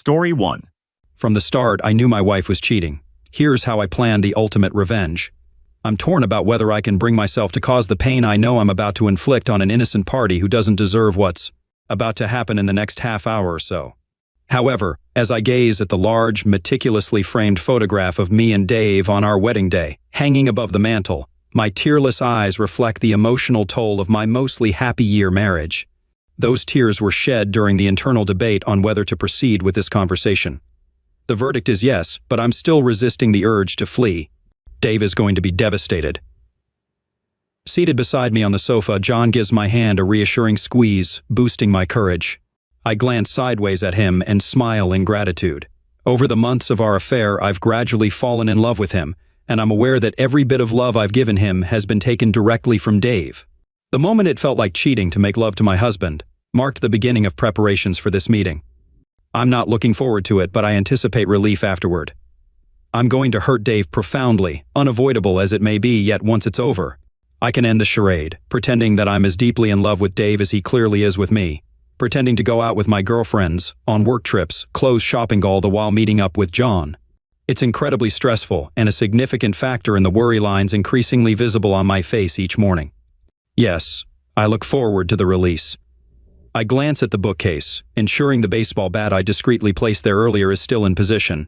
Story 1. From the start, I knew my wife was cheating. Here's how I planned the ultimate revenge. I'm torn about whether I can bring myself to cause the pain I know I'm about to inflict on an innocent party who doesn't deserve what's about to happen in the next half hour or so. However, as I gaze at the large, meticulously framed photograph of me and Dave on our wedding day, hanging above the mantel, my tearless eyes reflect the emotional toll of my mostly happy-year marriage. Those tears were shed during the internal debate on whether to proceed with this conversation. The verdict is yes, but I'm still resisting the urge to flee. Dave is going to be devastated. Seated beside me on the sofa, John gives my hand a reassuring squeeze, boosting my courage. I glance sideways at him and smile in gratitude. Over the months of our affair, I've gradually fallen in love with him, and I'm aware that every bit of love I've given him has been taken directly from Dave. The moment it felt like cheating to make love to my husband marked the beginning of preparations for this meeting. I'm not looking forward to it, but I anticipate relief afterward. I'm going to hurt Dave profoundly, unavoidable as it may be, yet once it's over, I can end the charade, pretending that I'm as deeply in love with Dave as he clearly is with me, pretending to go out with my girlfriends, on work trips, clothes shopping, all the while meeting up with John. It's incredibly stressful and a significant factor in the worry lines increasingly visible on my face each morning. Yes, I look forward to the release. I glance at the bookcase, ensuring the baseball bat I discreetly placed there earlier is still in position.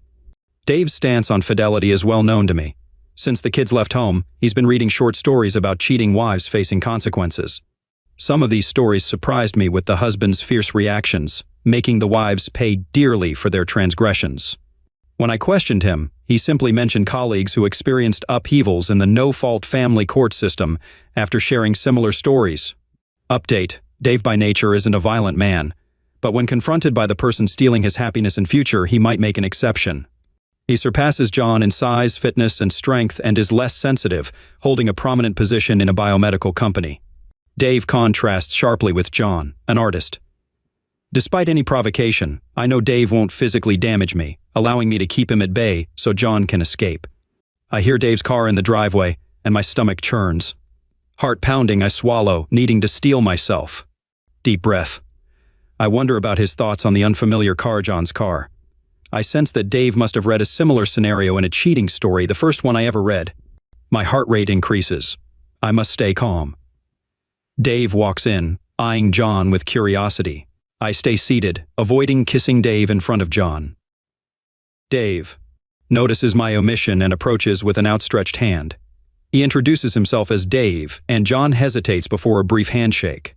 Dave's stance on fidelity is well known to me. Since the kids left home, he's been reading short stories about cheating wives facing consequences. Some of these stories surprised me with the husband's fierce reactions, making the wives pay dearly for their transgressions. When I questioned him, he simply mentioned colleagues who experienced upheavals in the no-fault family court system after sharing similar stories. Update: Dave by nature isn't a violent man, but when confronted by the person stealing his happiness and future, he might make an exception. He surpasses John in size, fitness, and strength and is less sensitive, holding a prominent position in a biomedical company. Dave contrasts sharply with John, an artist. Despite any provocation, I know Dave won't physically damage me, allowing me to keep him at bay so John can escape. I hear Dave's car in the driveway, and my stomach churns. Heart pounding, I swallow, needing to steel myself. Deep breath. I wonder about his thoughts on the unfamiliar car, John's car. I sense that Dave must have read a similar scenario in a cheating story, the first one I ever read. My heart rate increases. I must stay calm. Dave walks in, eyeing John with curiosity. I stay seated, avoiding kissing Dave in front of John. Dave notices my omission and approaches with an outstretched hand. He introduces himself as Dave, and John hesitates before a brief handshake.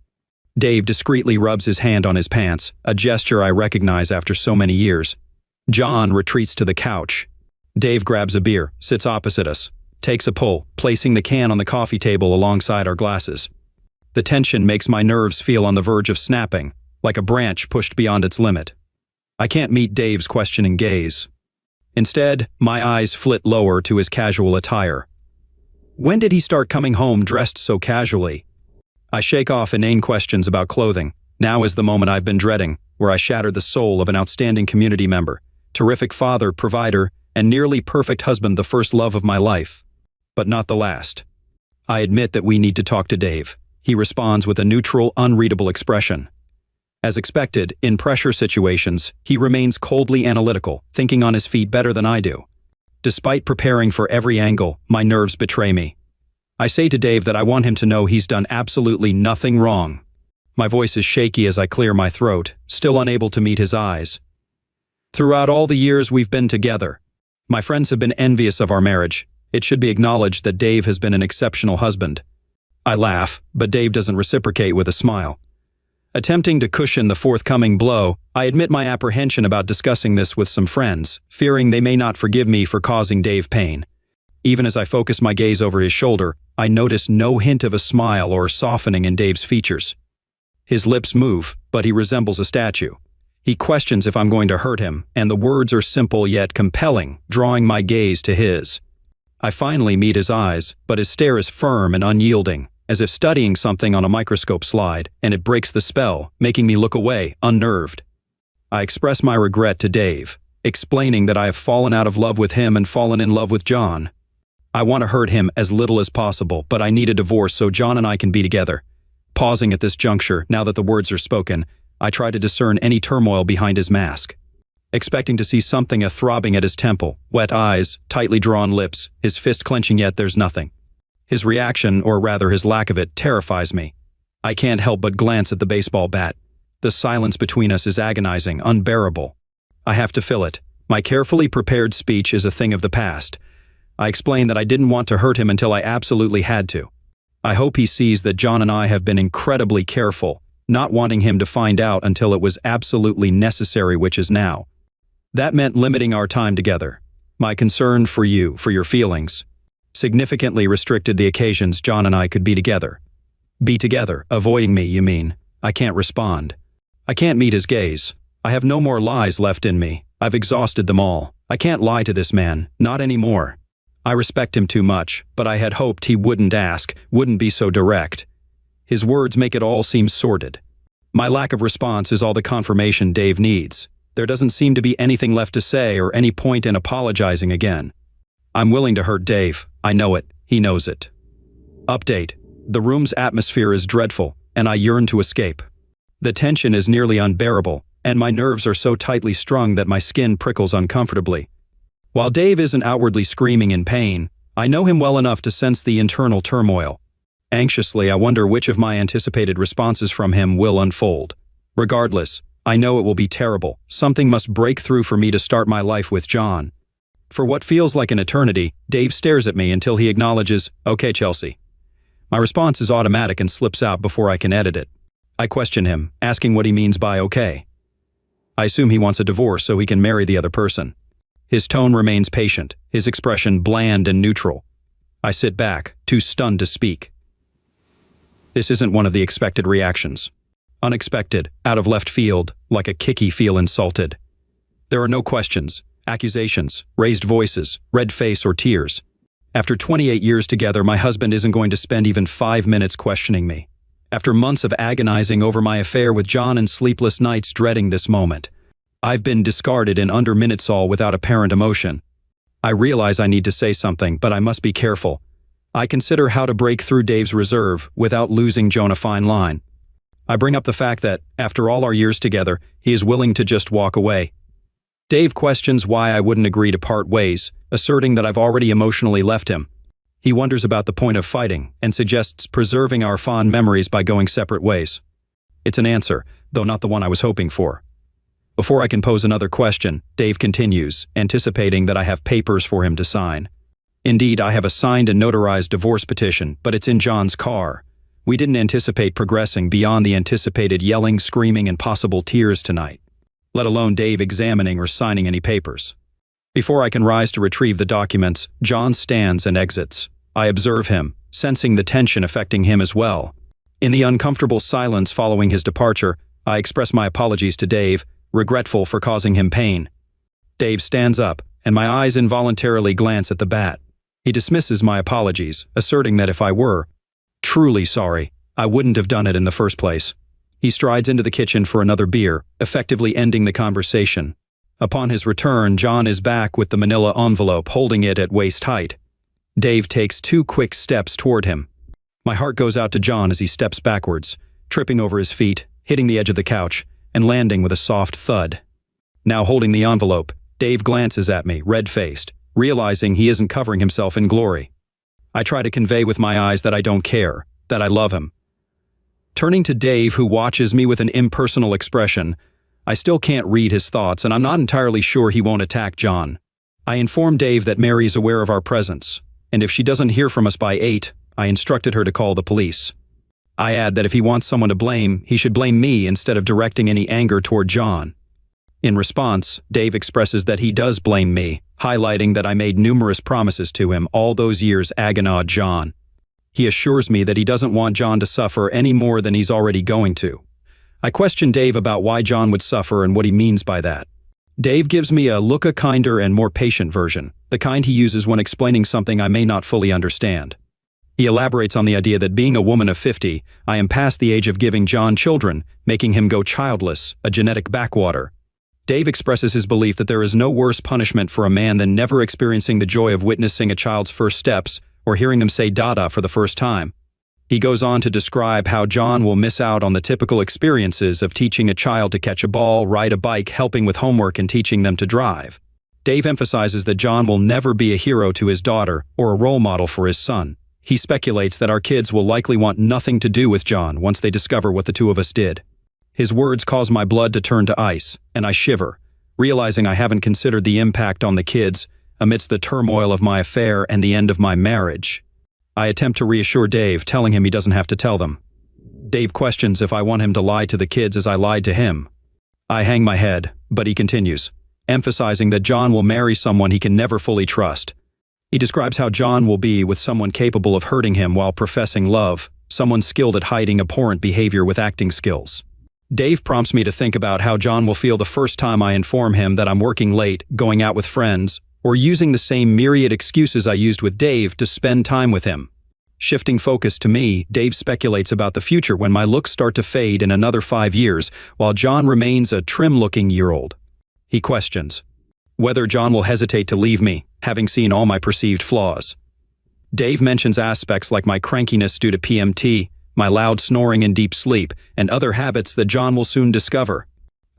Dave discreetly rubs his hand on his pants, a gesture I recognize after so many years. John retreats to the couch. Dave grabs a beer, sits opposite us, takes a pull, placing the can on the coffee table alongside our glasses. The tension makes my nerves feel on the verge of snapping, like a branch pushed beyond its limit. I can't meet Dave's questioning gaze. Instead, my eyes flit lower to his casual attire. When did he start coming home dressed so casually? I shake off inane questions about clothing. Now is the moment I've been dreading, where I shatter the soul of an outstanding community member, terrific father, provider, and nearly perfect husband, the first love of my life. But not the last. I admit that we need to talk to Dave. He responds with a neutral, unreadable expression. As expected, in pressure situations, he remains coldly analytical, thinking on his feet better than I do. Despite preparing for every angle, my nerves betray me. I say to Dave that I want him to know he's done absolutely nothing wrong. My voice is shaky as I clear my throat, still unable to meet his eyes. Throughout all the years we've been together, my friends have been envious of our marriage. It should be acknowledged that Dave has been an exceptional husband. I laugh, but Dave doesn't reciprocate with a smile. Attempting to cushion the forthcoming blow, I admit my apprehension about discussing this with some friends, fearing they may not forgive me for causing Dave pain. Even as I focus my gaze over his shoulder, I notice no hint of a smile or softening in Dave's features. His lips move, but he resembles a statue. He questions if I'm going to hurt him, and the words are simple yet compelling, drawing my gaze to his. I finally meet his eyes, but his stare is firm and unyielding, as if studying something on a microscope slide, and it breaks the spell, making me look away, unnerved. I express my regret to Dave, explaining that I have fallen out of love with him and fallen in love with John. I want to hurt him as little as possible, but I need a divorce so John and I can be together. Pausing at this juncture, now that the words are spoken, I try to discern any turmoil behind his mask. expecting to see something throbbing at his temple, wet eyes, tightly drawn lips, his fist clenching, yet there's nothing. His reaction, or rather his lack of it, terrifies me. I can't help but glance at the baseball bat. The silence between us is agonizing, unbearable. I have to fill it. My carefully prepared speech is a thing of the past. I explain that I didn't want to hurt him until I absolutely had to. I hope he sees that John and I have been incredibly careful, not wanting him to find out until it was absolutely necessary, which is now. That meant limiting our time together. My concern for you, for your feelings, significantly restricted the occasions John and I could be together. Be together, avoiding me, you mean? I can't respond. I can't meet his gaze. I have no more lies left in me. I've exhausted them all. I can't lie to this man, not anymore. I respect him too much, but I had hoped he wouldn't ask, wouldn't be so direct. His words make it all seem sordid. My lack of response is all the confirmation Dave needs. There doesn't seem to be anything left to say or any point in apologizing again. I'm willing to hurt Dave. I know it. He knows it. Update. The room's atmosphere is dreadful, and I yearn to escape. The tension is nearly unbearable, and my nerves are so tightly strung that my skin prickles uncomfortably. While Dave isn't outwardly screaming in pain, I know him well enough to sense the internal turmoil. Anxiously, I wonder which of my anticipated responses from him will unfold. Regardless, I know it will be terrible. Something must break through for me to start my life with John. For what feels like an eternity, Dave stares at me until he acknowledges, "Okay, Chelsea." My response is automatic and slips out before I can edit it. I question him, asking what he means by okay. I assume he wants a divorce so he can marry the other person. His tone remains patient, his expression bland and neutral. I sit back, too stunned to speak. This isn't one of the expected reactions. Unexpected, out of left field, like a kicky feel insulted. There are no questions, accusations, raised voices, red face or tears. After 28 years together, my husband isn't going to spend even 5 minutes questioning me. After months of agonizing over my affair with John and sleepless nights dreading this moment, I've been discarded in under minutes, all without apparent emotion. I realize I need to say something, but I must be careful. I consider how to break through Dave's reserve without losing Joan a fine line. I bring up the fact that, after all our years together, he is willing to just walk away. Dave questions why I wouldn't agree to part ways, asserting that I've already emotionally left him. He wonders about the point of fighting and suggests preserving our fond memories by going separate ways. It's an answer, though not the one I was hoping for. Before I can pose another question, Dave continues, anticipating that I have papers for him to sign. Indeed, I have a signed and notarized divorce petition, but it's in John's car. We didn't anticipate progressing beyond the anticipated yelling, screaming, and possible tears tonight, let alone Dave examining or signing any papers. Before I can rise to retrieve the documents, John stands and exits. I observe him, sensing the tension affecting him as well. In the uncomfortable silence following his departure, I express my apologies to Dave, regretful for causing him pain. Dave stands up, and my eyes involuntarily glance at the bat. He dismisses my apologies, asserting that if I were truly sorry, I wouldn't have done it in the first place. He strides into the kitchen for another beer, effectively ending the conversation. Upon his return, John is back with the manila envelope, holding it at waist height. Dave takes 2 quick steps toward him. My heart goes out to John as he steps backwards, tripping over his feet, hitting the edge of the couch, and landing with a soft thud. Now holding the envelope, Dave glances at me, red-faced, realizing he isn't covering himself in glory. I try to convey with my eyes that I don't care, that I love him. Turning to Dave, who watches me with an impersonal expression, I still can't read his thoughts, and I'm not entirely sure he won't attack John. I inform Dave that Mary is aware of our presence, and if she doesn't hear from us by 8, I instructed her to call the police. I add that if he wants someone to blame, he should blame me instead of directing any anger toward John. In response, Dave expresses that he does blame me, highlighting that I made numerous promises to him all those years agonized John. He assures me that he doesn't want John to suffer any more than he's already going to. I question Dave about why John would suffer and what he means by that. Dave gives me a kinder and more patient version, the kind he uses when explaining something I may not fully understand. He elaborates on the idea that being a woman of 50, I am past the age of giving John children, making him go childless, a genetic backwater. Dave expresses his belief that there is no worse punishment for a man than never experiencing the joy of witnessing a child's first steps or hearing them say dada for the first time. He goes on to describe how John will miss out on the typical experiences of teaching a child to catch a ball, ride a bike, helping with homework, and teaching them to drive. Dave emphasizes that John will never be a hero to his daughter or a role model for his son. He speculates that our kids will likely want nothing to do with John once they discover what the two of us did. His words cause my blood to turn to ice, and I shiver, realizing I haven't considered the impact on the kids amidst the turmoil of my affair and the end of my marriage. I attempt to reassure Dave, telling him he doesn't have to tell them. Dave questions if I want him to lie to the kids as I lied to him. I hang my head, but he continues, emphasizing that John will marry someone he can never fully trust. He describes how John will be with someone capable of hurting him while professing love, someone skilled at hiding abhorrent behavior with acting skills. Dave prompts me to think about how John will feel the first time I inform him that I'm working late, going out with friends, or using the same myriad excuses I used with Dave to spend time with him. Shifting focus to me, Dave speculates about the future when my looks start to fade in another 5 years, while John remains a trim-looking year-old. He questions whether John will hesitate to leave me, having seen all my perceived flaws. Dave mentions aspects like my crankiness due to PMT, my loud snoring in deep sleep, and other habits that John will soon discover.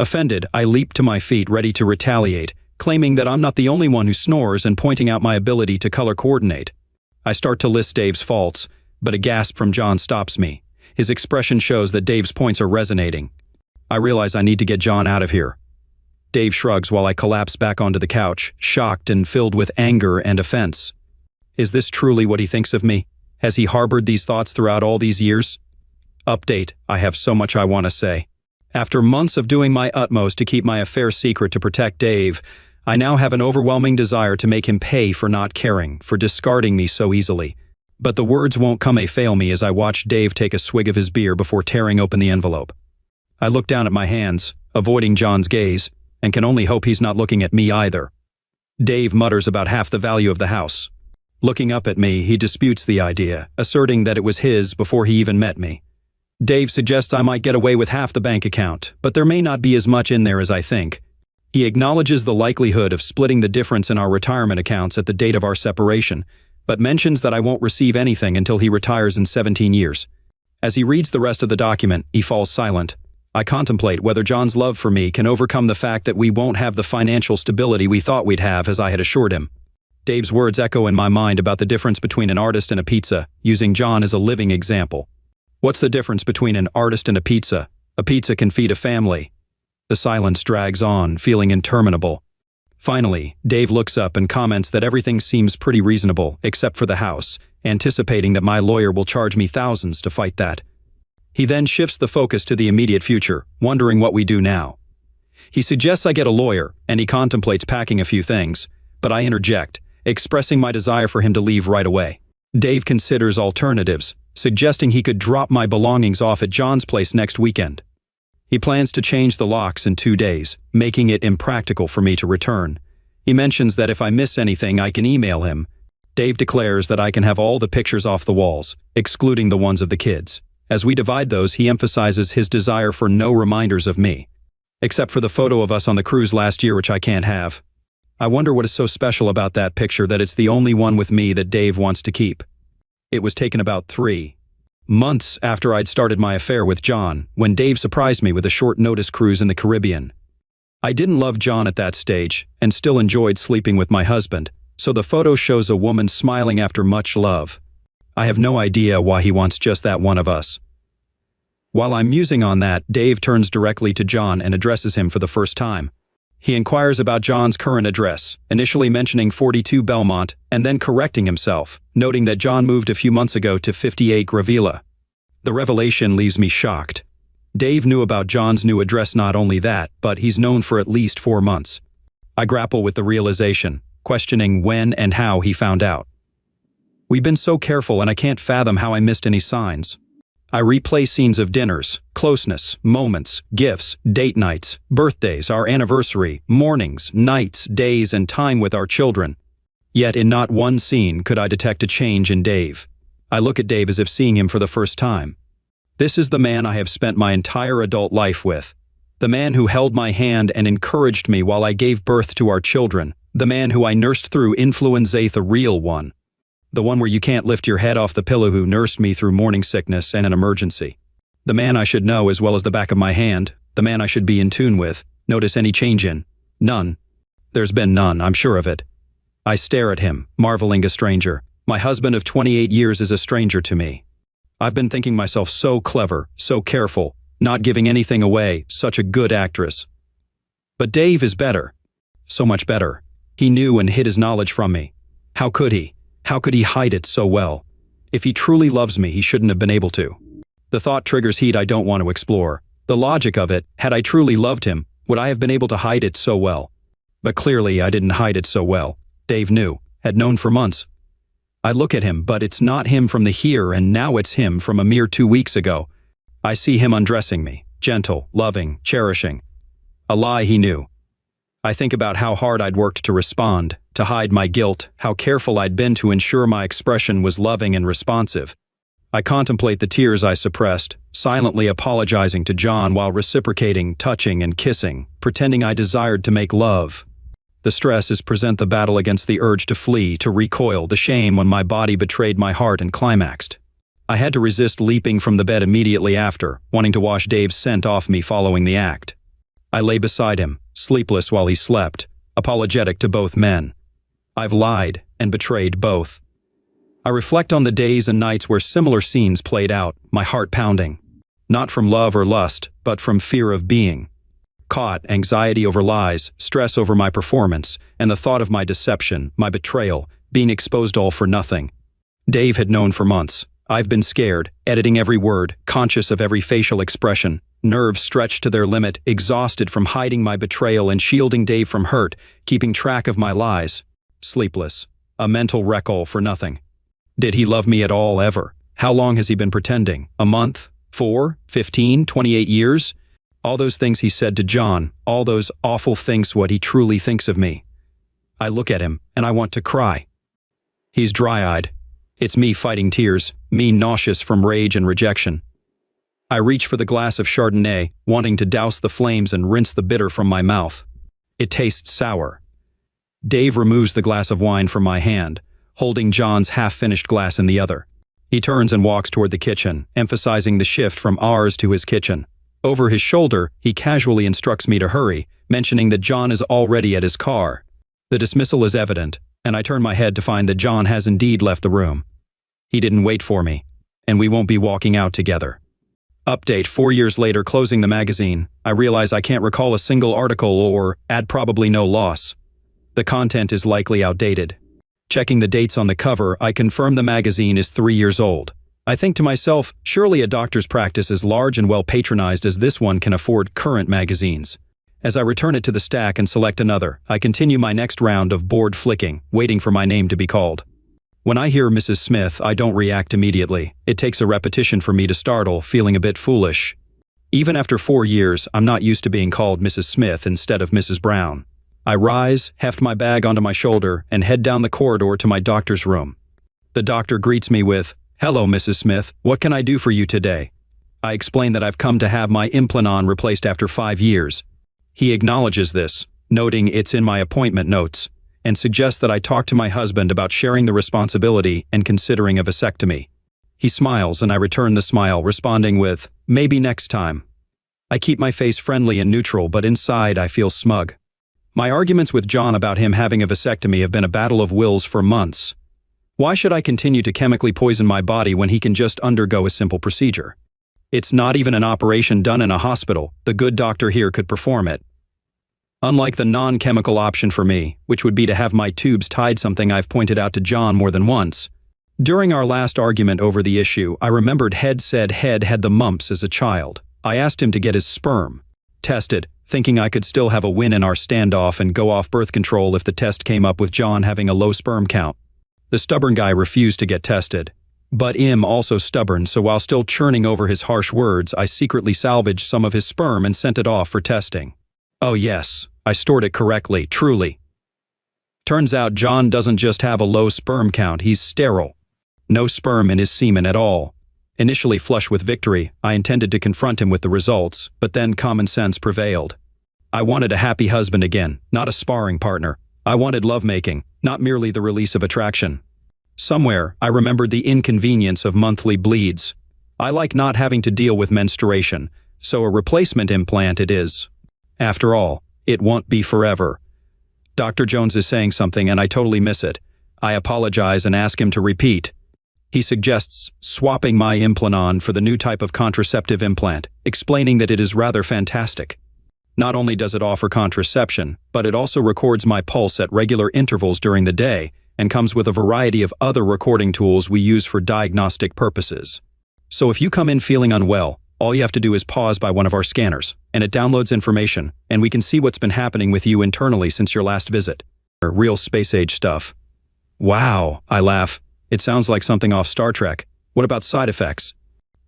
Offended, I leap to my feet, ready to retaliate, claiming that I'm not the only one who snores and pointing out my ability to color coordinate. I start to list Dave's faults, but a gasp from John stops me. His expression shows that Dave's points are resonating. I realize I need to get John out of here. Dave shrugs while I collapse back onto the couch, shocked and filled with anger and offense. Is this truly what he thinks of me? Has he harbored these thoughts throughout all these years? Update: I have so much I want to say. After months of doing my utmost to keep my affair secret to protect Dave, I now have an overwhelming desire to make him pay for not caring, for discarding me so easily. But the words won't fail me as I watch Dave take a swig of his beer before tearing open the envelope. I look down at my hands, avoiding John's gaze, and can only hope he's not looking at me either. Dave mutters about half the value of the house. Looking up at me, he disputes the idea, asserting that it was his before he even met me. Dave suggests I might get away with half the bank account, but there may not be as much in there as I think. He acknowledges the likelihood of splitting the difference in our retirement accounts at the date of our separation, but mentions that I won't receive anything until he retires in 17 years. As he reads the rest of the document, he falls silent. I contemplate whether John's love for me can overcome the fact that we won't have the financial stability we thought we'd have, as I had assured him. Dave's words echo in my mind about the difference between an artist and a pizza, using John as a living example. What's the difference between an artist and a pizza? A pizza can feed a family. The silence drags on, feeling interminable. Finally, Dave looks up and comments that everything seems pretty reasonable, except for the house, anticipating that my lawyer will charge me thousands to fight that. He then shifts the focus to the immediate future, wondering what we do now. He suggests I get a lawyer, and he contemplates packing a few things, but I interject, expressing my desire for him to leave right away. Dave considers alternatives, suggesting he could drop my belongings off at John's place next weekend. He plans to change the locks in 2 days, making it impractical for me to return. He mentions that if I miss anything, I can email him. Dave declares that I can have all the pictures off the walls, excluding the ones of the kids. As we divide those, he emphasizes his desire for no reminders of me, except for the photo of us on the cruise last year, which I can't have. I wonder what is so special about that picture that it's the only one with me that Dave wants to keep. It was taken about 3 months after I'd started my affair with John, when Dave surprised me with a short-notice cruise in the Caribbean. I didn't love John at that stage, and still enjoyed sleeping with my husband, so the photo shows a woman smiling after much love. I have no idea why he wants just that one of us. While I'm musing on that, Dave turns directly to John and addresses him for the first time. He inquires about John's current address, initially mentioning 42 Belmont, and then correcting himself, noting that John moved a few months ago to 58 Gravilla. The revelation leaves me shocked. Dave knew about John's new address, not only that, but he's known for at least 4 months. I grapple with the realization, questioning when and how he found out. We've been so careful, and I can't fathom how I missed any signs. I replay scenes of dinners, closeness, moments, gifts, date nights, birthdays, our anniversary, mornings, nights, days, and time with our children. Yet in not one scene could I detect a change in Dave. I look at Dave as if seeing him for the first time. This is the man I have spent my entire adult life with. The man who held my hand and encouraged me while I gave birth to our children. The man who I nursed through influenza, the real one. The one where you can't lift your head off the pillow, who nursed me through morning sickness and an emergency. The man I should know as well as the back of my hand, the man I should be in tune with, notice any change in. None. There's been none, I'm sure of it. I stare at him, marveling a stranger. My husband of 28 years is a stranger to me. I've been thinking myself so clever, so careful, not giving anything away, such a good actress. But Dave is better. So much better. He knew and hid his knowledge from me. How could he? How could he hide it so well? If he truly loves me, he shouldn't have been able to. The thought triggers heat I don't want to explore. The logic of it, had I truly loved him, would I have been able to hide it so well? But clearly I didn't hide it so well. Dave knew, had known for months. I look at him, but it's not him from the here and now, it's him from a mere 2 weeks ago. I see him undressing me, gentle, loving, cherishing. A lie he knew. I think about how hard I'd worked to respond, to hide my guilt, how careful I'd been to ensure my expression was loving and responsive. I contemplate the tears I suppressed, silently apologizing to John while reciprocating, touching, and kissing, pretending I desired to make love. The stress is present the battle against the urge to flee, to recoil, the shame when my body betrayed my heart and climaxed. I had to resist leaping from the bed immediately after, wanting to wash Dave's scent off me following the act. I lay beside him, sleepless while he slept, apologetic to both men. I've lied and betrayed both. I reflect on the days and nights where similar scenes played out, my heart pounding. Not from love or lust, but from fear of being caught, anxiety over lies, stress over my performance, and the thought of my deception, my betrayal, being exposed all for nothing. Dave had known for months. I've been scared, editing every word, conscious of every facial expression, nerves stretched to their limit, exhausted from hiding my betrayal and shielding Dave from hurt, keeping track of my lies. Sleepless, a mental wreck all for nothing. Did he love me at all, ever? How long has he been pretending? A month? 4? 15? 28 years? All those things he said to John, all those awful things, what he truly thinks of me. I look at him, and I want to cry. He's dry-eyed. It's me fighting tears, me nauseous from rage and rejection. I reach for the glass of Chardonnay, wanting to douse the flames and rinse the bitter from my mouth. It tastes sour. Dave removes the glass of wine from my hand, holding John's half-finished glass in the other. He turns and walks toward the kitchen, emphasizing the shift from ours to his kitchen. Over his shoulder, he casually instructs me to hurry, mentioning that John is already at his car. The dismissal is evident, and I turn my head to find that John has indeed left the room. He didn't wait for me, and we won't be walking out together. Update: 4 years later, closing the magazine, I realize I can't recall a single article or add probably no loss. The content is likely outdated. Checking the dates on the cover, I confirm the magazine is 3 years old. I think to myself, surely a doctor's practice as large and well patronized as this one can afford current magazines. As I return it to the stack and select another, I continue my next round of board flicking, waiting for my name to be called. When I hear Mrs. Smith, I don't react immediately. It takes a repetition for me to startle, feeling a bit foolish. Even after 4 years, I'm not used to being called Mrs. Smith instead of Mrs. Brown. I rise, heft my bag onto my shoulder, and head down the corridor to my doctor's room. The doctor greets me with, "Hello, Mrs. Smith, what can I do for you today?" I explain that I've come to have my implanon replaced after 5 years. He acknowledges this, noting it's in my appointment notes, and suggests that I talk to my husband about sharing the responsibility and considering a vasectomy. He smiles and I return the smile, responding with, "Maybe next time." I keep my face friendly and neutral, but inside I feel smug. My arguments with John about him having a vasectomy have been a battle of wills for months. Why should I continue to chemically poison my body when he can just undergo a simple procedure? It's not even an operation done in a hospital. The good doctor here could perform it. Unlike the non-chemical option for me, which would be to have my tubes tied, something I've pointed out to John more than once. During our last argument over the issue, I remembered Head said Head had the mumps as a child. I asked him to get his sperm tested, thinking I could still have a win in our standoff and go off birth control if the test came up with John having a low sperm count. The stubborn guy refused to get tested. But also stubborn, so while still churning over his harsh words, I secretly salvaged some of his sperm and sent it off for testing. Oh yes, I stored it correctly, truly. Turns out John doesn't just have a low sperm count, he's sterile. No sperm in his semen at all. Initially flush with victory, I intended to confront him with the results, but then common sense prevailed. I wanted a happy husband again, not a sparring partner. I wanted lovemaking, not merely the release of attraction. Somewhere, I remembered the inconvenience of monthly bleeds. I like not having to deal with menstruation, so a replacement implant it is. After all, it won't be forever. Dr. Jones is saying something and I totally miss it. I apologize and ask him to repeat. He suggests swapping my Implanon for the new type of contraceptive implant, explaining that it is rather fantastic. Not only does it offer contraception, but it also records my pulse at regular intervals during the day and comes with a variety of other recording tools we use for diagnostic purposes. So if you come in feeling unwell, all you have to do is pause by one of our scanners, and it downloads information, and we can see what's been happening with you internally since your last visit. Real space-age stuff. Wow, I laugh. It sounds like something off Star Trek. What about side effects?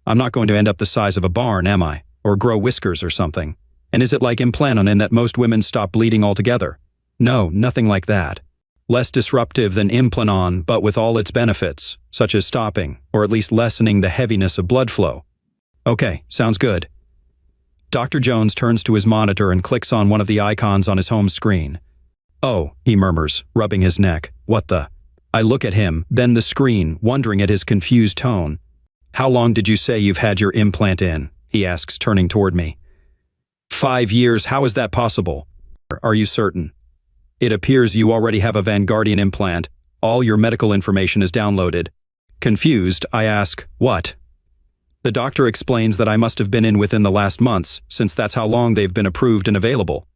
I'm not going to end up the size of a barn, am I? Or grow whiskers or something. And is it like Implanon in that most women stop bleeding altogether? No, nothing like that. Less disruptive than Implanon, but with all its benefits, such as stopping, or at least lessening the heaviness of blood flow. Okay, sounds good. Dr. Jones turns to his monitor and clicks on one of the icons on his home screen. Oh, he murmurs, rubbing his neck. What the? I look at him, then the screen, wondering at his confused tone. How long did you say you've had your implant in? He asks, turning toward me. 5 years, how is that possible? Are you certain? It appears you already have a Vanguardian implant. All your medical information is downloaded. Confused, I ask, what? The doctor explains that I must have been in within the last months, since that's how long they've been approved and available.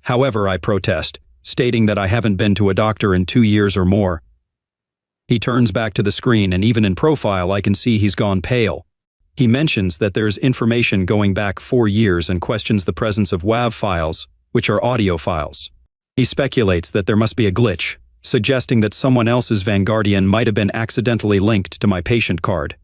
However, I protest, stating that I haven't been to a doctor in 2 years or more. He turns back to the screen and even in profile I can see he's gone pale. He mentions that there's information going back 4 years and questions the presence of WAV files, which are audio files. He speculates that there must be a glitch, suggesting that someone else's Vanguardian might have been accidentally linked to my patient card.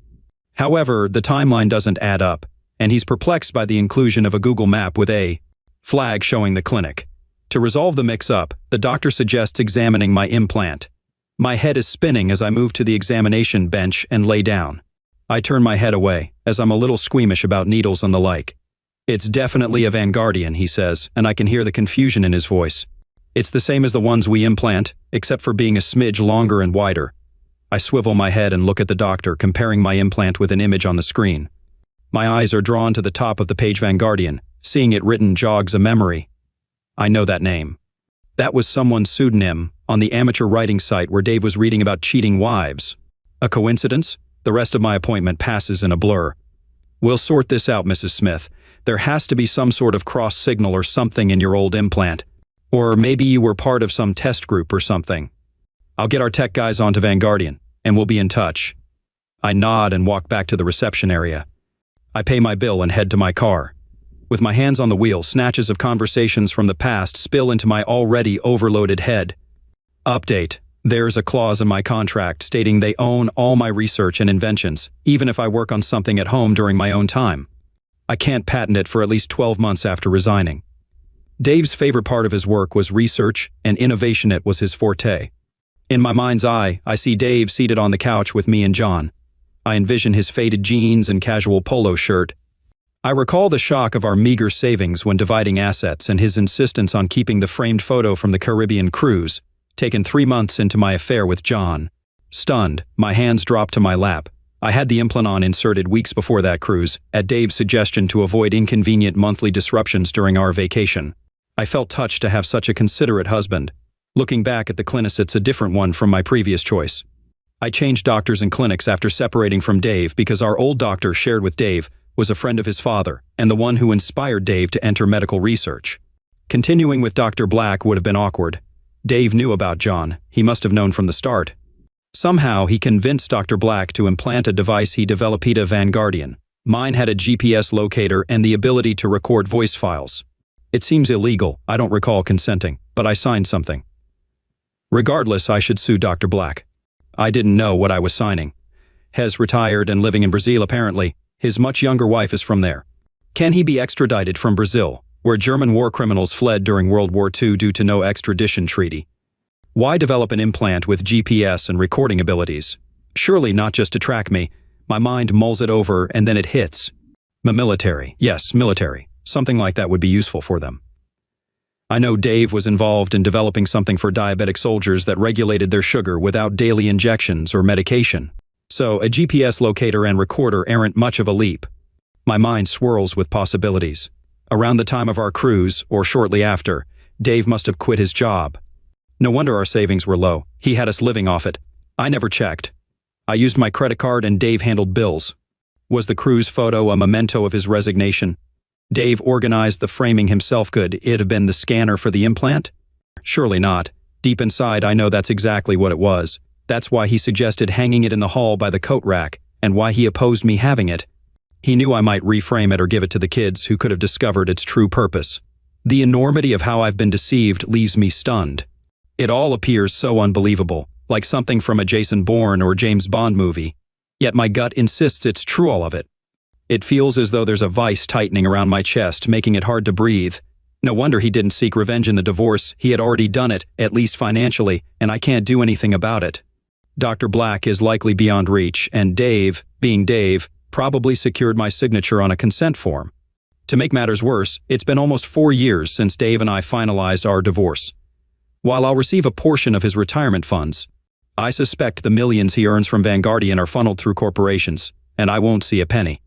However, the timeline doesn't add up, and he's perplexed by the inclusion of a Google map with a flag showing the clinic. To resolve the mix-up, the doctor suggests examining my implant. My head is spinning as I move to the examination bench and lay down. I turn my head away, as I'm a little squeamish about needles and the like. It's definitely a Vanguardian, he says, and I can hear the confusion in his voice. It's the same as the ones we implant, except for being a smidge longer and wider. I swivel my head and look at the doctor, comparing my implant with an image on the screen. My eyes are drawn to the top of the page Vanguardian. Seeing it written jogs a memory. I know that name. That was someone's pseudonym on the amateur writing site where Dave was reading about cheating wives. A coincidence? The rest of my appointment passes in a blur. We'll sort this out, Mrs. Smith. There has to be some sort of cross signal or something in your old implant. Or maybe you were part of some test group or something. I'll get our tech guys onto Vanguardian, and we'll be in touch. I nod and walk back to the reception area. I pay my bill and head to my car. With my hands on the wheel, snatches of conversations from the past spill into my already overloaded head. Update. There's a clause in my contract stating they own all my research and inventions, even if I work on something at home during my own time. I can't patent it for at least 12 months after resigning. Dave's favorite part of his work was research, and innovation it was his forte. In my mind's eye, I see Dave seated on the couch with me and John. I envision his faded jeans and casual polo shirt. I recall the shock of our meager savings when dividing assets and his insistence on keeping the framed photo from the Caribbean cruise, taken 3 months into my affair with John. Stunned, my hands dropped to my lap. I had the Implanon inserted weeks before that cruise, at Dave's suggestion to avoid inconvenient monthly disruptions during our vacation. I felt touched to have such a considerate husband. Looking back at the clinic, it's a different one from my previous choice. I changed doctors and clinics after separating from Dave because our old doctor shared with Dave was a friend of his father and the one who inspired Dave to enter medical research. Continuing with Dr. Black would have been awkward. Dave knew about John. He must have known from the start. Somehow, he convinced Dr. Black to implant a device he developed, a Vanguardian. Mine had a GPS locator and the ability to record voice files. It seems illegal. I don't recall consenting, but I signed something. Regardless, I should sue Dr. Black. I didn't know what I was signing. Hez retired and living in Brazil apparently. His much younger wife is from there. Can he be extradited from Brazil, where German war criminals fled during World War II due to no extradition treaty? Why develop an implant with GPS and recording abilities? Surely not just to track me. My mind mulls it over and then it hits. The military. Yes, military. Something like that would be useful for them. I know Dave was involved in developing something for diabetic soldiers that regulated their sugar without daily injections or medication. So a GPS locator and recorder aren't much of a leap. My mind swirls with possibilities. Around the time of our cruise, or shortly after, Dave must have quit his job. No wonder our savings were low. He had us living off it. I never checked. I used my credit card and Dave handled bills. Was the cruise photo a memento of his resignation? Dave organized the framing himself. Could it have been the scanner for the implant? Surely not. Deep inside, I know that's exactly what it was. That's why he suggested hanging it in the hall by the coat rack, and why he opposed me having it. He knew I might reframe it or give it to the kids who could have discovered its true purpose. The enormity of how I've been deceived leaves me stunned. It all appears so unbelievable, like something from a Jason Bourne or James Bond movie. Yet my gut insists it's true, all of it. It feels as though there's a vice tightening around my chest, making it hard to breathe. No wonder he didn't seek revenge in the divorce. He had already done it, at least financially, and I can't do anything about it. Dr. Black is likely beyond reach, and Dave, being Dave, probably secured my signature on a consent form. To make matters worse, it's been almost 4 years since Dave and I finalized our divorce. While I'll receive a portion of his retirement funds, I suspect the millions he earns from Vanguardian are funneled through corporations, and I won't see a penny.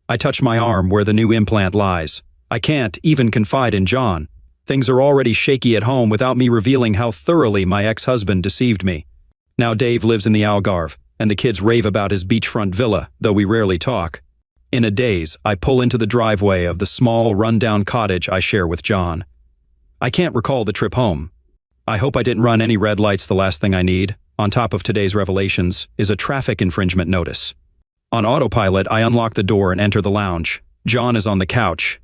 I touch my arm where the new implant lies. I can't even confide in John. Things are already shaky at home without me revealing how thoroughly my ex-husband deceived me. Now Dave lives in the Algarve, and the kids rave about his beachfront villa, though we rarely talk. In a daze, I pull into the driveway of the small, run-down cottage I share with John. I can't recall the trip home. I hope I didn't run any red lights. The last thing I need, on top of today's revelations, is a traffic infringement notice. On autopilot, I unlock the door and enter the lounge. John is on the couch.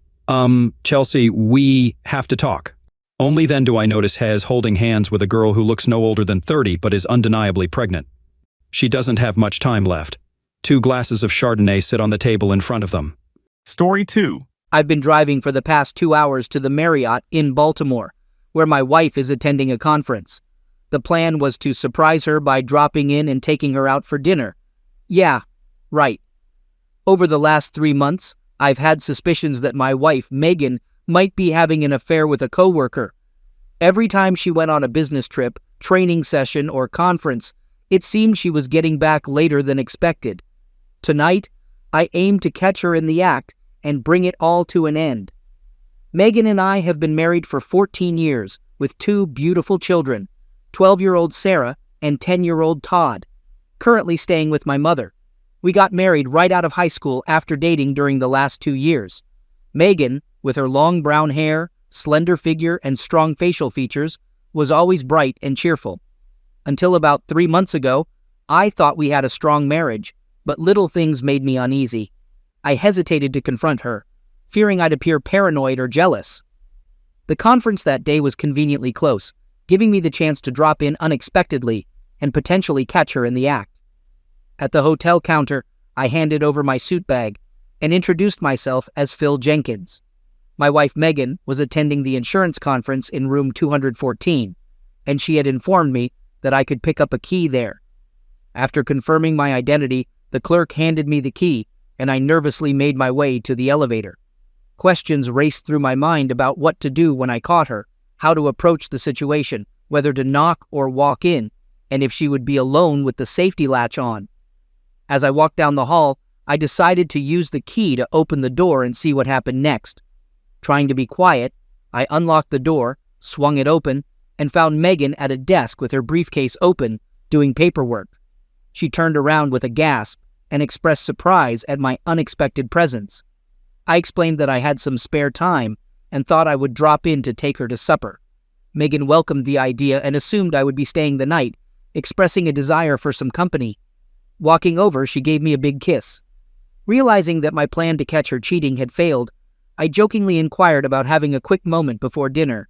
Chelsea, we have to talk. Only then do I notice Hez holding hands with a girl who looks no older than 30 but is undeniably pregnant. She doesn't have much time left. 2 glasses of Chardonnay sit on the table in front of them. Story 2. I've been driving for the past 2 hours to the Marriott in Baltimore, where my wife is attending a conference. The plan was to surprise her by dropping in and taking her out for dinner. Yeah, right. Over the last 3 months, I've had suspicions that my wife, Megan, might be having an affair with a coworker. Every time she went on a business trip, training session, or conference, it seemed she was getting back later than expected. Tonight, I aim to catch her in the act and bring it all to an end. Megan and I have been married for 14 years with 2 beautiful children, 12-year-old Sarah and 10-year-old Todd, currently staying with my mother. We got married right out of high school after dating during the last 2 years. Megan, with her long brown hair, slender figure, and strong facial features, was always bright and cheerful. Until about 3 months ago, I thought we had a strong marriage, but little things made me uneasy. I hesitated to confront her, fearing I'd appear paranoid or jealous. The conference that day was conveniently close, giving me the chance to drop in unexpectedly and potentially catch her in the act. At the hotel counter, I handed over my suit bag and introduced myself as Phil Jenkins. My wife Megan was attending the insurance conference in room 214, and she had informed me that I could pick up a key there. After confirming my identity, the clerk handed me the key, and I nervously made my way to the elevator. Questions raced through my mind about what to do when I caught her, how to approach the situation, whether to knock or walk in, and if she would be alone with the safety latch on. As I walked down the hall, I decided to use the key to open the door and see what happened next. Trying to be quiet, I unlocked the door, swung it open, and found Megan at a desk with her briefcase open, doing paperwork. She turned around with a gasp and expressed surprise at my unexpected presence. I explained that I had some spare time and thought I would drop in to take her to supper. Megan welcomed the idea and assumed I would be staying the night, expressing a desire for some company. Walking over, she gave me a big kiss. Realizing that my plan to catch her cheating had failed, I jokingly inquired about having a quick moment before dinner.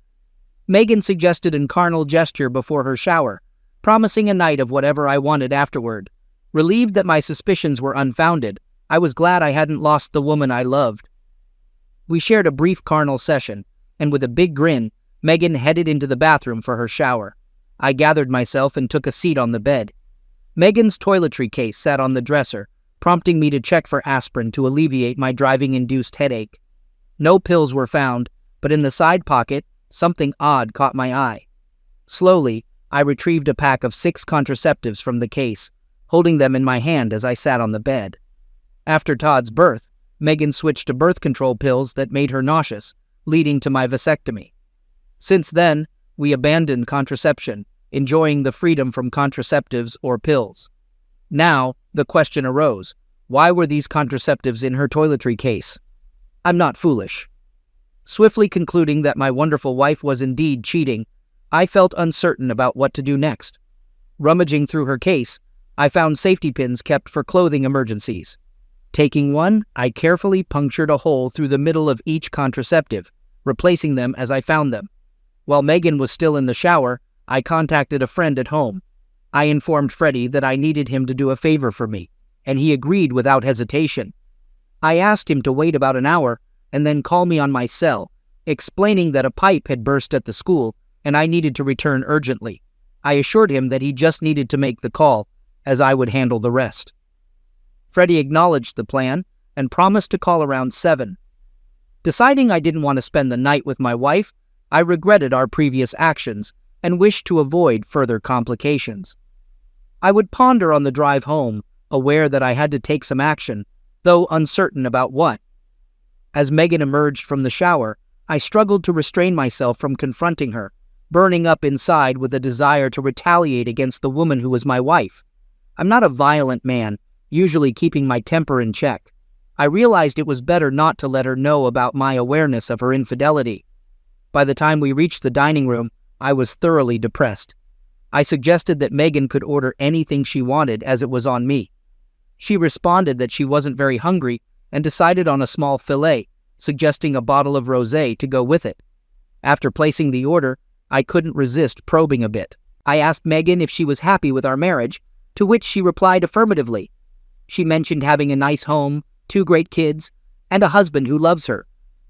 Megan suggested a carnal gesture before her shower, promising a night of whatever I wanted afterward. Relieved that my suspicions were unfounded, I was glad I hadn't lost the woman I loved. We shared a brief carnal session, and with a big grin, Megan headed into the bathroom for her shower. I gathered myself and took a seat on the bed. Megan's toiletry case sat on the dresser, prompting me to check for aspirin to alleviate my driving-induced headache. No pills were found, but in the side pocket, something odd caught my eye. Slowly, I retrieved a pack of 6 contraceptives from the case, holding them in my hand as I sat on the bed. After Todd's birth, Megan switched to birth control pills that made her nauseous, leading to my vasectomy. Since then, we abandoned contraception, enjoying the freedom from contraceptives or pills. Now, the question arose, why were these contraceptives in her toiletry case? I'm not foolish. Swiftly concluding that my wonderful wife was indeed cheating, I felt uncertain about what to do next. Rummaging through her case, I found safety pins kept for clothing emergencies. Taking one, I carefully punctured a hole through the middle of each contraceptive, replacing them as I found them. While Megan was still in the shower, I contacted a friend at home. I informed Freddie that I needed him to do a favor for me, and he agreed without hesitation. I asked him to wait about an hour and then call me on my cell, explaining that a pipe had burst at the school and I needed to return urgently. I assured him that he just needed to make the call, as I would handle the rest. Freddie acknowledged the plan and promised to call around 7. Deciding I didn't want to spend the night with my wife, I regretted our previous actions and wished to avoid further complications. I would ponder on the drive home, aware that I had to take some action, though uncertain about what. As Megan emerged from the shower, I struggled to restrain myself from confronting her, burning up inside with a desire to retaliate against the woman who was my wife. I'm not a violent man, usually keeping my temper in check. I realized it was better not to let her know about my awareness of her infidelity. By the time we reached the dining room, I was thoroughly depressed. I suggested that Megan could order anything she wanted as it was on me. She responded that she wasn't very hungry and decided on a small fillet, suggesting a bottle of rosé to go with it. After placing the order, I couldn't resist probing a bit. I asked Megan if she was happy with our marriage, to which she replied affirmatively. She mentioned having a nice home, 2 great kids, and a husband who loves her,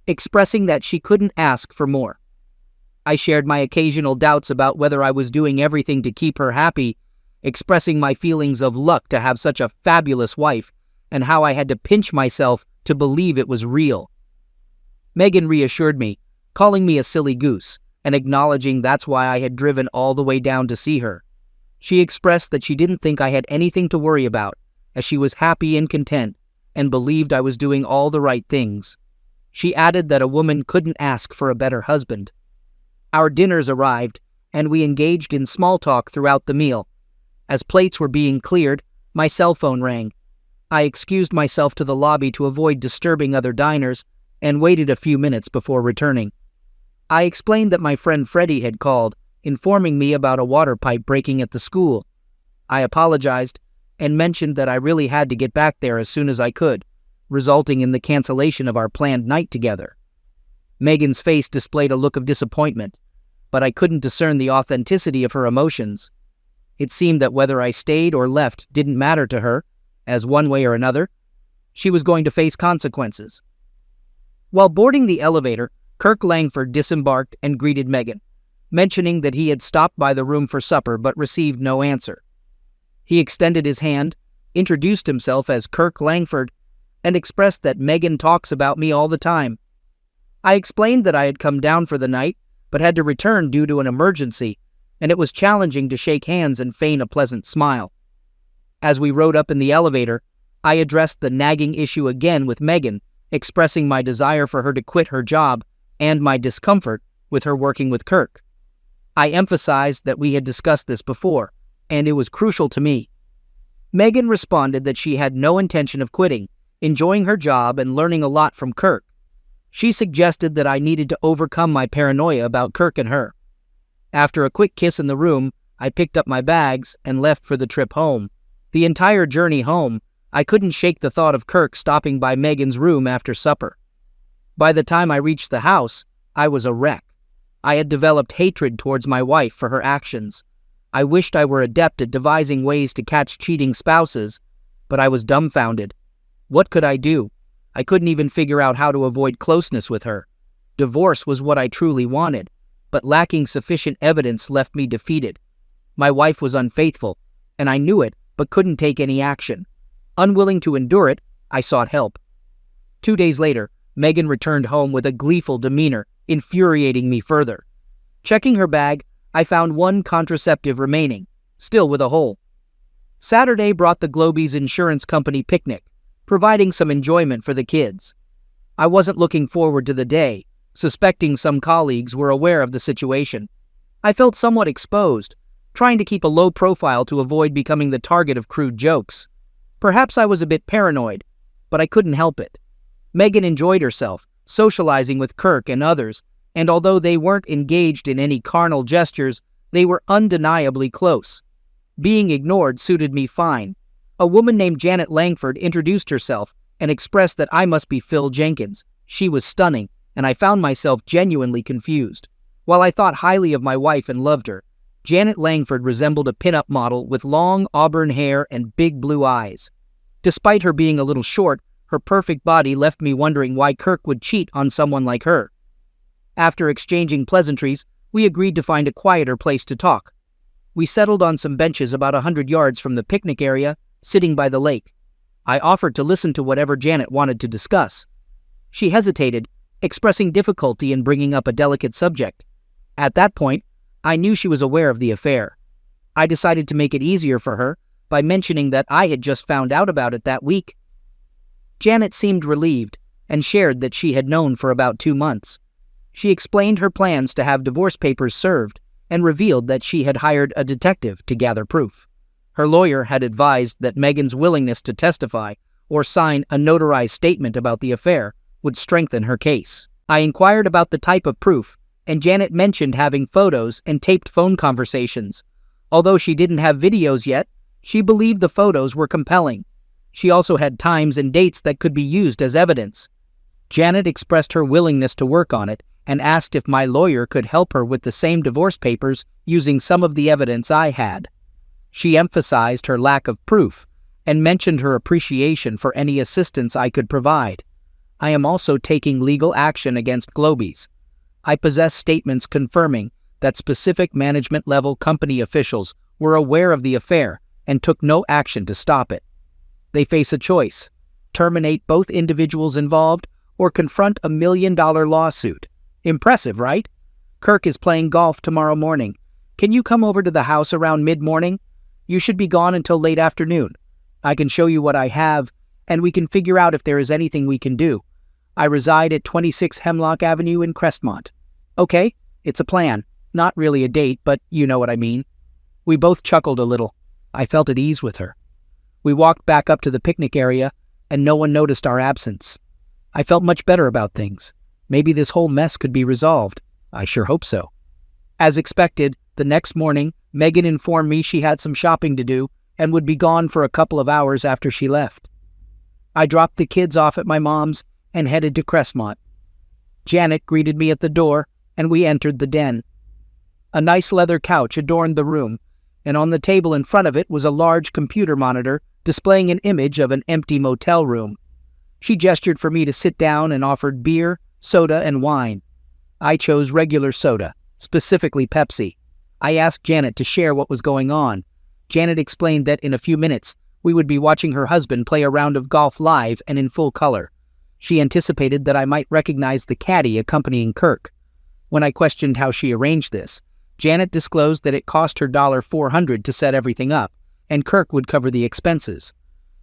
expressing that she couldn't ask for more. I shared my occasional doubts about whether I was doing everything to keep her happy, expressing my feelings of luck to have such a fabulous wife, and how I had to pinch myself to believe it was real. Megan reassured me, calling me a silly goose, and acknowledging that's why I had driven all the way down to see her. She expressed that she didn't think I had anything to worry about, as she was happy and content, and believed I was doing all the right things. She added that a woman couldn't ask for a better husband. Our dinners arrived, and we engaged in small talk throughout the meal. As plates were being cleared, my cell phone rang. I excused myself to the lobby to avoid disturbing other diners, and waited a few minutes before returning. I explained that my friend Freddie had called, informing me about a water pipe breaking at the school. I apologized, and mentioned that I really had to get back there as soon as I could, resulting in the cancellation of our planned night together. Megan's face displayed a look of disappointment, but I couldn't discern the authenticity of her emotions. It seemed that whether I stayed or left didn't matter to her, as one way or another, she was going to face consequences. While boarding the elevator, Kirk Langford disembarked and greeted Megan, mentioning that he had stopped by the room for supper but received no answer. He extended his hand, introduced himself as Kirk Langford, and expressed that Megan talks about me all the time. I explained that I had come down for the night, but had to return due to an emergency, and it was challenging to shake hands and feign a pleasant smile. As we rode up in the elevator, I addressed the nagging issue again with Megan, expressing my desire for her to quit her job and my discomfort with her working with Kirk. I emphasized that we had discussed this before, and it was crucial to me. Megan responded that she had no intention of quitting, enjoying her job and learning a lot from Kirk. She suggested that I needed to overcome my paranoia about Kirk and her. After a quick kiss in the room, I picked up my bags and left for the trip home. The entire journey home, I couldn't shake the thought of Kirk stopping by Megan's room after supper. By the time I reached the house, I was a wreck. I had developed hatred towards my wife for her actions. I wished I were adept at devising ways to catch cheating spouses, but I was dumbfounded. What could I do? I couldn't even figure out how to avoid closeness with her. Divorce was what I truly wanted, but lacking sufficient evidence left me defeated. My wife was unfaithful, and I knew it, but couldn't take any action. Unwilling to endure it, I sought help. 2 days later, Megan returned home with a gleeful demeanor, infuriating me further. Checking her bag, I found one contraceptive remaining, still with a hole. Saturday brought the Globies insurance company picnic, providing some enjoyment for the kids. I wasn't looking forward to the day, suspecting some colleagues were aware of the situation. I felt somewhat exposed, trying to keep a low profile to avoid becoming the target of crude jokes. Perhaps I was a bit paranoid, but I couldn't help it. Megan enjoyed herself, socializing with Kirk and others, and although they weren't engaged in any carnal gestures, they were undeniably close. Being ignored suited me fine. A woman named Janet Langford introduced herself and expressed that I must be Phil Jenkins. She was stunning, and I found myself genuinely confused. While I thought highly of my wife and loved her, Janet Langford resembled a pin-up model with long auburn hair and big blue eyes. Despite her being a little short, her perfect body left me wondering why Kirk would cheat on someone like her. After exchanging pleasantries, we agreed to find a quieter place to talk. We settled on some benches about 100 yards from the picnic area, sitting by the lake. I offered to listen to whatever Janet wanted to discuss. She hesitated, expressing difficulty in bringing up a delicate subject. At that point, I knew she was aware of the affair. I decided to make it easier for her by mentioning that I had just found out about it that week. Janet seemed relieved and shared that she had known for about 2 months. She explained her plans to have divorce papers served and revealed that she had hired a detective to gather proof. Her lawyer had advised that Megan's willingness to testify or sign a notarized statement about the affair would strengthen her case. I inquired about the type of proof, and Janet mentioned having photos and taped phone conversations. Although she didn't have videos yet, she believed the photos were compelling. She also had times and dates that could be used as evidence. Janet expressed her willingness to work on it and asked if my lawyer could help her with the same divorce papers using some of the evidence I had. She emphasized her lack of proof and mentioned her appreciation for any assistance I could provide. I am also taking legal action against Globies. I possess statements confirming that specific management-level company officials were aware of the affair and took no action to stop it. They face a choice: terminate both individuals involved or confront a $1 million lawsuit. Impressive, right? Kirk is playing golf tomorrow morning. Can you come over to the house around mid-morning? You should be gone until late afternoon. I can show you what I have, and we can figure out if there is anything we can do. I reside at 26 Hemlock Avenue in Crestmont. Okay, it's a plan. Not really a date, but you know what I mean. We both chuckled a little. I felt at ease with her. We walked back up to the picnic area, and no one noticed our absence. I felt much better about things. Maybe this whole mess could be resolved. I sure hope so. As expected, the next morning, Megan informed me she had some shopping to do and would be gone for a couple of hours after she left. I dropped the kids off at my mom's and headed to Crestmont. Janet greeted me at the door, and we entered the den. A nice leather couch adorned the room, and on the table in front of it was a large computer monitor displaying an image of an empty motel room. She gestured for me to sit down and offered beer, soda, and wine. I chose regular soda, specifically Pepsi. I asked Janet to share what was going on. Janet explained that in a few minutes, we would be watching her husband play a round of golf live and in full color. She anticipated that I might recognize the caddy accompanying Kirk. When I questioned how she arranged this, Janet disclosed that it cost her $400 to set everything up, and Kirk would cover the expenses.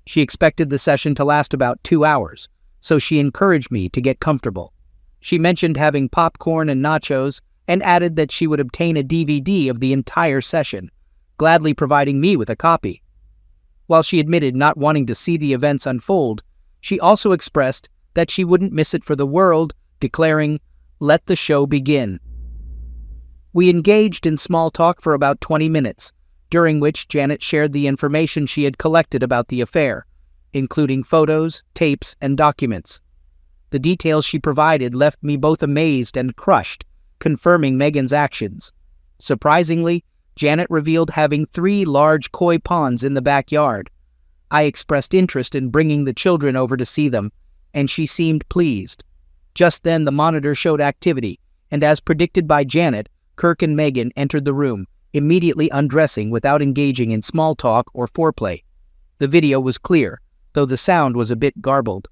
She expected the session to last about 2 hours, so she encouraged me to get comfortable. She mentioned having popcorn and nachos and added that she would obtain a DVD of the entire session, gladly providing me with a copy. While she admitted not wanting to see the events unfold, she also expressed that she wouldn't miss it for the world, declaring, "Let the show begin." We engaged in small talk for about 20 minutes, during which Janet shared the information she had collected about the affair, including photos, tapes, and documents. The details she provided left me both amazed and crushed, confirming Megan's actions. Surprisingly, Janet revealed having 3 large koi ponds in the backyard. I expressed interest in bringing the children over to see them, and she seemed pleased. Just then the monitor showed activity, and as predicted by Janet, Kirk and Megan entered the room, immediately undressing without engaging in small talk or foreplay. The video was clear, though the sound was a bit garbled.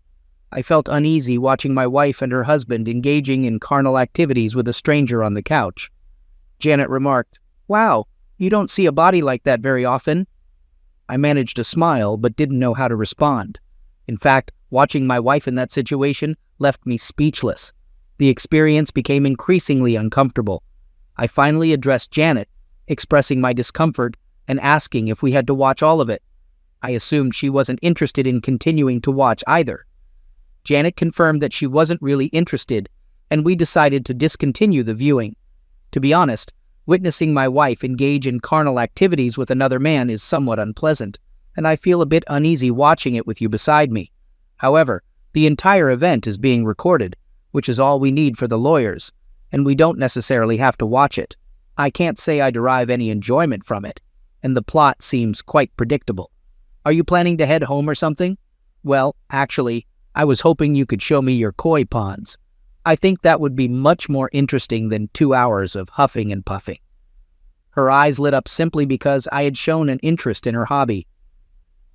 I felt uneasy watching my wife and her husband engaging in carnal activities with a stranger on the couch. Janet remarked. "Wow, you don't see a body like that very often." I managed to smile but didn't know how to respond. In fact, watching my wife in that situation left me speechless. The experience became increasingly uncomfortable. I finally addressed Janet, expressing my discomfort and asking if we had to watch all of it. I assumed she wasn't interested in continuing to watch either. Janet confirmed that she wasn't really interested, and we decided to discontinue the viewing. To be honest, witnessing my wife engage in carnal activities with another man is somewhat unpleasant, and I feel a bit uneasy watching it with you beside me. However, the entire event is being recorded, which is all we need for the lawyers, and we don't necessarily have to watch it. I can't say I derive any enjoyment from it, and the plot seems quite predictable. Are you planning to head home or something? Well, actually, I was hoping you could show me your koi ponds. I think that would be much more interesting than 2 hours of huffing and puffing. Her eyes lit up simply because I had shown an interest in her hobby.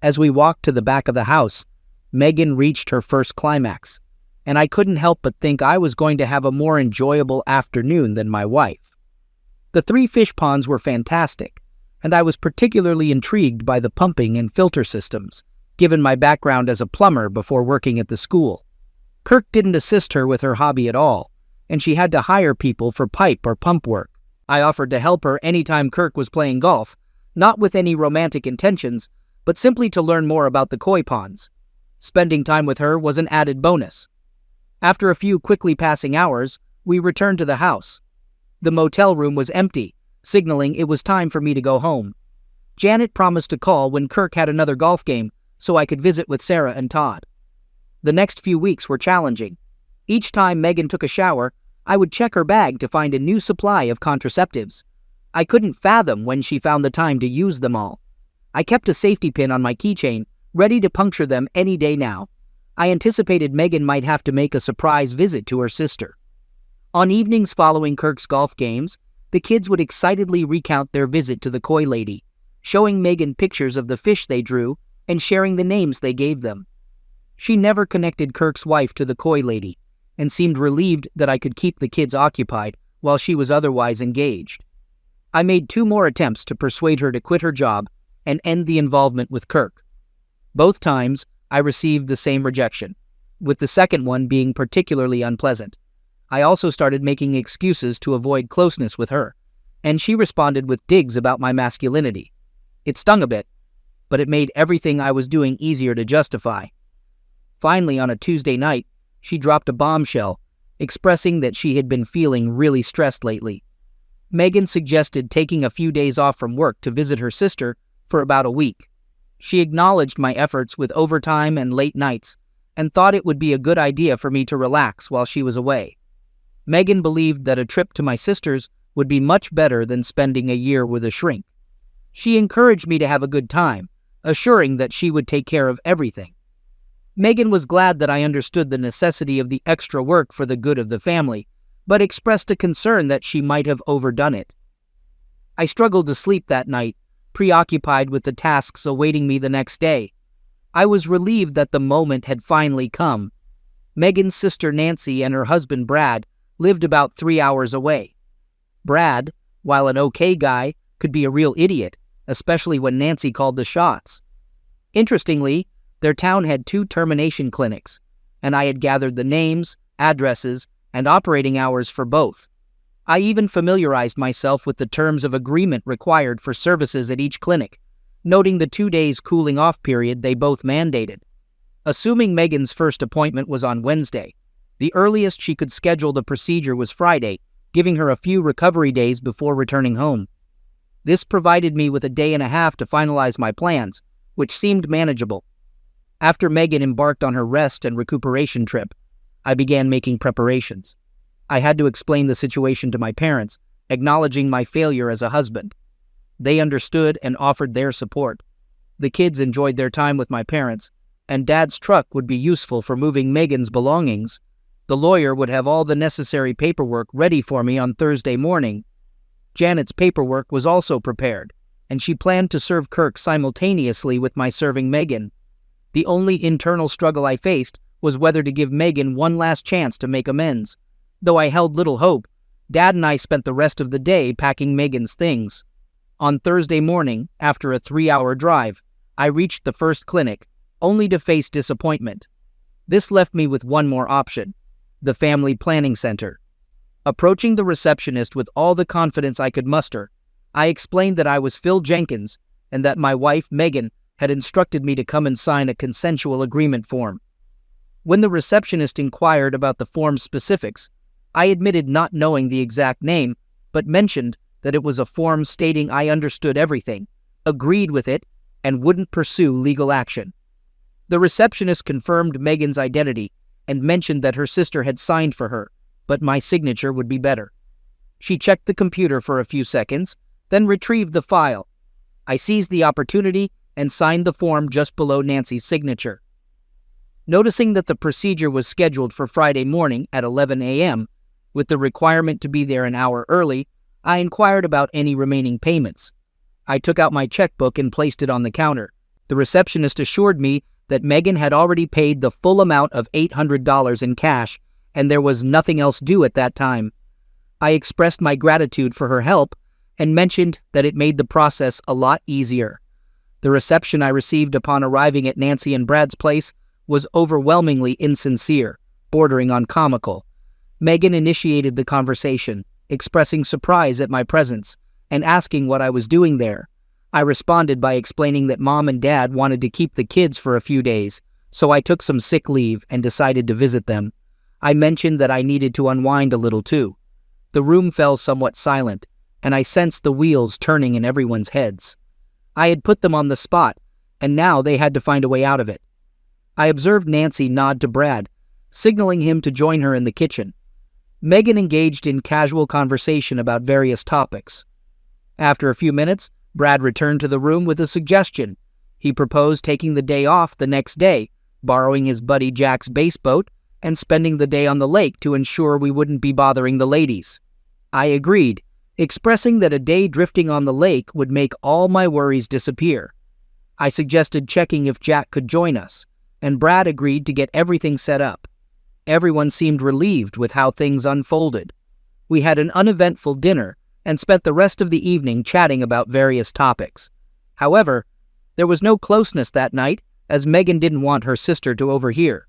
As we walked to the back of the house, Megan reached her first climax, and I couldn't help but think I was going to have a more enjoyable afternoon than my wife. The 3 fish ponds were fantastic, and I was particularly intrigued by the pumping and filter systems, given my background as a plumber before working at the school. Kirk didn't assist her with her hobby at all, and she had to hire people for pipe or pump work. I offered to help her anytime Kirk was playing golf, not with any romantic intentions, but simply to learn more about the koi ponds. Spending time with her was an added bonus. After a few quickly passing hours, we returned to the house. The motel room was empty, signaling it was time for me to go home. Janet promised to call when Kirk had another golf game so I could visit with Sarah and Todd. The next few weeks were challenging. Each time Megan took a shower, I would check her bag to find a new supply of contraceptives. I couldn't fathom when she found the time to use them all. I kept a safety pin on my keychain, ready to puncture them any day now. I anticipated Megan might have to make a surprise visit to her sister. On evenings following Kirk's golf games, the kids would excitedly recount their visit to the koi lady, showing Megan pictures of the fish they drew and sharing the names they gave them. She never connected Kirk's wife to the koi lady, and seemed relieved that I could keep the kids occupied while she was otherwise engaged. I made 2 more attempts to persuade her to quit her job and end the involvement with Kirk. Both times, I received the same rejection, with the second one being particularly unpleasant. I also started making excuses to avoid closeness with her, and she responded with digs about my masculinity. It stung a bit, but it made everything I was doing easier to justify. Finally, on a Tuesday night, she dropped a bombshell, expressing that she had been feeling really stressed lately. Megan suggested taking a few days off from work to visit her sister for about a week. She acknowledged my efforts with overtime and late nights, and thought it would be a good idea for me to relax while she was away. Megan believed that a trip to my sister's would be much better than spending a year with a shrink. She encouraged me to have a good time, assuring that she would take care of everything. Megan was glad that I understood the necessity of the extra work for the good of the family, but expressed a concern that she might have overdone it. I struggled to sleep that night, preoccupied with the tasks awaiting me the next day. I was relieved that the moment had finally come. Megan's sister Nancy and her husband Brad lived about 3 hours away. Brad, while an okay guy, could be a real idiot, especially when Nancy called the shots. Interestingly, their town had 2 termination clinics, and I had gathered the names, addresses, and operating hours for both. I even familiarized myself with the terms of agreement required for services at each clinic, noting the 2 days cooling off period they both mandated. Assuming Megan's first appointment was on Wednesday, the earliest she could schedule the procedure was Friday, giving her a few recovery days before returning home. This provided me with a day and a half to finalize my plans, which seemed manageable. After Megan embarked on her rest and recuperation trip, I began making preparations. I had to explain the situation to my parents, acknowledging my failure as a husband. They understood and offered their support. The kids enjoyed their time with my parents, and Dad's truck would be useful for moving Megan's belongings. The lawyer would have all the necessary paperwork ready for me on Thursday morning. Janet's paperwork was also prepared, and she planned to serve Kirk simultaneously with my serving Megan. The only internal struggle I faced was whether to give Megan one last chance to make amends. Though I held little hope, Dad and I spent the rest of the day packing Megan's things. On Thursday morning, after a 3-hour drive, I reached the first clinic, only to face disappointment. This left me with one more option: the Family Planning Center. Approaching the receptionist with all the confidence I could muster, I explained that I was Phil Jenkins and that my wife, Megan, had instructed me to come and sign a consensual agreement form. When the receptionist inquired about the form's specifics, I admitted not knowing the exact name, but mentioned that it was a form stating I understood everything, agreed with it, and wouldn't pursue legal action. The receptionist confirmed Megan's identity and mentioned that her sister had signed for her, but my signature would be better. She checked the computer for a few seconds, then retrieved the file. I seized the opportunity and signed the form just below Nancy's signature. Noticing that the procedure was scheduled for Friday morning at 11 a.m., with the requirement to be there an hour early, I inquired about any remaining payments. I took out my checkbook and placed it on the counter. The receptionist assured me that Megan had already paid the full amount of $800 in cash, and there was nothing else due at that time. I expressed my gratitude for her help and mentioned that it made the process a lot easier. The reception I received upon arriving at Nancy and Brad's place was overwhelmingly insincere, bordering on comical. Megan initiated the conversation, expressing surprise at my presence and asking what I was doing there. I responded by explaining that Mom and Dad wanted to keep the kids for a few days, so I took some sick leave and decided to visit them. I mentioned that I needed to unwind a little too. The room fell somewhat silent, and I sensed the wheels turning in everyone's heads. I had put them on the spot, and now they had to find a way out of it. I observed Nancy nod to Brad, signaling him to join her in the kitchen. Megan engaged in casual conversation about various topics. After a few minutes, Brad returned to the room with a suggestion. He proposed taking the day off the next day, borrowing his buddy Jack's bass boat, and spending the day on the lake to ensure we wouldn't be bothering the ladies. I agreed, expressing that a day drifting on the lake would make all my worries disappear. I suggested checking if Jack could join us, and Brad agreed to get everything set up. Everyone seemed relieved with how things unfolded. We had an uneventful dinner and spent the rest of the evening chatting about various topics. However, there was no closeness that night, as Megan didn't want her sister to overhear.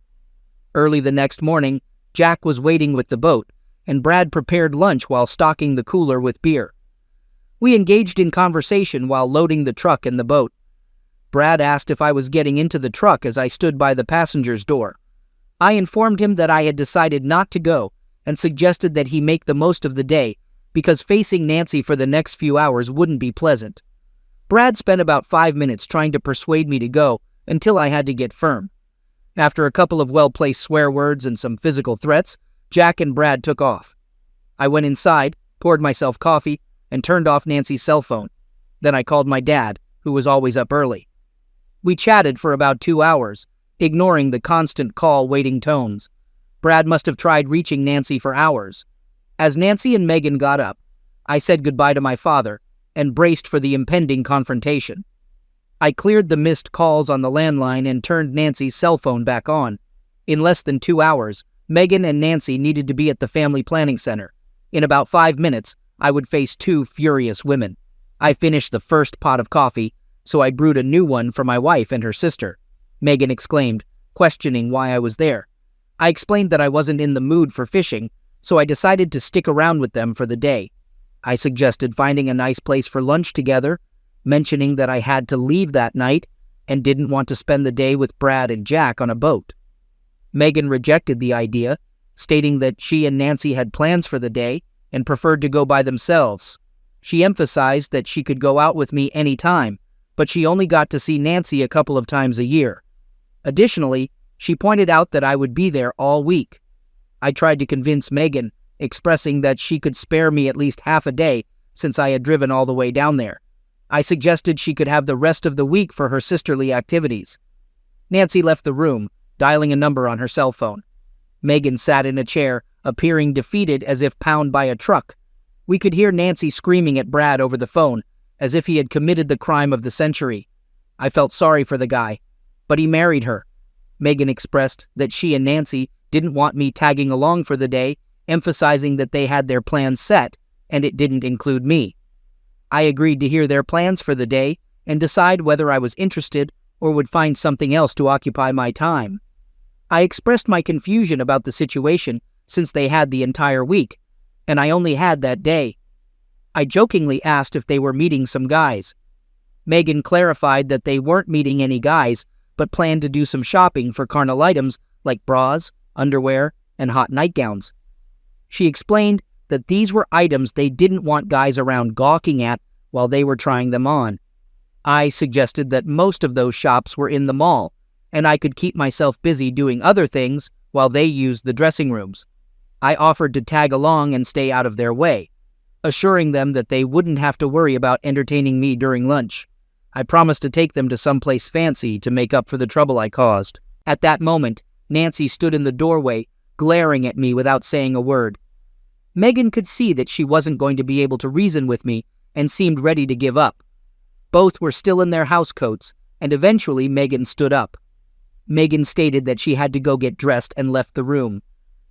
Early the next morning, Jack was waiting with the boat, and Brad prepared lunch while stocking the cooler with beer. We engaged in conversation while loading the truck and the boat. Brad asked if I was getting into the truck as I stood by the passenger's door. I informed him that I had decided not to go and suggested that he make the most of the day because facing Nancy for the next few hours wouldn't be pleasant. Brad spent about 5 minutes trying to persuade me to go until I had to get firm. After a couple of well-placed swear words and some physical threats, Jack and Brad took off. I went inside, poured myself coffee, and turned off Nancy's cell phone. Then I called my dad, who was always up early. We chatted for about 2 hours, ignoring the constant call-waiting tones. Brad must have tried reaching Nancy for hours. As Nancy and Megan got up, I said goodbye to my father and braced for the impending confrontation. I cleared the missed calls on the landline and turned Nancy's cell phone back on. In less than 2 hours, Megan and Nancy needed to be at the Family Planning Center. In about 5 minutes, I would face 2 furious women. I finished the first pot of coffee, so I brewed a new one for my wife and her sister. Megan exclaimed, questioning why I was there. I explained that I wasn't in the mood for fishing, so I decided to stick around with them for the day. I suggested finding a nice place for lunch together, mentioning that I had to leave that night and didn't want to spend the day with Brad and Jack on a boat. Megan rejected the idea, stating that she and Nancy had plans for the day and preferred to go by themselves. She emphasized that she could go out with me any time, but she only got to see Nancy a couple of times a year. Additionally, she pointed out that I would be there all week. I tried to convince Megan, expressing that she could spare me at least half a day since I had driven all the way down there. I suggested she could have the rest of the week for her sisterly activities. Nancy left the room, dialing a number on her cell phone. Megan sat in a chair, appearing defeated as if pounded by a truck. We could hear Nancy screaming at Brad over the phone, as if he had committed the crime of the century. I felt sorry for the guy, but he married her. Megan expressed that she and Nancy didn't want me tagging along for the day emphasizing that they had their plans set and it didn't include me. I agreed to hear their plans for the day and decide whether I was interested or would find something else to occupy my time. I expressed my confusion about the situation since they had the entire week, and I only had that day. I jokingly asked if they were meeting some guys. Megan clarified that they weren't meeting any guys, but planned to do some shopping for carnal items like bras, underwear, and hot nightgowns. She explained that these were items they didn't want guys around gawking at while they were trying them on. I suggested that most of those shops were in the mall, and I could keep myself busy doing other things while they used the dressing rooms. I offered to tag along and stay out of their way, assuring them that they wouldn't have to worry about entertaining me during lunch. I promised to take them to someplace fancy to make up for the trouble I caused. At that moment, Nancy stood in the doorway, glaring at me without saying a word. Megan could see that she wasn't going to be able to reason with me and seemed ready to give up. Both were still in their housecoats, and eventually Megan stood up. Megan stated that she had to go get dressed and left the room.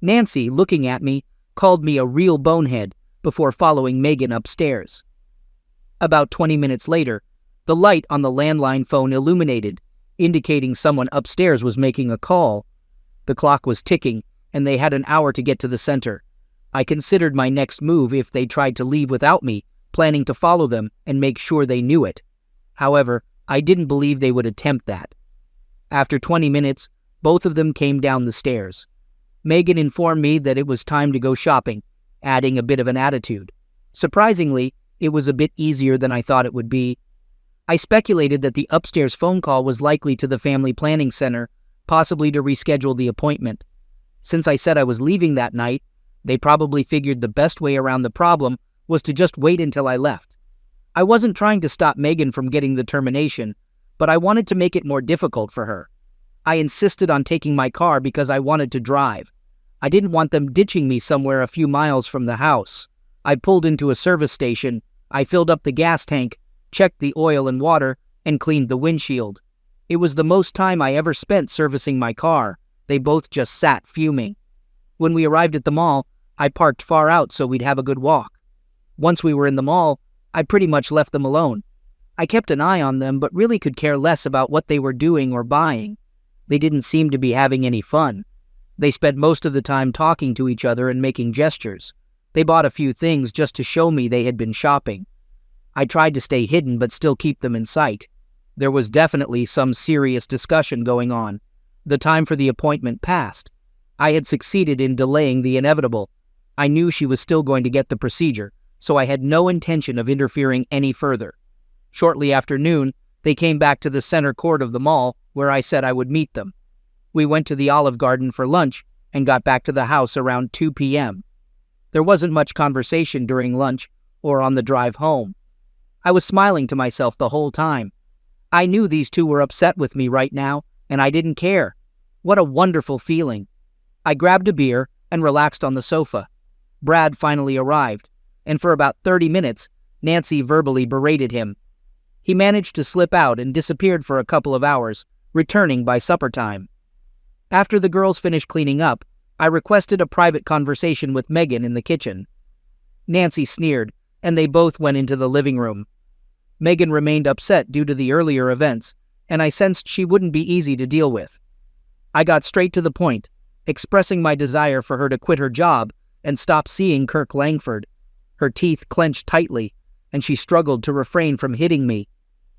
Nancy, looking at me, called me a real bonehead before following Megan upstairs. About 20 minutes later, the light on the landline phone illuminated, indicating someone upstairs was making a call. The clock was ticking, and they had an hour to get to the center. I considered my next move if they tried to leave without me, planning to follow them and make sure they knew it. However, I didn't believe they would attempt that. After 20 minutes, both of them came down the stairs. Megan informed me that it was time to go shopping, adding a bit of an attitude. Surprisingly, it was a bit easier than I thought it would be. I speculated that the upstairs phone call was likely to the family planning center, possibly to reschedule the appointment. Since I said I was leaving that night, they probably figured the best way around the problem was to just wait until I left. I wasn't trying to stop Megan from getting the termination, but I wanted to make it more difficult for her. I insisted on taking my car because I wanted to drive. I didn't want them ditching me somewhere a few miles from the house. I pulled into a service station, I filled up the gas tank, checked the oil and water, and cleaned the windshield. It was the most time I ever spent servicing my car. They both just sat fuming. When we arrived at the mall, I parked far out so we'd have a good walk. Once we were in the mall, I pretty much left them alone. I kept an eye on them but really could care less about what they were doing or buying. They didn't seem to be having any fun. They spent most of the time talking to each other and making gestures. They bought a few things just to show me they had been shopping. I tried to stay hidden but still keep them in sight. There was definitely some serious discussion going on. The time for the appointment passed. I had succeeded in delaying the inevitable. I knew she was still going to get the procedure, so I had no intention of interfering any further. Shortly after noon, they came back to the center court of the mall where I said I would meet them. We went to the Olive Garden for lunch and got back to the house around 2 p.m. There wasn't much conversation during lunch or on the drive home. I was smiling to myself the whole time. I knew these two were upset with me right now, and I didn't care. What a wonderful feeling. I grabbed a beer and relaxed on the sofa. Brad finally arrived, and for about 30 minutes, Nancy verbally berated him. He managed to slip out and disappeared for a couple of hours, returning by supper time. After the girls finished cleaning up, I requested a private conversation with Megan in the kitchen. Nancy sneered, and they both went into the living room. Megan remained upset due to the earlier events, and I sensed she wouldn't be easy to deal with. I got straight to the point, expressing my desire for her to quit her job and stop seeing Kirk Langford. Her teeth clenched tightly, and she struggled to refrain from hitting me.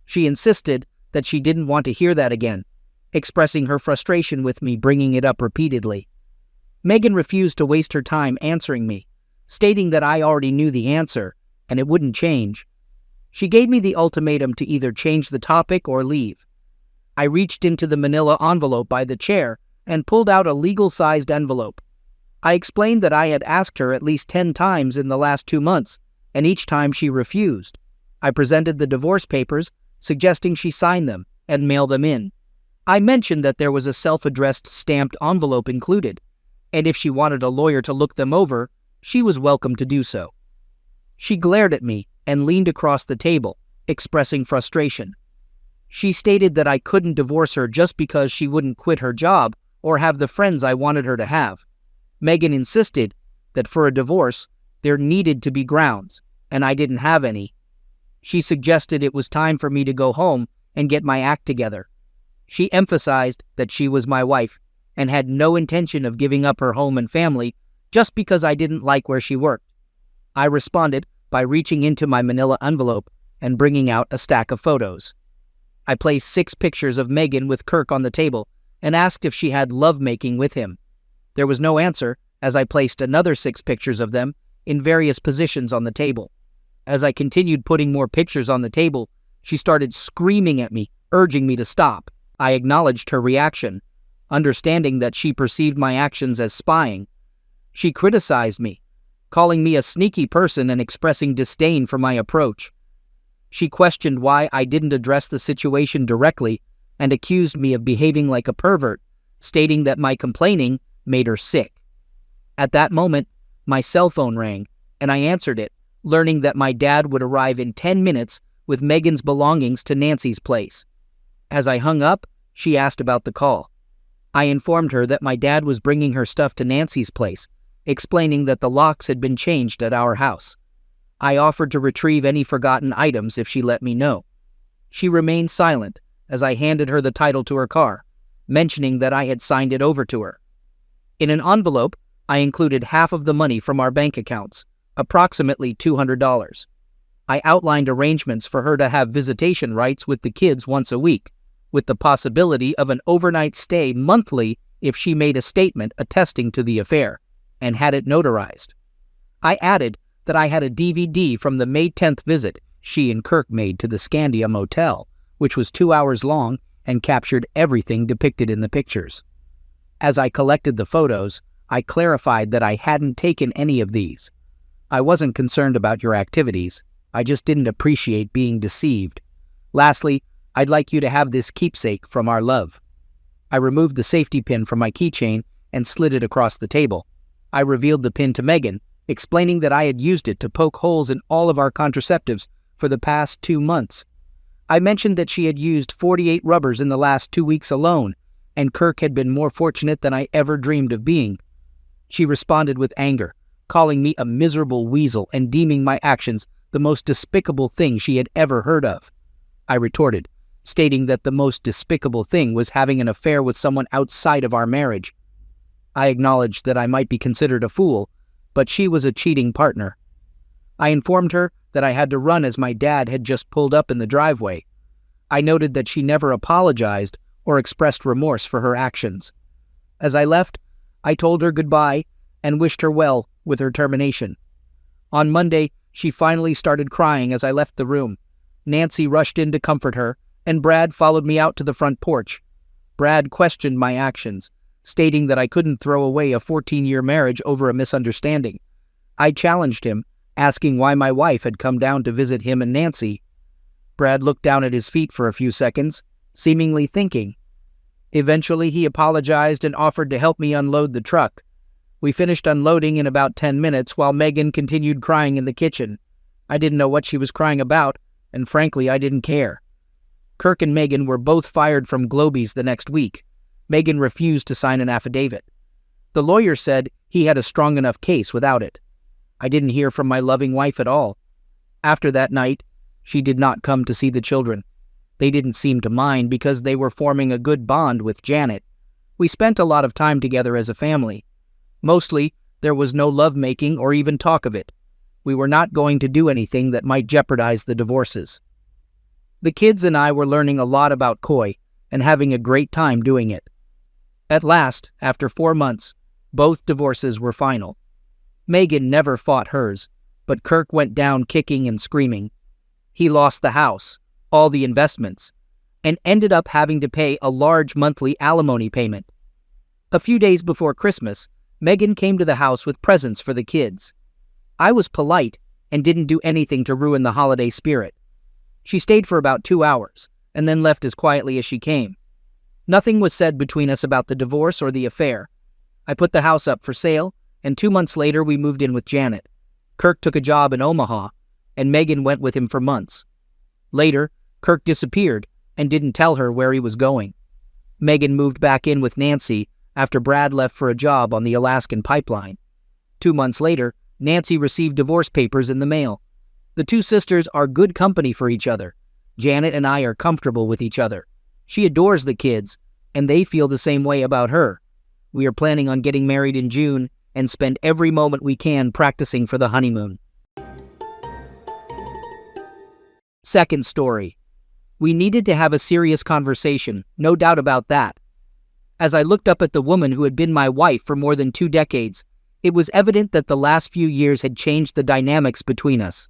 She insisted that she didn't want to hear that again, expressing her frustration with me bringing it up repeatedly. Megan refused to waste her time answering me, stating that I already knew the answer, and it wouldn't change. She gave me the ultimatum to either change the topic or leave. I reached into the manila envelope by the chair and pulled out a legal-sized envelope. I explained that I had asked her at least 10 times in the last 2 months, and each time she refused. I presented the divorce papers, suggesting she sign them and mail them in. I mentioned that there was a self-addressed stamped envelope included, and if she wanted a lawyer to look them over, she was welcome to do so. She glared at me and leaned across the table, expressing frustration. She stated that I couldn't divorce her just because she wouldn't quit her job or have the friends I wanted her to have. Megan insisted that for a divorce, there needed to be grounds, and I didn't have any. She suggested it was time for me to go home and get my act together. She emphasized that she was my wife and had no intention of giving up her home and family just because I didn't like where she worked. I responded by reaching into my manila envelope and bringing out a stack of photos. I placed 6 pictures of Megan with Kirk on the table and asked if she had lovemaking with him. There was no answer as I placed another 6 pictures of them in various positions on the table. As I continued putting more pictures on the table, she started screaming at me, urging me to stop. I acknowledged her reaction, understanding that she perceived my actions as spying. She criticized me, calling me a sneaky person and expressing disdain for my approach. She questioned why I didn't address the situation directly and accused me of behaving like a pervert, stating that my complaining made her sick. At that moment, my cell phone rang, and I answered it, learning that my dad would arrive in 10 minutes with Megan's belongings to Nancy's place. As I hung up, she asked about the call. I informed her that my dad was bringing her stuff to Nancy's place, explaining that the locks had been changed at our house. I offered to retrieve any forgotten items if she let me know. She remained silent as I handed her the title to her car, mentioning that I had signed it over to her. In an envelope, I included half of the money from our bank accounts, approximately $200. I outlined arrangements for her to have visitation rights with the kids once a week, with the possibility of an overnight stay monthly if she made a statement attesting to the affair, and had it notarized. I added that I had a DVD from the May 10th visit she and Kirk made to the Scandia Motel, which was 2 hours long and captured everything depicted in the pictures. As I collected the photos, I clarified that I hadn't taken any of these. I wasn't concerned about your activities. I just didn't appreciate being deceived. Lastly, I'd like you to have this keepsake from our love. I removed the safety pin from my keychain and slid it across the table. I revealed the pin to Megan, explaining that I had used it to poke holes in all of our contraceptives for the past 2 months. I mentioned that she had used 48 rubbers in the last 2 weeks alone, and Kirk had been more fortunate than I ever dreamed of being. She responded with anger, calling me a miserable weasel and deeming my actions the most despicable thing she had ever heard of. I retorted, stating that the most despicable thing was having an affair with someone outside of our marriage. I acknowledged that I might be considered a fool, but she was a cheating partner. I informed her that I had to run as my dad had just pulled up in the driveway. I noted that she never apologized or expressed remorse for her actions. As I left, I told her goodbye and wished her well with her termination. On Monday, she finally started crying as I left the room. Nancy rushed in to comfort her, and Brad followed me out to the front porch. Brad questioned my actions, stating that I couldn't throw away a 14-year marriage over a misunderstanding. I challenged him, asking why my wife had come down to visit him and Nancy. Brad looked down at his feet for a few seconds, seemingly thinking. Eventually, he apologized and offered to help me unload the truck. We finished unloading in about 10 minutes while Megan continued crying in the kitchen. I didn't know what she was crying about, and frankly, I didn't care. Kirk and Megan were both fired from Globies the next week. Megan refused to sign an affidavit. The lawyer said he had a strong enough case without it. I didn't hear from my loving wife at all. After that night, she did not come to see the children. They didn't seem to mind because they were forming a good bond with Janet. We spent a lot of time together as a family. Mostly, there was no lovemaking or even talk of it. We were not going to do anything that might jeopardize the divorces. The kids and I were learning a lot about koi and having a great time doing it. At last, after 4 months, both divorces were final. Megan never fought hers, but Kirk went down kicking and screaming. He lost the house, all the investments, and ended up having to pay a large monthly alimony payment. A few days before Christmas, Megan came to the house with presents for the kids. I was polite and didn't do anything to ruin the holiday spirit. She stayed for about 2 hours and then left as quietly as she came. Nothing was said between us about the divorce or the affair. I put the house up for sale, and 2 months later we moved in with Janet. Kirk took a job in Omaha, and Megan went with him for months. Later, Kirk disappeared and didn't tell her where he was going. Megan moved back in with Nancy after Brad left for a job on the Alaskan pipeline. 2 months later, Nancy received divorce papers in the mail. The two sisters are good company for each other. Janet and I are comfortable with each other. She adores the kids, and they feel the same way about her. We are planning on getting married in June and spend every moment we can practicing for the honeymoon. Second story. We needed to have a serious conversation, no doubt about that. As I looked up at the woman who had been my wife for more than 2 decades, it was evident that the last few years had changed the dynamics between us.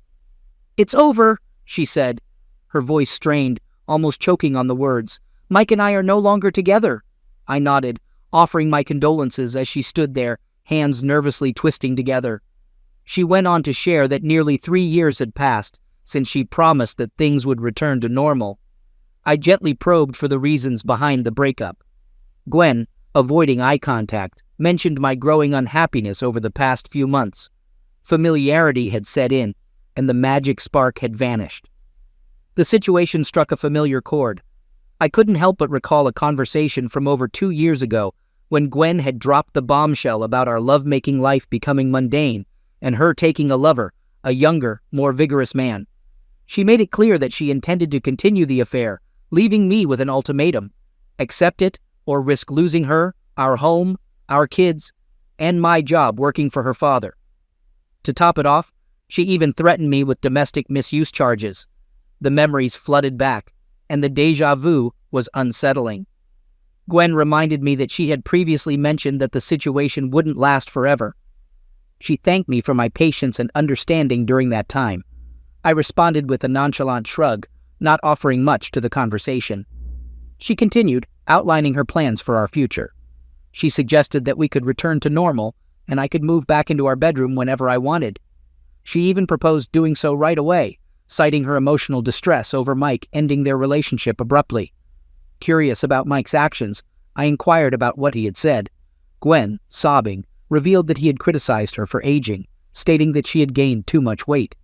"It's over," she said, her voice strained, almost choking on the words. "Mike and I are no longer together." I nodded, offering my condolences as she stood there, hands nervously twisting together. She went on to share that nearly 3 years had passed since she promised that things would return to normal. I gently probed for the reasons behind the breakup. Gwen, avoiding eye contact, mentioned my growing unhappiness over the past few months. Familiarity had set in, and the magic spark had vanished. The situation struck a familiar chord. I couldn't help but recall a conversation from over 2 years ago when Gwen had dropped the bombshell about our lovemaking life becoming mundane and her taking a lover, a younger, more vigorous man. She made it clear that she intended to continue the affair, leaving me with an ultimatum: accept it or risk losing her, our home, our kids, and my job working for her father. To top it off, she even threatened me with domestic misuse charges. The memories flooded back, and the déjà vu was unsettling. Gwen reminded me that she had previously mentioned that the situation wouldn't last forever. She thanked me for my patience and understanding during that time. I responded with a nonchalant shrug, not offering much to the conversation. She continued, outlining her plans for our future. She suggested that we could return to normal, and I could move back into our bedroom whenever I wanted. She even proposed doing so right away, citing her emotional distress over Mike ending their relationship abruptly. Curious about Mike's actions, I inquired about what he had said. Gwen, sobbing, revealed that he had criticized her for aging, stating that she had gained too much weight.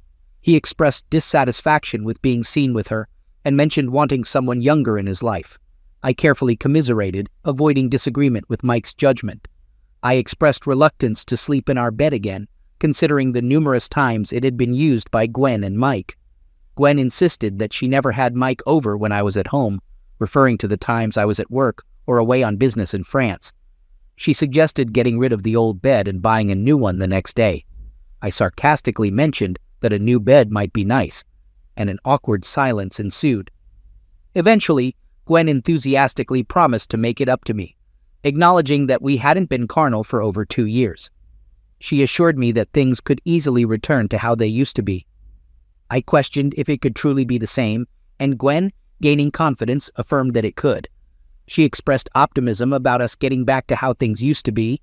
He expressed dissatisfaction with being seen with her and mentioned wanting someone younger in his life. I carefully commiserated, avoiding disagreement with Mike's judgment. I expressed reluctance to sleep in our bed again, considering the numerous times it had been used by Gwen and Mike. Gwen insisted that she never had Mike over when I was at home, referring to the times I was at work or away on business in France. She suggested getting rid of the old bed and buying a new one the next day. I sarcastically mentioned that a new bed might be nice, and an awkward silence ensued. Eventually, Gwen enthusiastically promised to make it up to me, acknowledging that we hadn't been carnal for over 2 years. She assured me that things could easily return to how they used to be. I questioned if it could truly be the same, and Gwen, gaining confidence, affirmed that it could. She expressed optimism about us getting back to how things used to be.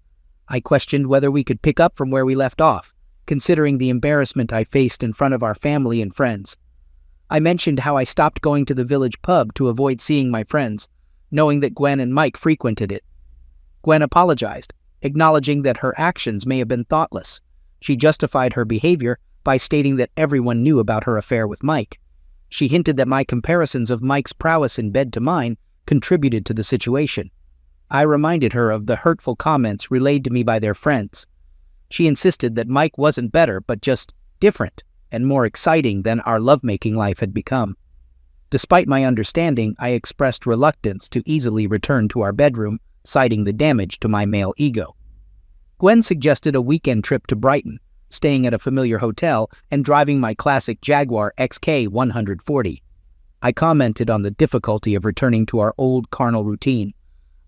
I questioned whether we could pick up from where we left off, considering the embarrassment I faced in front of our family and friends. I mentioned how I stopped going to the village pub to avoid seeing my friends, knowing that Gwen and Mike frequented it. Gwen apologized, acknowledging that her actions may have been thoughtless. She justified her behavior by stating that everyone knew about her affair with Mike. She hinted that my comparisons of Mike's prowess in bed to mine contributed to the situation. I reminded her of the hurtful comments relayed to me by their friends. She insisted that Mike wasn't better, but just different and more exciting than our lovemaking life had become. Despite my understanding, I expressed reluctance to easily return to our bedroom, citing the damage to my male ego. Gwen suggested a weekend trip to Brighton, staying at a familiar hotel and driving my classic Jaguar XK 140. I commented on the difficulty of returning to our old carnal routine.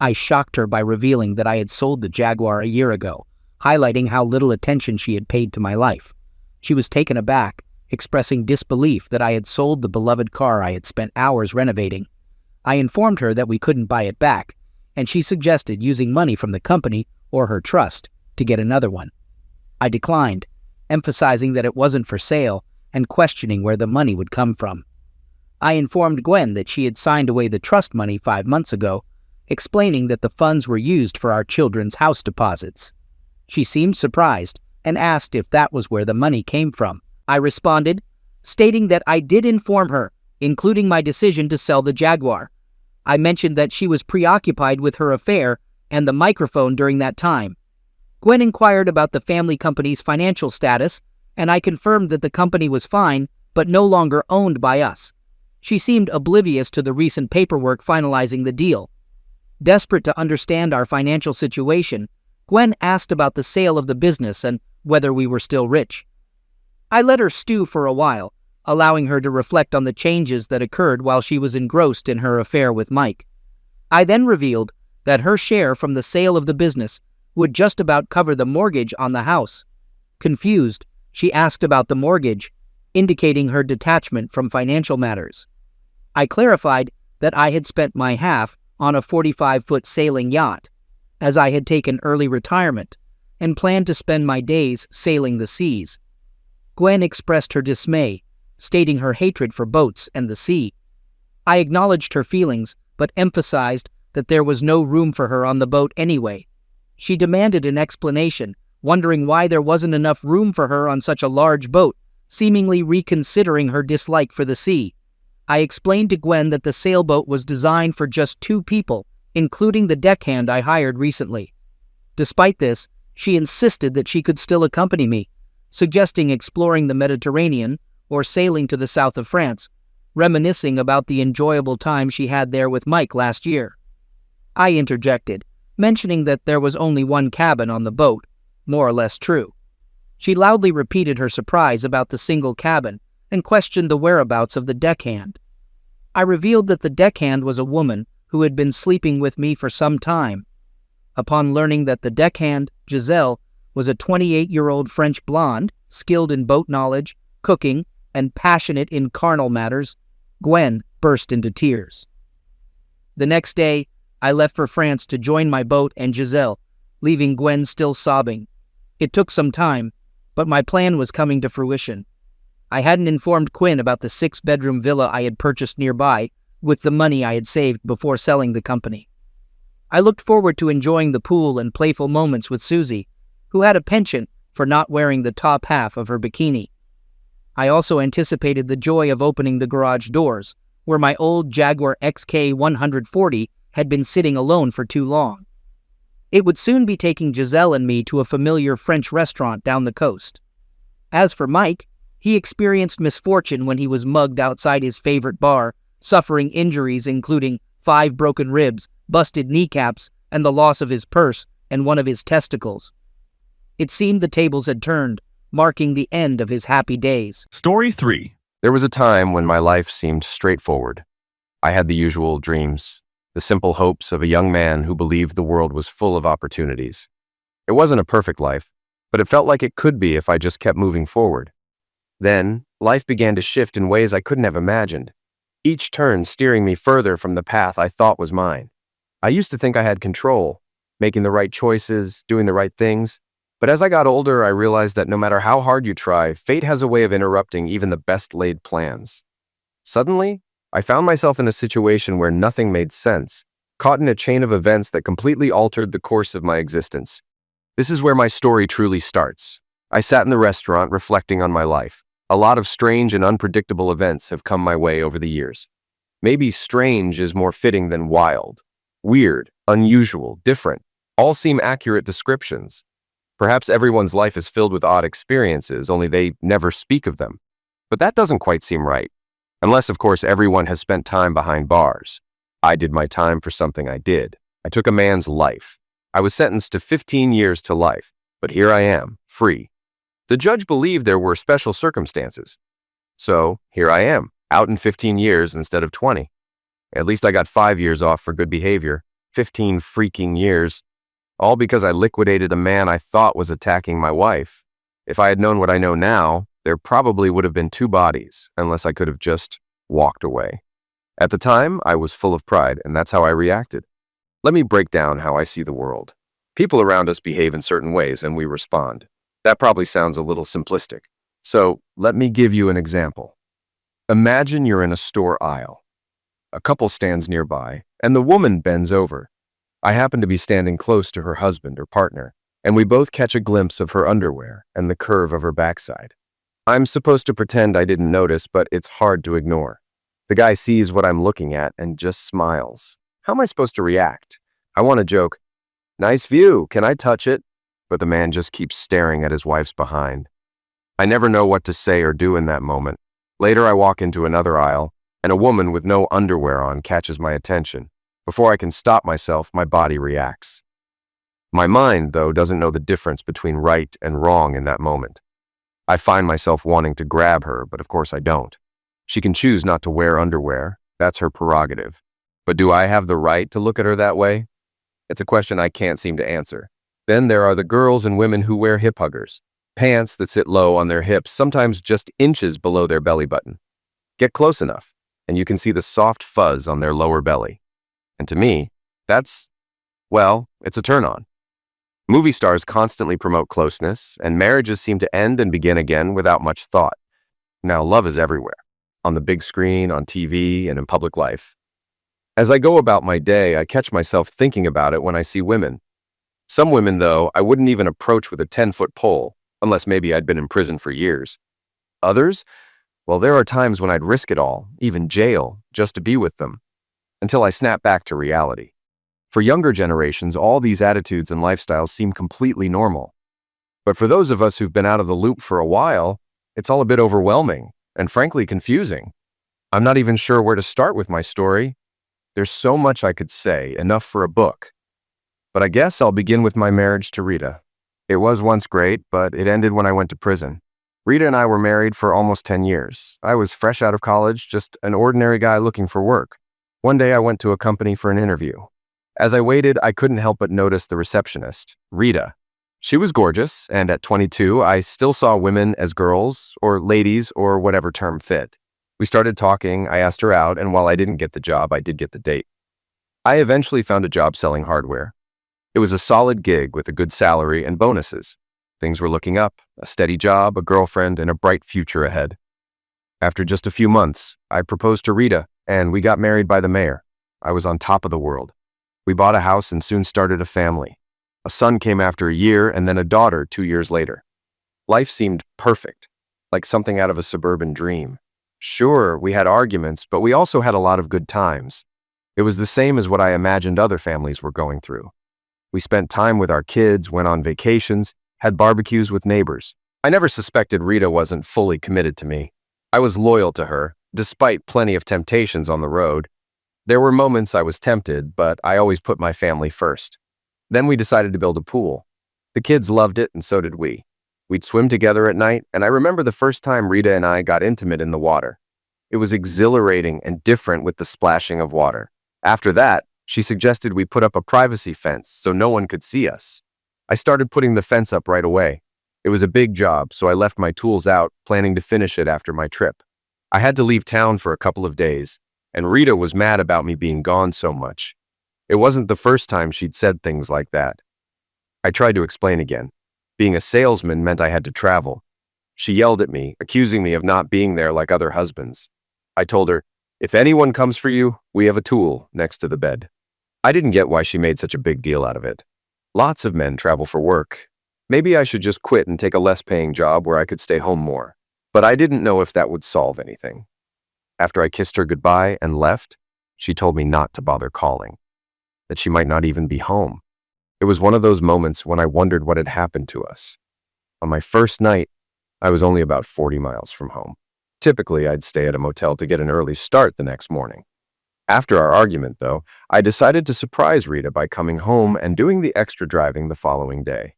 I shocked her by revealing that I had sold the Jaguar a year ago, highlighting how little attention she had paid to my life. She was taken aback, expressing disbelief that I had sold the beloved car I had spent hours renovating. I informed her that we couldn't buy it back, and she suggested using money from the company or her trust to get another one. I declined, emphasizing that it wasn't for sale and questioning where the money would come from. I informed Gwen that she had signed away the trust money 5 months ago, explaining that the funds were used for our children's house deposits. She seemed surprised and asked if that was where the money came from. I responded, stating that I did inform her, including my decision to sell the Jaguar. I mentioned that she was preoccupied with her affair and the microphone during that time. Gwen inquired about the family company's financial status, and I confirmed that the company was fine, but no longer owned by us. She seemed oblivious to the recent paperwork finalizing the deal. Desperate to understand our financial situation, Gwen asked about the sale of the business and whether we were still rich. I let her stew for a while, allowing her to reflect on the changes that occurred while she was engrossed in her affair with Mike. I then revealed that her share from the sale of the business would just about cover the mortgage on the house. Confused, she asked about the mortgage, indicating her detachment from financial matters. I clarified that I had spent my half on a 45-foot sailing yacht, as I had taken early retirement and planned to spend my days sailing the seas. Gwen expressed her dismay, stating her hatred for boats and the sea. I acknowledged her feelings, but emphasized that there was no room for her on the boat anyway. She demanded an explanation, wondering why there wasn't enough room for her on such a large boat, seemingly reconsidering her dislike for the sea. I explained to Gwen that the sailboat was designed for just 2 people, including the deckhand I hired recently. Despite this, she insisted that she could still accompany me, suggesting exploring the Mediterranean or sailing to the south of France, reminiscing about the enjoyable time she had there with Mike last year. I interjected, mentioning that there was only one cabin on the boat, more or less true. She loudly repeated her surprise about the single cabin and questioned the whereabouts of the deckhand. I revealed that the deckhand was a woman who had been sleeping with me for some time. Upon learning that the deckhand, Giselle, was a 28-year-old French blonde, skilled in boat knowledge, cooking, and passionate in carnal matters, Gwen burst into tears. The next day, I left for France to join my boat and Giselle, leaving Gwen still sobbing. It took some time, but my plan was coming to fruition. I hadn't informed Quinn about the 6-bedroom villa I had purchased nearby with the money I had saved before selling the company. I looked forward to enjoying the pool and playful moments with Susie, who had a penchant for not wearing the top half of her bikini. I also anticipated the joy of opening the garage doors, where my old Jaguar XK 140 had been sitting alone for too long. It would soon be taking Giselle and me to a familiar French restaurant down the coast. As for Mike, he experienced misfortune when he was mugged outside his favorite bar, suffering injuries including 5 broken ribs, busted kneecaps, and the loss of his purse and one of his testicles. It seemed the tables had turned, marking the end of his happy days. Story 3. There was a time when my life seemed straightforward. I had the usual dreams, the simple hopes of a young man who believed the world was full of opportunities. It wasn't a perfect life, but it felt like it could be if I just kept moving forward. Then, life began to shift in ways I couldn't have imagined, each turn steering me further from the path I thought was mine. I used to think I had control, making the right choices, doing the right things. But as I got older, I realized that no matter how hard you try, fate has a way of interrupting even the best-laid plans. Suddenly, I found myself in a situation where nothing made sense, caught in a chain of events that completely altered the course of my existence. This is where my story truly starts. I sat in the restaurant reflecting on my life. A lot of strange and unpredictable events have come my way over the years. Maybe strange is more fitting than wild. Weird, unusual, different, all seem accurate descriptions. Perhaps everyone's life is filled with odd experiences, only they never speak of them. But that doesn't quite seem right. Unless, of course, everyone has spent time behind bars. I did my time for something I did. I took a man's life. I was sentenced to 15 years to life, but here I am, free. The judge believed there were special circumstances. So, here I am, out in 15 years instead of 20. At least I got 5 years off for good behavior. 15 freaking years. All because I liquidated a man I thought was attacking my wife. If I had known what I know now, there probably would have been 2 bodies, unless I could have just walked away. At the time, I was full of pride, and that's how I reacted. Let me break down how I see the world. People around us behave in certain ways, and we respond. That probably sounds a little simplistic. So, let me give you an example. Imagine you're in a store aisle. A couple stands nearby, and the woman bends over. I happen to be standing close to her husband or partner, and we both catch a glimpse of her underwear and the curve of her backside. I'm supposed to pretend I didn't notice, but it's hard to ignore. The guy sees what I'm looking at and just smiles. How am I supposed to react? I want to joke, "Nice view, can I touch it?" but the man just keeps staring at his wife's behind. I never know what to say or do in that moment. Later, I walk into another aisle, and a woman with no underwear on catches my attention. Before I can stop myself, my body reacts. My mind, though, doesn't know the difference between right and wrong in that moment. I find myself wanting to grab her, but of course I don't. She can choose not to wear underwear. That's her prerogative. But do I have the right to look at her that way? It's a question I can't seem to answer. Then there are the girls and women who wear hip huggers, pants that sit low on their hips, sometimes just inches below their belly button. Get close enough, and you can see the soft fuzz on their lower belly. And to me, it's a turn-on. Movie stars constantly promote closeness, and marriages seem to end and begin again without much thought. Now, love is everywhere, on the big screen, on TV, and in public life. As I go about my day, I catch myself thinking about it when I see women. Some women, though, I wouldn't even approach with a 10-foot pole, unless maybe I'd been in prison for years. Others? Well, there are times when I'd risk it all, even jail, just to be with them, until I snap back to reality. For younger generations, all these attitudes and lifestyles seem completely normal. But for those of us who've been out of the loop for a while, it's all a bit overwhelming and frankly confusing. I'm not even sure where to start with my story. There's so much I could say, enough for a book. But I guess I'll begin with my marriage to Rita. It was once great, but it ended when I went to prison. Rita and I were married for almost 10 years. I was fresh out of college, just an ordinary guy looking for work. One day I went to a company for an interview. As I waited, I couldn't help but notice the receptionist, Rita. She was gorgeous, and at 22, I still saw women as girls, or ladies, or whatever term fit. We started talking, I asked her out, and while I didn't get the job, I did get the date. I eventually found a job selling hardware. It was a solid gig with a good salary and bonuses. Things were looking up, a steady job, a girlfriend, and a bright future ahead. After just a few months, I proposed to Rita, and we got married by the mayor. I was on top of the world. We bought a house and soon started a family. A son came after a year and then a daughter 2 years later. Life seemed perfect, like something out of a suburban dream. Sure, we had arguments, but we also had a lot of good times. It was the same as what I imagined other families were going through. We spent time with our kids, went on vacations, had barbecues with neighbors. I never suspected Rita wasn't fully committed to me. I was loyal to her, despite plenty of temptations on the road. There were moments I was tempted, but I always put my family first. Then we decided to build a pool. The kids loved it, and so did we. We'd swim together at night, and I remember the first time Rita and I got intimate in the water. It was exhilarating and different with the splashing of water. After that, she suggested we put up a privacy fence so no one could see us. I started putting the fence up right away. It was a big job, so I left my tools out, planning to finish it after my trip. I had to leave town for a couple of days, and Rita was mad about me being gone so much. It wasn't the first time she'd said things like that. I tried to explain again. Being a salesman meant I had to travel. She yelled at me, accusing me of not being there like other husbands. I told her, "If anyone comes for you, we have a tool next to the bed." I didn't get why she made such a big deal out of it. Lots of men travel for work. Maybe I should just quit and take a less-paying job where I could stay home more. But I didn't know if that would solve anything. After I kissed her goodbye and left, she told me not to bother calling, that she might not even be home. It was one of those moments when I wondered what had happened to us. On my first night, I was only about 40 miles from home. Typically, I'd stay at a motel to get an early start the next morning. After our argument, though, I decided to surprise Rita by coming home and doing the extra driving the following day.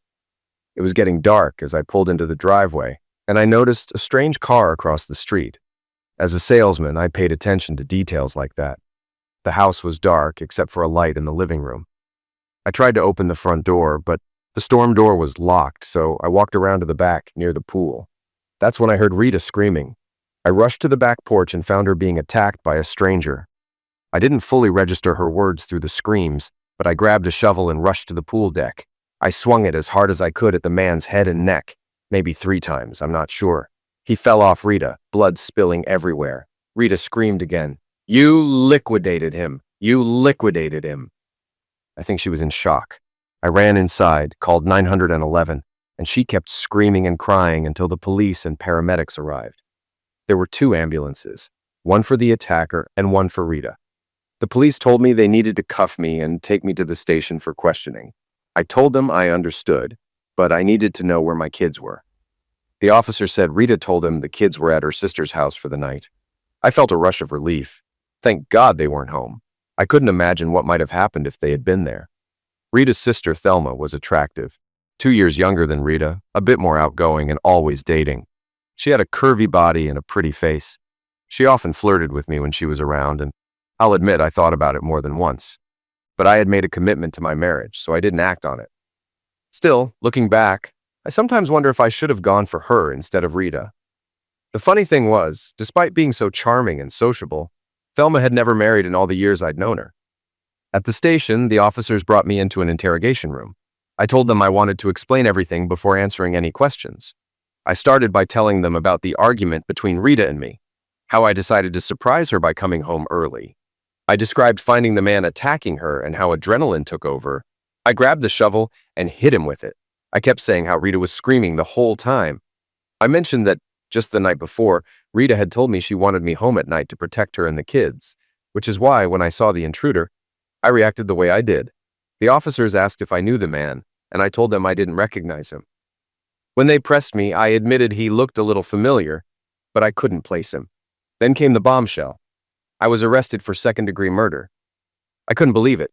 It was getting dark as I pulled into the driveway, and I noticed a strange car across the street. As a salesman, I paid attention to details like that. The house was dark except for a light in the living room. I tried to open the front door, but the storm door was locked, so I walked around to the back near the pool. That's when I heard Rita screaming. I rushed to the back porch and found her being attacked by a stranger. I didn't fully register her words through the screams, but I grabbed a shovel and rushed to the pool deck. I swung it as hard as I could at the man's head and neck, maybe 3 times, I'm not sure. He fell off Rita, blood spilling everywhere. Rita screamed again. "You liquidated him! You liquidated him!" I think she was in shock. I ran inside, called 911, and she kept screaming and crying until the police and paramedics arrived. There were 2 ambulances, one for the attacker and one for Rita. The police told me they needed to cuff me and take me to the station for questioning. I told them I understood, but I needed to know where my kids were. The officer said Rita told him the kids were at her sister's house for the night. I felt a rush of relief. Thank God they weren't home. I couldn't imagine what might have happened if they had been there. Rita's sister, Thelma, was attractive. 2 years younger than Rita, a bit more outgoing and always dating. She had a curvy body and a pretty face. She often flirted with me when she was around, and I'll admit I thought about it more than once. But I had made a commitment to my marriage, so I didn't act on it. Still, looking back, I sometimes wonder if I should have gone for her instead of Rita. The funny thing was, despite being so charming and sociable, Thelma had never married in all the years I'd known her. At the station, the officers brought me into an interrogation room. I told them I wanted to explain everything before answering any questions. I started by telling them about the argument between Rita and me, how I decided to surprise her by coming home early. I described finding the man attacking her and how adrenaline took over. I grabbed the shovel and hit him with it. I kept saying how Rita was screaming the whole time. I mentioned that just the night before, Rita had told me she wanted me home at night to protect her and the kids, which is why, when I saw the intruder, I reacted the way I did. The officers asked if I knew the man, and I told them I didn't recognize him. When they pressed me, I admitted he looked a little familiar, but I couldn't place him. Then came the bombshell. I was arrested for second-degree murder. I couldn't believe it.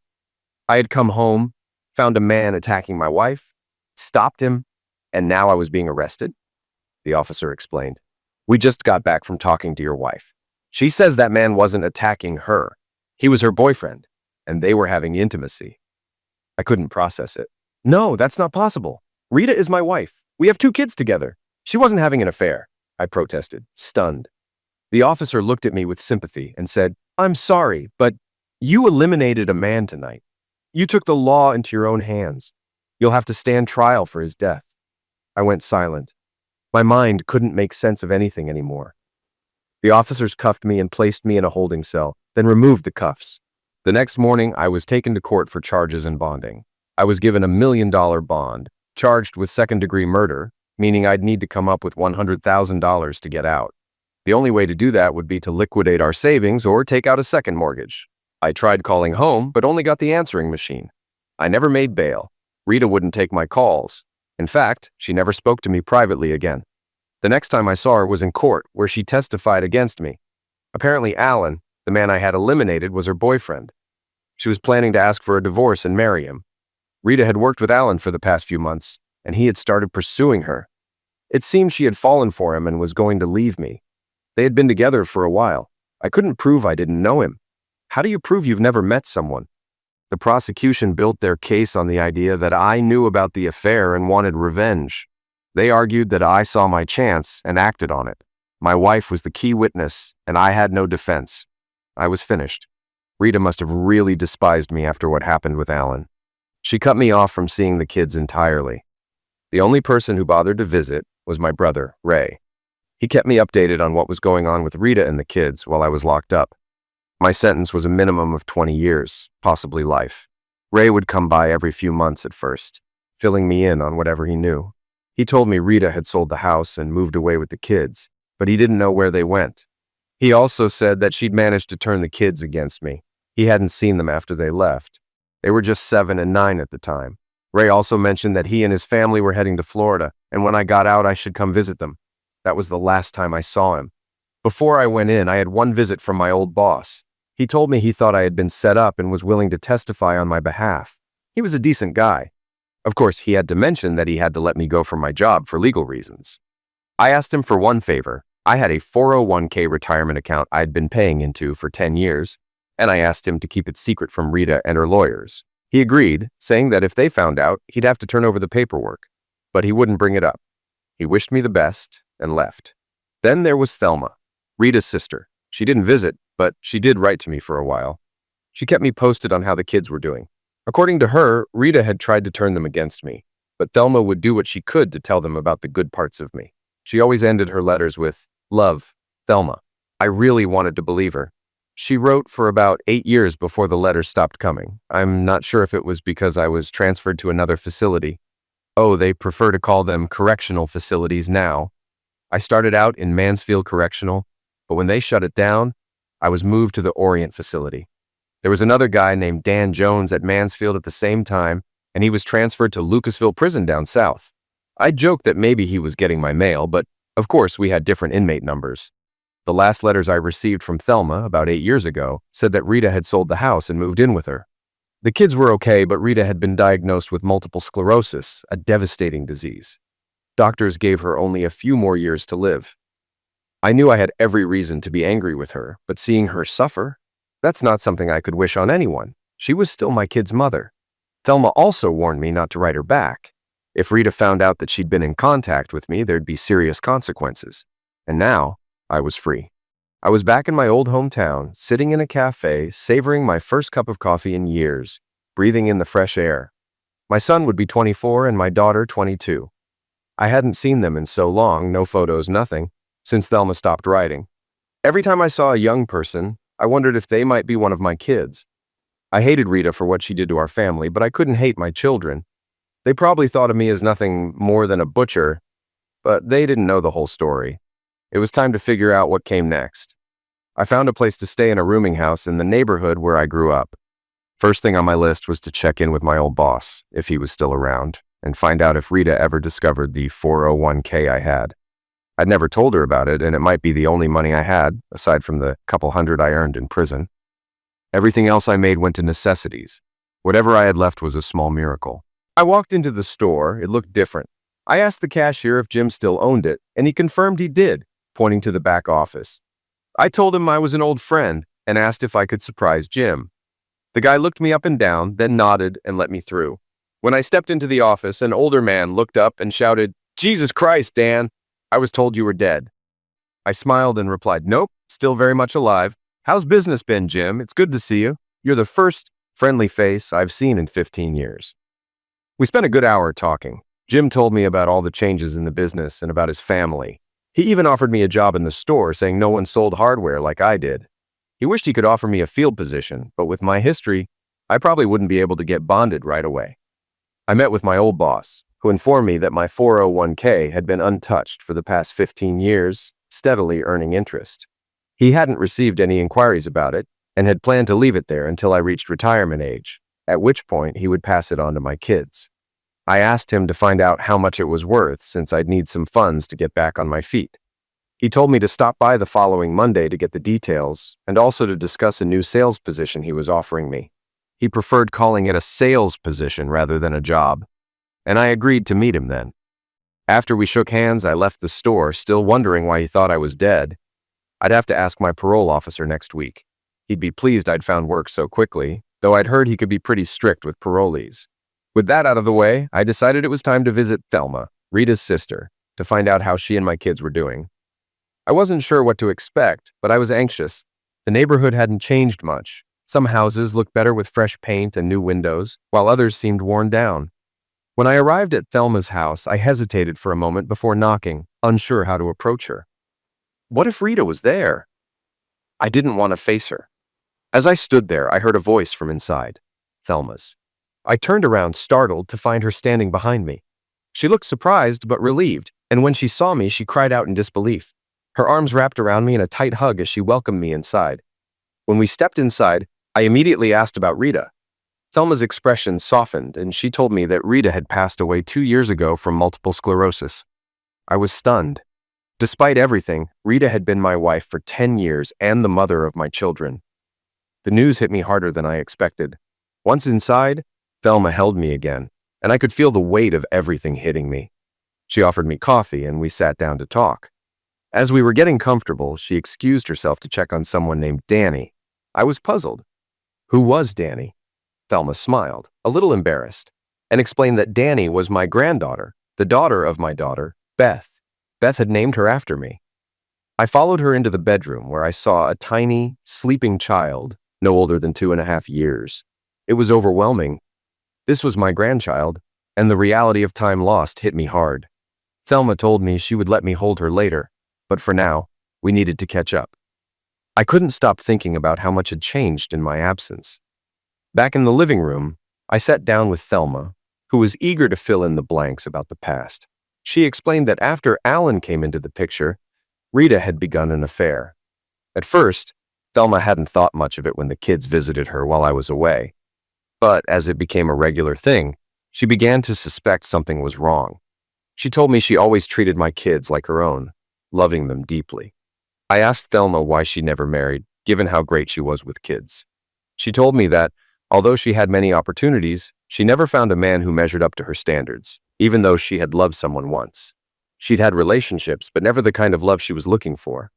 I had come home, found a man attacking my wife, stopped him, and now I was being arrested? The officer explained. We just got back from talking to your wife. She says that man wasn't attacking her. He was her boyfriend, and they were having intimacy. I couldn't process it. No, that's not possible. Rita is my wife. We have 2 kids together. She wasn't having an affair, I protested, stunned. The officer looked at me with sympathy and said, I'm sorry, but you eliminated a man tonight. You took the law into your own hands. You'll have to stand trial for his death. I went silent. My mind couldn't make sense of anything anymore. The officers cuffed me and placed me in a holding cell, then removed the cuffs. The next morning, I was taken to court for charges and bonding. I was given $1 million bond, charged with second-degree murder, meaning I'd need to come up with $100,000 to get out. The only way to do that would be to liquidate our savings or take out a second mortgage. I tried calling home, but only got the answering machine. I never made bail. Rita wouldn't take my calls. In fact, she never spoke to me privately again. The next time I saw her was in court, where she testified against me. Apparently Alan, the man I had eliminated, was her boyfriend. She was planning to ask for a divorce and marry him. Rita had worked with Alan for the past few months, and he had started pursuing her. It seemed she had fallen for him and was going to leave me. They had been together for a while. I couldn't prove I didn't know him. How do you prove you've never met someone? The prosecution built their case on the idea that I knew about the affair and wanted revenge. They argued that I saw my chance and acted on it. My wife was the key witness, and I had no defense. I was finished. Rita must have really despised me after what happened with Alan. She cut me off from seeing the kids entirely. The only person who bothered to visit was my brother, Ray. He kept me updated on what was going on with Rita and the kids while I was locked up. My sentence was a minimum of 20 years, possibly life. Ray would come by every few months at first, filling me in on whatever he knew. He told me Rita had sold the house and moved away with the kids, but he didn't know where they went. He also said that she'd managed to turn the kids against me. He hadn't seen them after they left. They were just 7 and 9 at the time. Ray also mentioned that he and his family were heading to Florida, and when I got out, I should come visit them. That was the last time I saw him. Before I went in, I had one visit from my old boss. He told me he thought I had been set up and was willing to testify on my behalf. He was a decent guy. Of course, he had to mention that he had to let me go from my job for legal reasons. I asked him for one favor. I had a 401k retirement account I'd been paying into for 10 years, and I asked him to keep it secret from Rita and her lawyers. He agreed, saying that if they found out, he'd have to turn over the paperwork. But he wouldn't bring it up. He wished me the best and left. Then there was Thelma, Rita's sister. She didn't visit, but she did write to me for a while. She kept me posted on how the kids were doing. According to her, Rita had tried to turn them against me, but Thelma would do what she could to tell them about the good parts of me. She always ended her letters with, "Love, Thelma." I really wanted to believe her. She wrote for about 8 years before the letters stopped coming. I'm not sure if it was because I was transferred to another facility. Oh, they prefer to call them correctional facilities now. I started out in Mansfield Correctional, but when they shut it down, I was moved to the Orient facility. There was another guy named Dan Jones at Mansfield at the same time, and he was transferred to Lucasville Prison down south. I joked that maybe he was getting my mail, but of course we had different inmate numbers. The last letters I received from Thelma, about 8 years ago, said that Rita had sold the house and moved in with her. The kids were okay, but Rita had been diagnosed with multiple sclerosis, a devastating disease. Doctors gave her only a few more years to live. I knew I had every reason to be angry with her, but seeing her suffer, that's not something I could wish on anyone. She was still my kid's mother. Thelma also warned me not to write her back. If Rita found out that she'd been in contact with me, there'd be serious consequences. And now, I was free. I was back in my old hometown, sitting in a cafe, savoring my first cup of coffee in years, breathing in the fresh air. My son would be 24 and my daughter 22. I hadn't seen them in so long, no photos, nothing, since Thelma stopped writing. Every time I saw a young person, I wondered if they might be one of my kids. I hated Rita for what she did to our family, but I couldn't hate my children. They probably thought of me as nothing more than a butcher, but they didn't know the whole story. It was time to figure out what came next. I found a place to stay in a rooming house in the neighborhood where I grew up. First thing on my list was to check in with my old boss, if he was still around, and find out if Rita ever discovered the 401k I had. I'd never told her about it, and it might be the only money I had, aside from the couple hundred I earned in prison. Everything else I made went to necessities. Whatever I had left was a small miracle. I walked into the store. It looked different. I asked the cashier if Jim still owned it, and he confirmed he did, pointing to the back office. I told him I was an old friend and asked if I could surprise Jim. The guy looked me up and down, then nodded and let me through. When I stepped into the office, an older man looked up and shouted, "Jesus Christ, Dan! I was told you were dead." I smiled and replied, "Nope, still very much alive. How's business been, Jim? It's good to see you. You're the first friendly face I've seen in 15 years. We spent a good hour talking. Jim told me about all the changes in the business and about his family. He even offered me a job in the store, saying no one sold hardware like I did. He wished he could offer me a field position, but with my history, I probably wouldn't be able to get bonded right away. I met with my old boss, who informed me that my 401k had been untouched for the past 15 years, steadily earning interest. He hadn't received any inquiries about it and had planned to leave it there until I reached retirement age, at which point he would pass it on to my kids. I asked him to find out how much it was worth since I'd need some funds to get back on my feet. He told me to stop by the following Monday to get the details and also to discuss a new sales position he was offering me. He preferred calling it a sales position rather than a job, and I agreed to meet him then. After we shook hands, I left the store, still wondering why he thought I was dead. I'd have to ask my parole officer next week. He'd be pleased I'd found work so quickly, though I'd heard he could be pretty strict with parolees. With that out of the way, I decided it was time to visit Thelma, Rita's sister, to find out how she and my kids were doing. I wasn't sure what to expect, but I was anxious. The neighborhood hadn't changed much. Some houses looked better with fresh paint and new windows, while others seemed worn down. When I arrived at Thelma's house, I hesitated for a moment before knocking, unsure how to approach her. What if Rita was there? I didn't want to face her. As I stood there, I heard a voice from inside, Thelma's. I turned around, startled, to find her standing behind me. She looked surprised but relieved, and when she saw me, she cried out in disbelief. Her arms wrapped around me in a tight hug as she welcomed me inside. When we stepped inside, I immediately asked about Rita. Thelma's expression softened, and she told me that Rita had passed away 2 years ago from multiple sclerosis. I was stunned. Despite everything, Rita had been my wife for 10 years and the mother of my children. The news hit me harder than I expected. Once inside, Thelma held me again, and I could feel the weight of everything hitting me. She offered me coffee, and we sat down to talk. As we were getting comfortable, she excused herself to check on someone named Danny. I was puzzled. Who was Danny? Thelma smiled, a little embarrassed, and explained that Danny was my granddaughter, the daughter of my daughter, Beth. Beth had named her after me. I followed her into the bedroom, where I saw a tiny, sleeping child, no older than 2.5 years. It was overwhelming. This was my grandchild, and the reality of time lost hit me hard. Thelma told me she would let me hold her later, but for now, we needed to catch up. I couldn't stop thinking about how much had changed in my absence. Back in the living room, I sat down with Thelma, who was eager to fill in the blanks about the past. She explained that after Alan came into the picture, Rita had begun an affair. At first, Thelma hadn't thought much of it when the kids visited her while I was away. But as it became a regular thing, She began to suspect something was wrong. She told me she always treated my kids like her own, loving them deeply. I asked Thelma why she never married, given how great she was with kids. She told me that, although she had many opportunities, she never found a man who measured up to her standards, even though she had loved someone once. She'd had relationships, but never the kind of love she was looking for.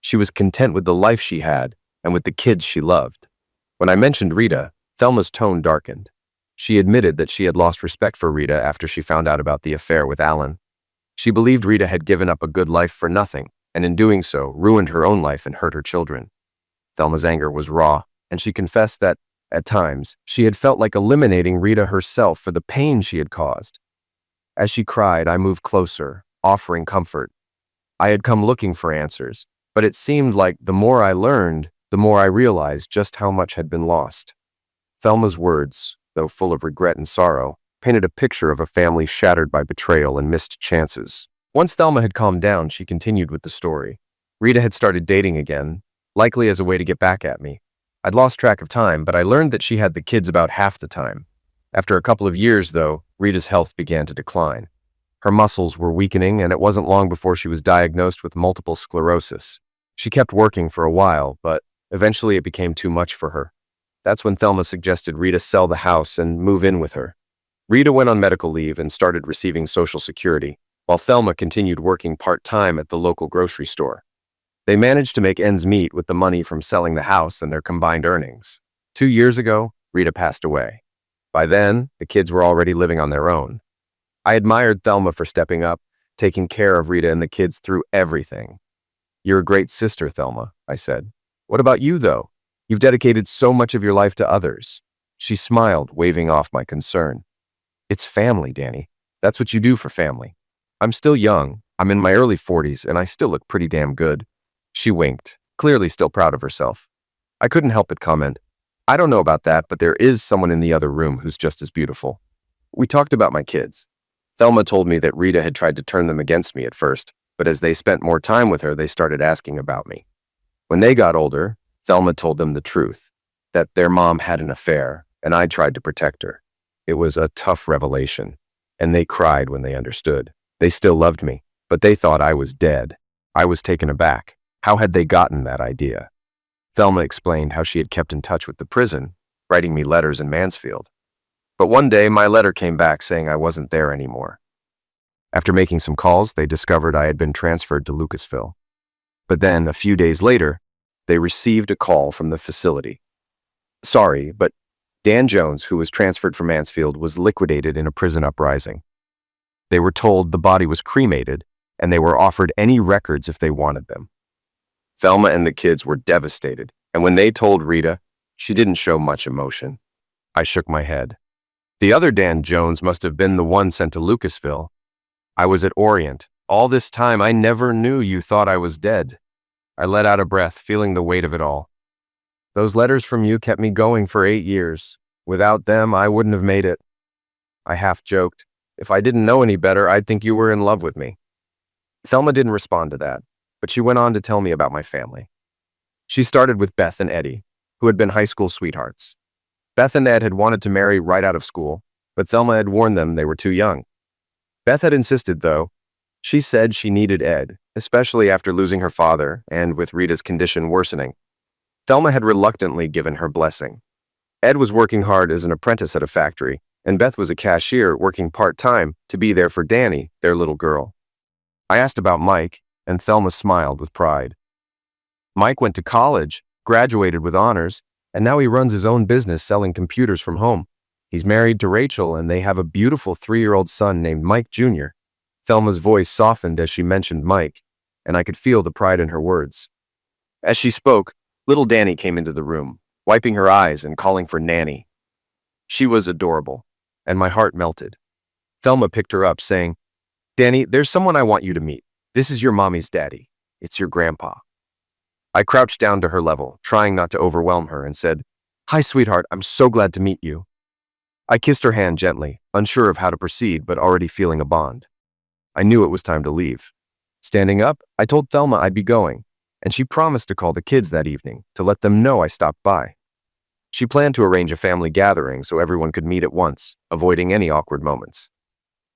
She was content with the life she had and with the kids she loved. When I mentioned Rita, Thelma's tone darkened. She admitted that she had lost respect for Rita after she found out about the affair with Alan. She believed Rita had given up a good life for nothing, and in doing so, ruined her own life and hurt her children. Thelma's anger was raw, and she confessed that, at times, she had felt like eliminating Rita herself for the pain she had caused. As she cried, I moved closer, offering comfort. I had come looking for answers, but it seemed like the more I learned, the more I realized just how much had been lost. Thelma's words, though full of regret and sorrow, painted a picture of a family shattered by betrayal and missed chances. Once Thelma had calmed down, she continued with the story. Rita had started dating again, likely as a way to get back at me. I'd lost track of time, but I learned that she had the kids about half the time. After a couple of years, though, Rita's health began to decline. Her muscles were weakening, and it wasn't long before she was diagnosed with multiple sclerosis. She kept working for a while, but eventually it became too much for her. That's when Thelma suggested Rita sell the house and move in with her. Rita went on medical leave and started receiving Social Security, while Thelma continued working part-time at the local grocery store. They managed to make ends meet with the money from selling the house and their combined earnings. 2 years ago, Rita passed away. By then, the kids were already living on their own. I admired Thelma for stepping up, taking care of Rita and the kids through everything. "You're a great sister, Thelma," I said. "What about you, though? You've dedicated so much of your life to others." She smiled, waving off my concern. "It's family, Danny. That's what you do for family. I'm still young. I'm in my early 40s, and I still look pretty damn good." She winked, clearly still proud of herself. I couldn't help but comment, "I don't know about that, but there is someone in the other room who's just as beautiful." We talked about my kids. Thelma told me that Rita had tried to turn them against me at first, but as they spent more time with her, they started asking about me. When they got older, Thelma told them the truth, that their mom had an affair, and I tried to protect her. It was a tough revelation, and they cried when they understood. They still loved me, but they thought I was dead. I was taken aback. How had they gotten that idea? Thelma explained how she had kept in touch with the prison, writing me letters in Mansfield. But one day, my letter came back saying I wasn't there anymore. After making some calls, they discovered I had been transferred to Lucasville. But then, a few days later, they received a call from the facility. "Sorry, but Dan Jones, who was transferred from Mansfield, was liquidated in a prison uprising." They were told the body was cremated, and they were offered any records if they wanted them. Thelma and the kids were devastated, and when they told Rita, she didn't show much emotion. I shook my head. The other Dan Jones must have been the one sent to Lucasville. I was at Orient. All this time, I never knew you thought I was dead. I let out a breath, feeling the weight of it all. "Those letters from you kept me going for 8 years. Without them, I wouldn't have made it." I half joked. "If I didn't know any better, I'd think you were in love with me." Thelma didn't respond to that, but she went on to tell me about my family. She started with Beth and Eddie, who had been high school sweethearts. Beth and Ed had wanted to marry right out of school, but Thelma had warned them they were too young. Beth had insisted, though. She said she needed Ed, especially after losing her father and with Rita's condition worsening. Thelma had reluctantly given her blessing. Ed was working hard as an apprentice at a factory, and Beth was a cashier working part-time to be there for Danny, their little girl. I asked about Mike, and Thelma smiled with pride. "Mike went to college, graduated with honors, and now he runs his own business selling computers from home. He's married to Rachel, and they have a beautiful 3-year-old son named Mike Jr. Thelma's voice softened as she mentioned Mike, and I could feel the pride in her words. As she spoke, little Danny came into the room, wiping her eyes and calling for Nanny. She was adorable, and my heart melted. Thelma picked her up, saying, "Danny, there's someone I want you to meet. This is your mommy's daddy. It's your grandpa." I crouched down to her level, trying not to overwhelm her, and said, "Hi, sweetheart, I'm so glad to meet you." I kissed her hand gently, unsure of how to proceed, but already feeling a bond. I knew it was time to leave. Standing up, I told Thelma I'd be going, and she promised to call the kids that evening to let them know I stopped by. She planned to arrange a family gathering so everyone could meet at once, avoiding any awkward moments.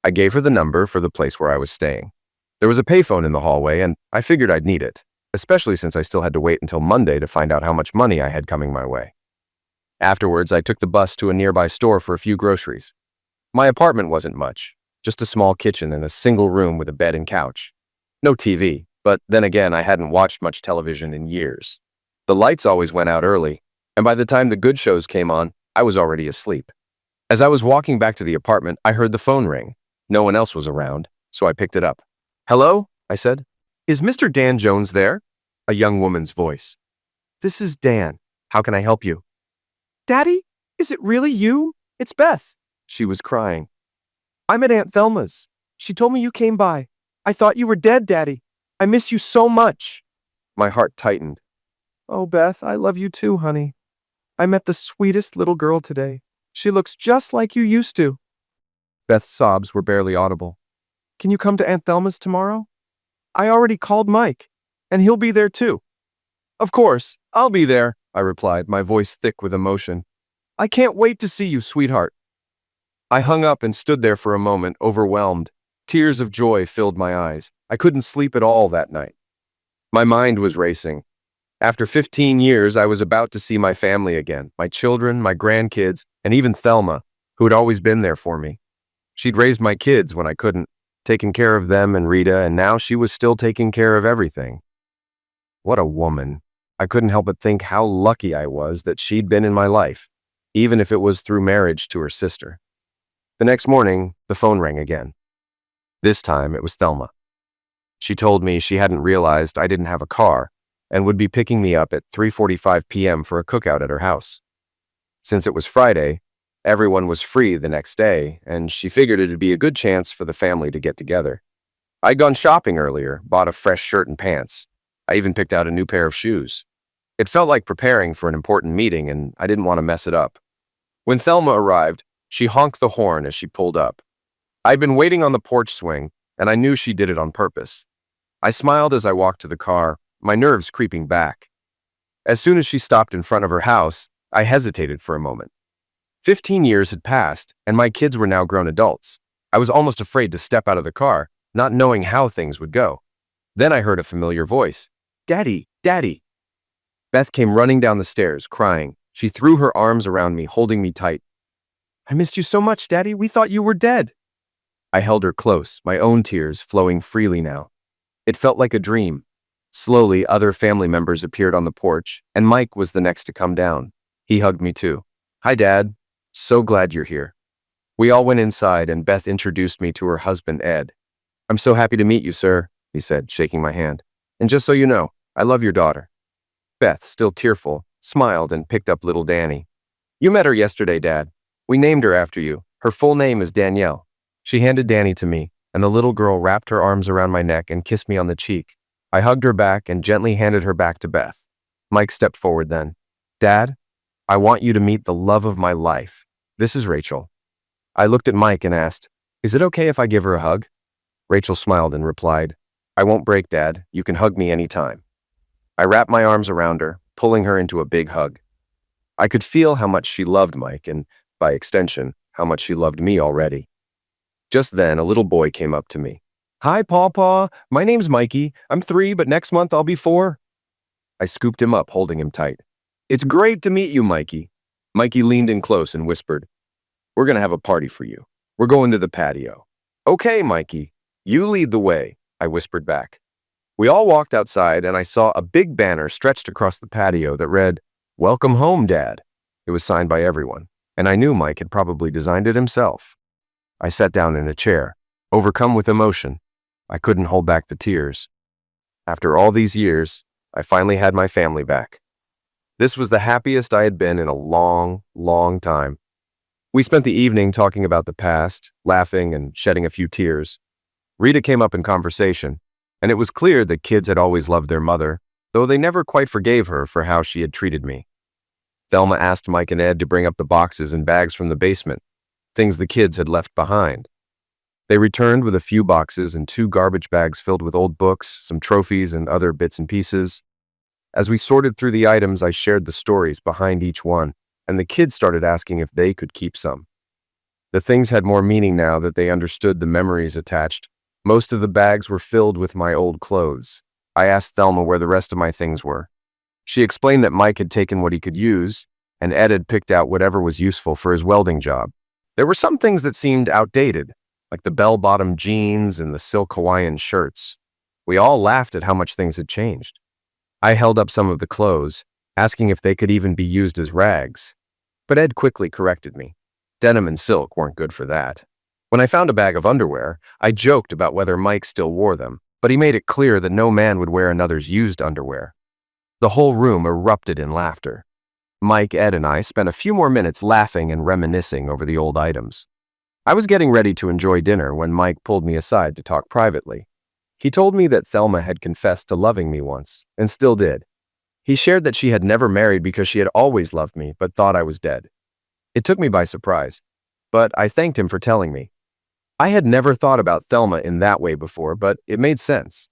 I gave her the number for the place where I was staying. There was a payphone in the hallway, and I figured I'd need it, especially since I still had to wait until Monday to find out how much money I had coming my way. Afterwards, I took the bus to a nearby store for a few groceries. My apartment wasn't much, just a small kitchen and a single room with a bed and couch. No TV, but then again, I hadn't watched much television in years. The lights always went out early, and by the time the good shows came on, I was already asleep. As I was walking back to the apartment, I heard the phone ring. No one else was around, so I picked it up. "Hello?" I said. "Is Mr. Dan Jones there?" A young woman's voice. "This is Dan. How can I help you?" "Daddy, is it really you? It's Beth." She was crying. "I'm at Aunt Thelma's. She told me you came by. I thought you were dead, Daddy. I miss you so much." My heart tightened. "Oh, Beth, I love you too, honey. I met the sweetest little girl today. She looks just like you used to." Beth's sobs were barely audible. "Can you come to Aunt Thelma's tomorrow? I already called Mike, and he'll be there too." "Of course, I'll be there," I replied, my voice thick with emotion. "I can't wait to see you, sweetheart." I hung up and stood there for a moment, overwhelmed. Tears of joy filled my eyes. I couldn't sleep at all that night. My mind was racing. After 15 years, I was about to see my family again, my children, my grandkids, and even Thelma, who had always been there for me. She'd raised my kids when I couldn't, taken care of them and Rita, and now she was still taking care of everything. What a woman. I couldn't help but think how lucky I was that she'd been in my life, even if it was through marriage to her sister. The next morning, the phone rang again. This time, it was Thelma. She told me she hadn't realized I didn't have a car and would be picking me up at 3:45 p.m. for a cookout at her house. Since it was Friday, everyone was free the next day, and she figured it'd be a good chance for the family to get together. I'd gone shopping earlier, bought a fresh shirt and pants. I even picked out a new pair of shoes. It felt like preparing for an important meeting, and I didn't want to mess it up. When Thelma arrived, she honked the horn as she pulled up. I'd been waiting on the porch swing, and I knew she did it on purpose. I smiled as I walked to the car, my nerves creeping back. As soon as she stopped in front of her house, I hesitated for a moment. 15 years had passed, and my kids were now grown adults. I was almost afraid to step out of the car, not knowing how things would go. Then I heard a familiar voice. "Daddy, Daddy." Beth came running down the stairs, crying. She threw her arms around me, holding me tight. "I missed you so much, Daddy. We thought you were dead." I held her close, my own tears flowing freely now. It felt like a dream. Slowly, other family members appeared on the porch, and Mike was the next to come down. He hugged me too. "Hi, Dad. So glad you're here." We all went inside, and Beth introduced me to her husband, Ed. "I'm so happy to meet you, sir," he said, shaking my hand. "And just so you know, I love your daughter." Beth, still tearful, smiled and picked up little Danny. "You met her yesterday, Dad. We named her after you. Her full name is Danielle." She handed Danny to me, and the little girl wrapped her arms around my neck and kissed me on the cheek. I hugged her back and gently handed her back to Beth. Mike stepped forward then. "Dad, I want you to meet the love of my life. This is Rachel." I looked at Mike and asked, "Is it okay if I give her a hug?" Rachel smiled and replied, "I won't break, Dad. You can hug me anytime." I wrapped my arms around her, pulling her into a big hug. I could feel how much she loved Mike and, by extension, how much she loved me already. Just then, a little boy came up to me. "Hi, Pawpaw. My name's Mikey. I'm 3, but next month I'll be 4. I scooped him up, holding him tight. "It's great to meet you, Mikey." Mikey leaned in close and whispered, "We're going to have a party for you. We're going to the patio." "Okay, Mikey. You lead the way," I whispered back. We all walked outside, and I saw a big banner stretched across the patio that read, "Welcome home, Dad." It was signed by everyone, and I knew Mike had probably designed it himself. I sat down in a chair, overcome with emotion. I couldn't hold back the tears. After all these years, I finally had my family back. This was the happiest I had been in a long, long time. We spent the evening talking about the past, laughing and shedding a few tears. Rita came up in conversation, and it was clear that kids had always loved their mother, though they never quite forgave her for how she had treated me. Thelma asked Mike and Ed to bring up the boxes and bags from the basement, things the kids had left behind. They returned with a few boxes and 2 garbage bags filled with old books, some trophies, and other bits and pieces. As we sorted through the items, I shared the stories behind each one, and the kids started asking if they could keep some. The things had more meaning now that they understood the memories attached. Most of the bags were filled with my old clothes. I asked Thelma where the rest of my things were. She explained that Mike had taken what he could use, and Ed had picked out whatever was useful for his welding job. There were some things that seemed outdated, like the bell-bottom jeans and the silk Hawaiian shirts. We all laughed at how much things had changed. I held up some of the clothes, asking if they could even be used as rags. But Ed quickly corrected me. Denim and silk weren't good for that. When I found a bag of underwear, I joked about whether Mike still wore them, but he made it clear that no man would wear another's used underwear. The whole room erupted in laughter. Mike, Ed, and I spent a few more minutes laughing and reminiscing over the old items. I was getting ready to enjoy dinner when Mike pulled me aside to talk privately. He told me that Thelma had confessed to loving me once, and still did. He shared that she had never married because she had always loved me, but thought I was dead. It took me by surprise, but I thanked him for telling me. I had never thought about Thelma in that way before, but it made sense.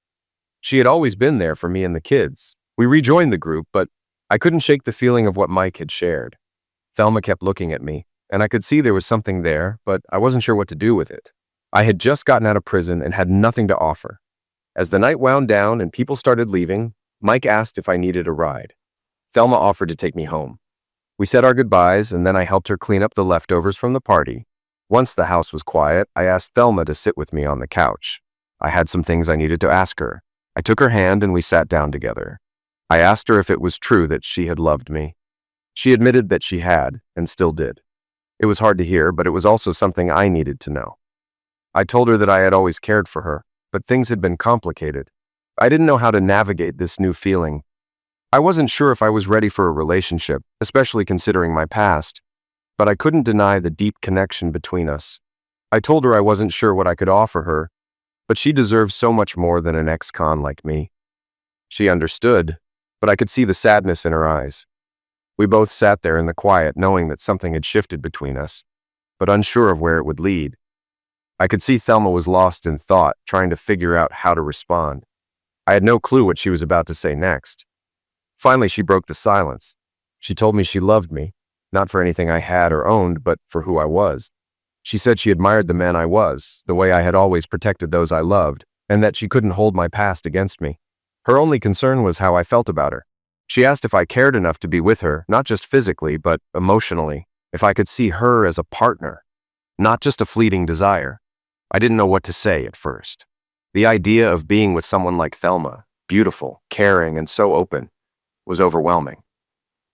She had always been there for me and the kids. We rejoined the group, but I couldn't shake the feeling of what Mike had shared. Thelma kept looking at me, and I could see there was something there, but I wasn't sure what to do with it. I had just gotten out of prison and had nothing to offer. As the night wound down and people started leaving, Mike asked if I needed a ride. Thelma offered to take me home. We said our goodbyes, and then I helped her clean up the leftovers from the party. Once the house was quiet, I asked Thelma to sit with me on the couch. I had some things I needed to ask her. I took her hand and we sat down together. I asked her if it was true that she had loved me. She admitted that she had, and still did. It was hard to hear, but it was also something I needed to know. I told her that I had always cared for her, but things had been complicated. I didn't know how to navigate this new feeling. I wasn't sure if I was ready for a relationship, especially considering my past, but I couldn't deny the deep connection between us. I told her I wasn't sure what I could offer her, but she deserved so much more than an ex-con like me. She understood, but I could see the sadness in her eyes. We both sat there in the quiet, knowing that something had shifted between us, but unsure of where it would lead. I could see Thelma was lost in thought, trying to figure out how to respond. I had no clue what she was about to say next. Finally, she broke the silence. She told me she loved me, not for anything I had or owned, but for who I was. She said she admired the man I was, the way I had always protected those I loved, and that she couldn't hold my past against me. Her only concern was how I felt about her. She asked if I cared enough to be with her, not just physically, but emotionally, if I could see her as a partner, not just a fleeting desire. I didn't know what to say at first. The idea of being with someone like Thelma, beautiful, caring, and so open, was overwhelming.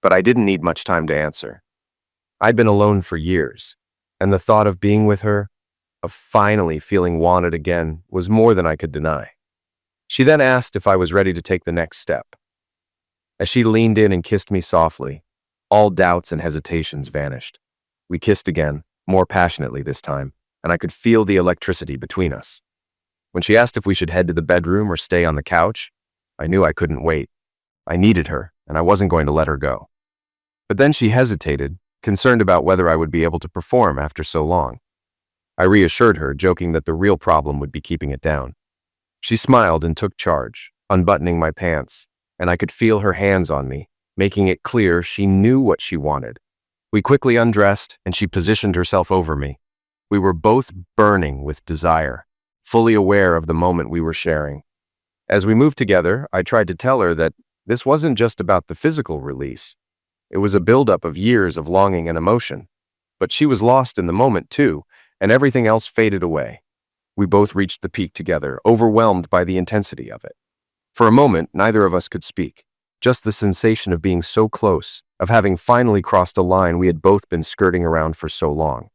But I didn't need much time to answer. I'd been alone for years, and the thought of being with her, of finally feeling wanted again, was more than I could deny. She then asked if I was ready to take the next step. As she leaned in and kissed me softly, all doubts and hesitations vanished. We kissed again, more passionately this time, and I could feel the electricity between us. When she asked if we should head to the bedroom or stay on the couch, I knew I couldn't wait. I needed her, and I wasn't going to let her go. But then she hesitated, concerned about whether I would be able to perform after so long. I reassured her, joking that the real problem would be keeping it down. She smiled and took charge, unbuttoning my pants, and I could feel her hands on me, making it clear she knew what she wanted. We quickly undressed, and she positioned herself over me. We were both burning with desire, fully aware of the moment we were sharing. As we moved together, I tried to tell her that this wasn't just about the physical release. It was a buildup of years of longing and emotion. But she was lost in the moment too, and everything else faded away. We both reached the peak together, overwhelmed by the intensity of it. For a moment, neither of us could speak. Just the sensation of being so close, of having finally crossed a line we had both been skirting around for so long.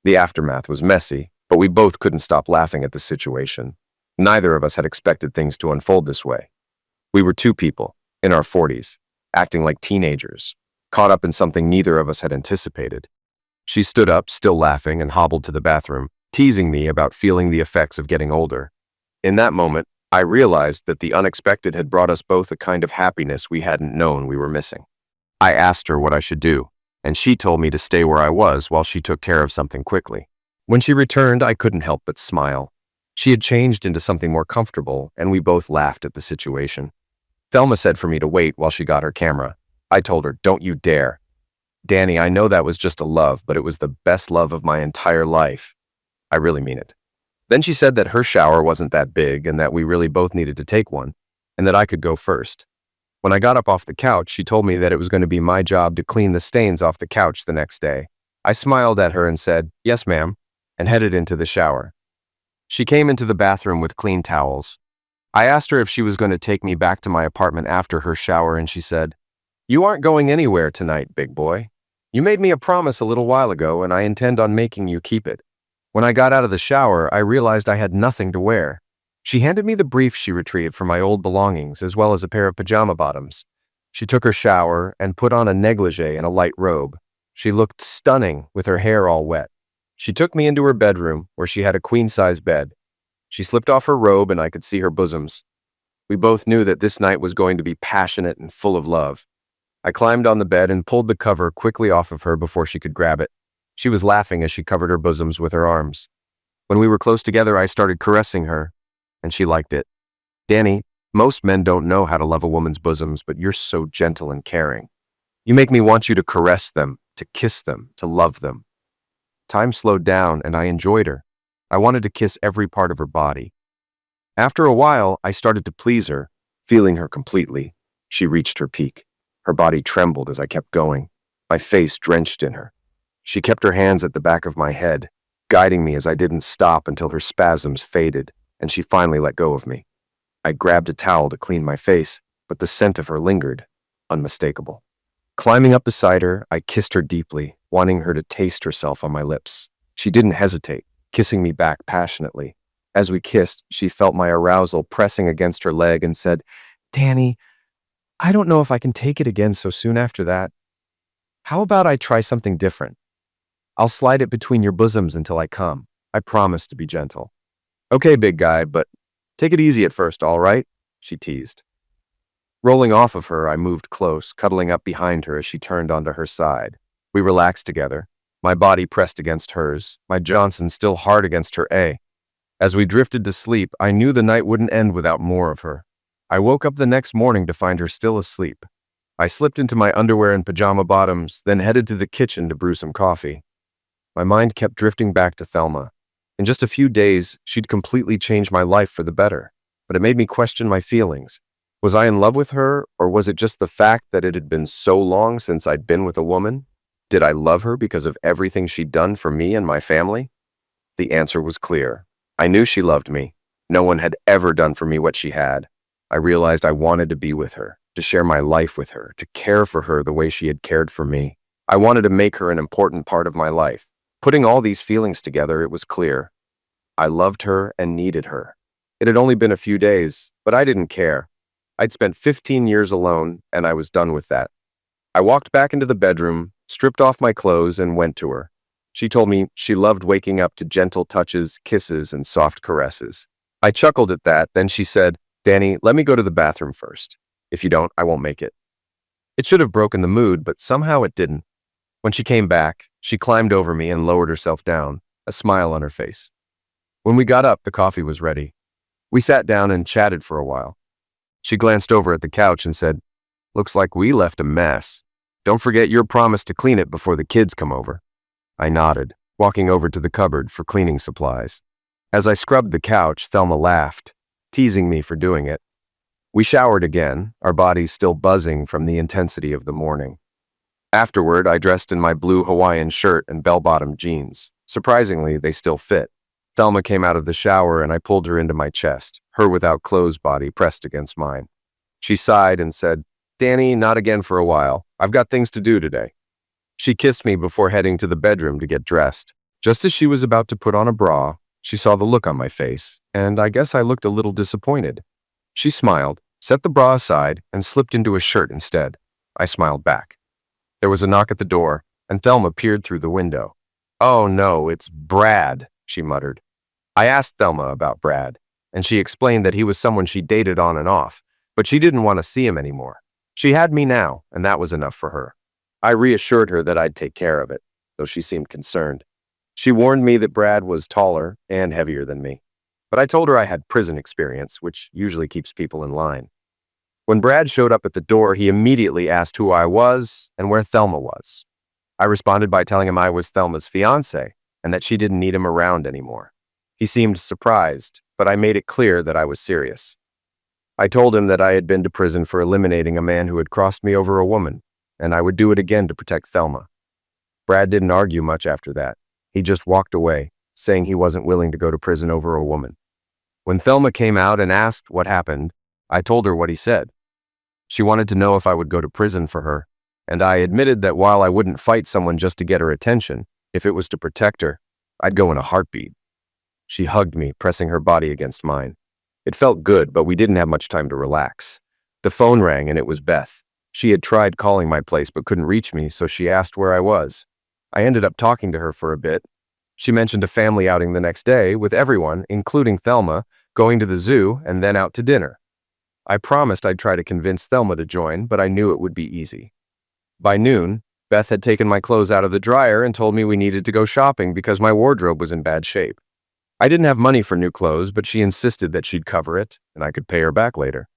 The aftermath was messy, but we both couldn't stop laughing at the situation. Neither of us had expected things to unfold this way. We were two people, in our 40s, acting like teenagers, caught up in something neither of us had anticipated. She stood up, still laughing, and hobbled to the bathroom, teasing me about feeling the effects of getting older. In that moment, I realized that the unexpected had brought us both a kind of happiness we hadn't known we were missing. I asked her what I should do, and she told me to stay where I was while she took care of something quickly. When she returned, I couldn't help but smile. She had changed into something more comfortable, and we both laughed at the situation. Thelma said for me to wait while she got her camera. I told her, "Don't you dare." Danny, I know that was just a love, but it was the best love of my entire life. I really mean it. Then she said that her shower wasn't that big and that we really both needed to take one, and that I could go first. When I got up off the couch, she told me that it was going to be my job to clean the stains off the couch the next day. I smiled at her and said, "Yes, ma'am," and headed into the shower. She came into the bathroom with clean towels. I asked her if she was going to take me back to my apartment after her shower, and she said, "You aren't going anywhere tonight, big boy. You made me a promise a little while ago, and I intend on making you keep it." When I got out of the shower, I realized I had nothing to wear. She handed me the brief she retrieved from my old belongings, as well as a pair of pajama bottoms. She took her shower and put on a negligee and a light robe. She looked stunning with her hair all wet. She took me into her bedroom, where she had a queen-size bed. She slipped off her robe and I could see her bosoms. We both knew that this night was going to be passionate and full of love. I climbed on the bed and pulled the cover quickly off of her before she could grab it. She was laughing as she covered her bosoms with her arms. When we were close together, I started caressing her, and she liked it. "Danny, most men don't know how to love a woman's bosoms, but you're so gentle and caring. You make me want you to caress them, to kiss them, to love them." Time slowed down, and I enjoyed her. I wanted to kiss every part of her body. After a while, I started to please her, feeling her completely. She reached her peak. Her body trembled as I kept going, my face drenched in her. She kept her hands at the back of my head, guiding me as I didn't stop until her spasms faded, and she finally let go of me. I grabbed a towel to clean my face, but the scent of her lingered, unmistakable. Climbing up beside her, I kissed her deeply, wanting her to taste herself on my lips. She didn't hesitate, kissing me back passionately. As we kissed, she felt my arousal pressing against her leg and said, "Danny, I don't know if I can take it again so soon after that. How about I try something different? I'll slide it between your bosoms until I come. I promise to be gentle." "Okay, big guy, but take it easy at first, all right?" she teased. Rolling off of her, I moved close, cuddling up behind her as she turned onto her side. We relaxed together, my body pressed against hers, my Johnson still hard against her A. As we drifted to sleep, I knew the night wouldn't end without more of her. I woke up the next morning to find her still asleep. I slipped into my underwear and pajama bottoms, then headed to the kitchen to brew some coffee. My mind kept drifting back to Thelma. In just a few days, she'd completely changed my life for the better, but it made me question my feelings. Was I in love with her, or was it just the fact that it had been so long since I'd been with a woman? Did I love her because of everything she'd done for me and my family? The answer was clear. I knew she loved me. No one had ever done for me what she had. I realized I wanted to be with her, to share my life with her, to care for her the way she had cared for me. I wanted to make her an important part of my life. Putting all these feelings together, it was clear. I loved her and needed her. It had only been a few days, but I didn't care. I'd spent 15 years alone, and I was done with that. I walked back into the bedroom, stripped off my clothes, and went to her. She told me she loved waking up to gentle touches, kisses, and soft caresses. I chuckled at that, then she said, "Danny, let me go to the bathroom first. If you don't, I won't make it." It should have broken the mood, but somehow it didn't. When she came back, she climbed over me and lowered herself down, a smile on her face. When we got up, the coffee was ready. We sat down and chatted for a while. She glanced over at the couch and said, "Looks like we left a mess. Don't forget your promise to clean it before the kids come over." I nodded, walking over to the cupboard for cleaning supplies. As I scrubbed the couch, Thelma laughed, teasing me for doing it. We showered again, our bodies still buzzing from the intensity of the morning. Afterward, I dressed in my blue Hawaiian shirt and bell-bottom jeans. Surprisingly, they still fit. Thelma came out of the shower and I pulled her into my chest, her without clothes body pressed against mine. She sighed and said, "Danny, not again for a while. I've got things to do today." She kissed me before heading to the bedroom to get dressed. Just as she was about to put on a bra, she saw the look on my face, and I guess I looked a little disappointed. She smiled, set the bra aside, and slipped into a shirt instead. I smiled back. There was a knock at the door, and Thelma peered through the window. "Oh no, it's Brad," she muttered. I asked Thelma about Brad, and she explained that he was someone she dated on and off, but she didn't want to see him anymore. She had me now, and that was enough for her. I reassured her that I'd take care of it, though she seemed concerned. She warned me that Brad was taller and heavier than me, but I told her I had prison experience, which usually keeps people in line. When Brad showed up at the door, he immediately asked who I was and where Thelma was. I responded by telling him I was Thelma's fiancé and that she didn't need him around anymore. He seemed surprised, but I made it clear that I was serious. I told him that I had been to prison for eliminating a man who had crossed me over a woman, and I would do it again to protect Thelma. Brad didn't argue much after that. He just walked away, saying he wasn't willing to go to prison over a woman. When Thelma came out and asked what happened, I told her what he said. She wanted to know if I would go to prison for her, and I admitted that while I wouldn't fight someone just to get her attention, if it was to protect her, I'd go in a heartbeat. She hugged me, pressing her body against mine. It felt good, but we didn't have much time to relax. The phone rang and it was Beth. She had tried calling my place but couldn't reach me, so she asked where I was. I ended up talking to her for a bit. She mentioned a family outing the next day with everyone, including Thelma, going to the zoo and then out to dinner. I promised I'd try to convince Thelma to join, but I knew it would be easy. By noon, Beth had taken my clothes out of the dryer and told me we needed to go shopping because my wardrobe was in bad shape. I didn't have money for new clothes, but she insisted that she'd cover it and I could pay her back later.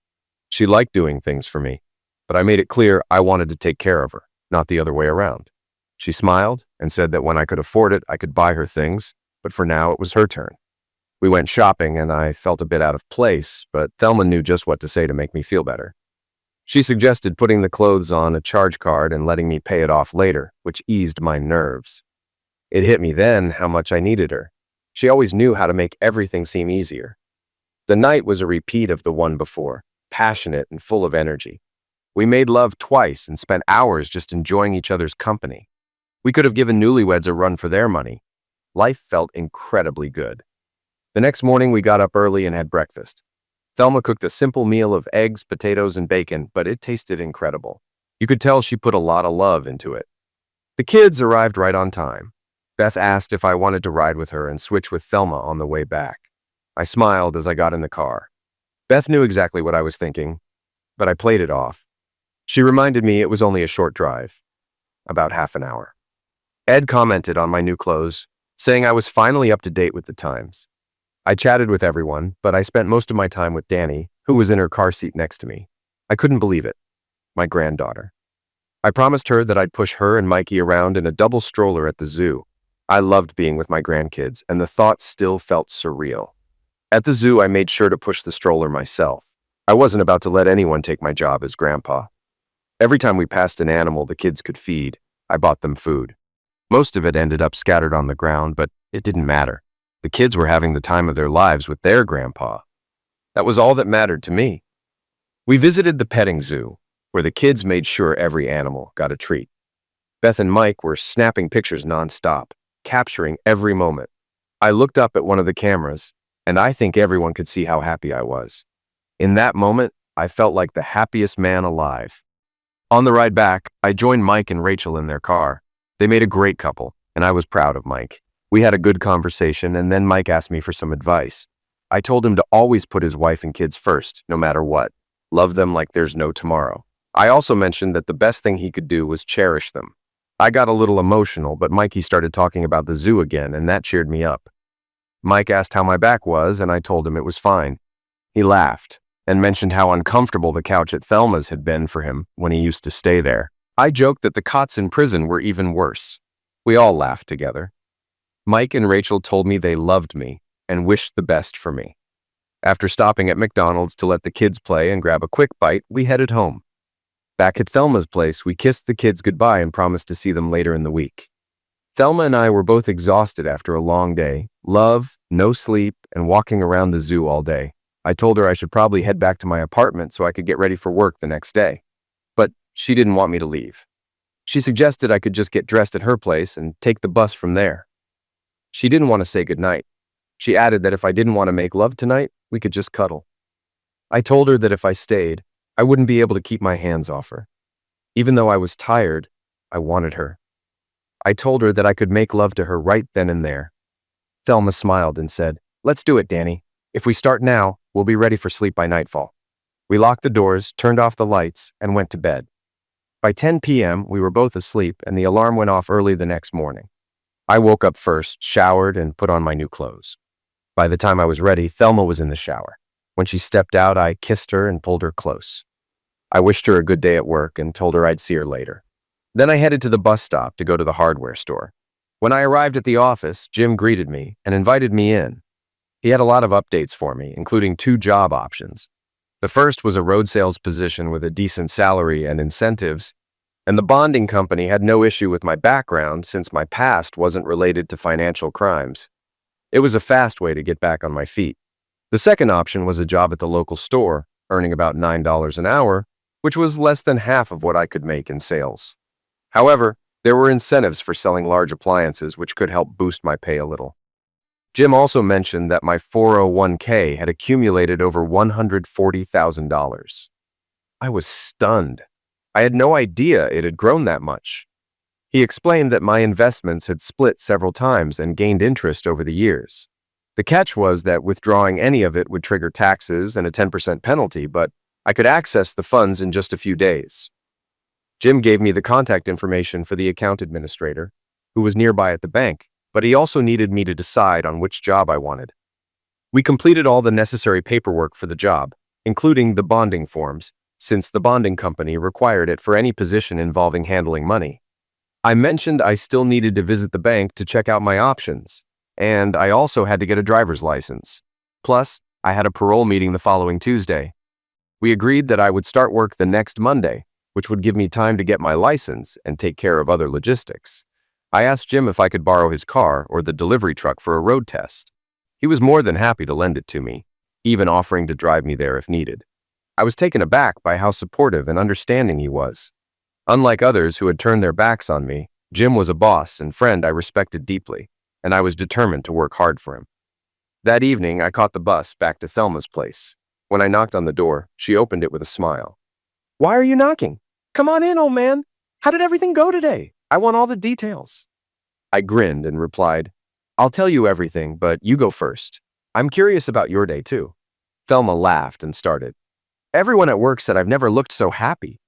She liked doing things for me, but I made it clear I wanted to take care of her, not the other way around. She smiled and said that when I could afford it, I could buy her things, but for now it was her turn. We went shopping and I felt a bit out of place, but Thelma knew just what to say to make me feel better. She suggested putting the clothes on a charge card and letting me pay it off later, which eased my nerves. It hit me then how much I needed her. She always knew how to make everything seem easier. The night was a repeat of the one before, passionate and full of energy. We made love twice and spent hours just enjoying each other's company. We could have given newlyweds a run for their money. Life felt incredibly good. The next morning, we got up early and had breakfast. Thelma cooked a simple meal of eggs, potatoes, and bacon, but it tasted incredible. You could tell she put a lot of love into it. The kids arrived right on time. Beth asked if I wanted to ride with her and switch with Thelma on the way back. I smiled as I got in the car. Beth knew exactly what I was thinking, but I played it off. She reminded me it was only a short drive, about half an hour. Ed commented on my new clothes, saying I was finally up to date with the times. I chatted with everyone, but I spent most of my time with Danny, who was in her car seat next to me. I couldn't believe it. My granddaughter. I promised her that I'd push her and Mikey around in a double stroller at the zoo. I loved being with my grandkids, and the thought still felt surreal. At the zoo, I made sure to push the stroller myself. I wasn't about to let anyone take my job as grandpa. Every time we passed an animal the kids could feed, I bought them food. Most of it ended up scattered on the ground, but it didn't matter. The kids were having the time of their lives with their grandpa. That was all that mattered to me. We visited the petting zoo, where the kids made sure every animal got a treat. Beth and Mike were snapping pictures nonstop, capturing every moment. I looked up at one of the cameras, and I think everyone could see how happy I was. In that moment, I felt like the happiest man alive. On the ride back, I joined Mike and Rachel in their car. They made a great couple, and I was proud of Mike. We had a good conversation, and then Mike asked me for some advice. I told him to always put his wife and kids first, no matter what. Love them like there's no tomorrow. I also mentioned that the best thing he could do was cherish them. I got a little emotional, but Mikey started talking about the zoo again, and that cheered me up. Mike asked how my back was, and I told him it was fine. He laughed and mentioned how uncomfortable the couch at Thelma's had been for him when he used to stay there. I joked that the cots in prison were even worse. We all laughed together. Mike and Rachel told me they loved me and wished the best for me. After stopping at McDonald's to let the kids play and grab a quick bite, we headed home. Back at Thelma's place, we kissed the kids goodbye and promised to see them later in the week. Thelma and I were both exhausted after a long day, love, no sleep, and walking around the zoo all day. I told her I should probably head back to my apartment so I could get ready for work the next day. But she didn't want me to leave. She suggested I could just get dressed at her place and take the bus from there. She didn't want to say goodnight. She added that if I didn't want to make love tonight, we could just cuddle. I told her that if I stayed, I wouldn't be able to keep my hands off her. Even though I was tired, I wanted her. I told her that I could make love to her right then and there. Thelma smiled and said, "Let's do it, Danny. If we start now, we'll be ready for sleep by nightfall." We locked the doors, turned off the lights, and went to bed. By 10 p.m., we were both asleep, and the alarm went off early the next morning. I woke up first, showered, and put on my new clothes. By the time I was ready, Thelma was in the shower. When she stepped out, I kissed her and pulled her close. I wished her a good day at work and told her I'd see her later. Then I headed to the bus stop to go to the hardware store. When I arrived at the office, Jim greeted me and invited me in. He had a lot of updates for me, including 2 job options. The first was a road sales position with a decent salary and incentives, and the bonding company had no issue with my background since my past wasn't related to financial crimes. It was a fast way to get back on my feet. The second option was a job at the local store, earning about $9 an hour, which was less than half of what I could make in sales. However, there were incentives for selling large appliances, which could help boost my pay a little. Jim also mentioned that my 401k had accumulated over $140,000. I was stunned. I had no idea it had grown that much. He explained that my investments had split several times and gained interest over the years. The catch was that withdrawing any of it would trigger taxes and a 10% penalty, but I could access the funds in just a few days. Jim gave me the contact information for the account administrator, who was nearby at the bank, but he also needed me to decide on which job I wanted. We completed all the necessary paperwork for the job, including the bonding forms, since the bonding company required it for any position involving handling money. I mentioned I still needed to visit the bank to check out my options, and I also had to get a driver's license. Plus, I had a parole meeting the following Tuesday. We agreed that I would start work the next Monday, which would give me time to get my license and take care of other logistics. I asked Jim if I could borrow his car or the delivery truck for a road test. He was more than happy to lend it to me, even offering to drive me there if needed. I was taken aback by how supportive and understanding he was. Unlike others who had turned their backs on me, Jim was a boss and friend I respected deeply, and I was determined to work hard for him. That evening, I caught the bus back to Thelma's place. When I knocked on the door, she opened it with a smile. "Why are you knocking? Come on in, old man. How did everything go today? I want all the details." I grinned and replied, "I'll tell you everything, but you go first. I'm curious about your day, too." Thelma laughed and started. "Everyone at work said I've never looked so happy.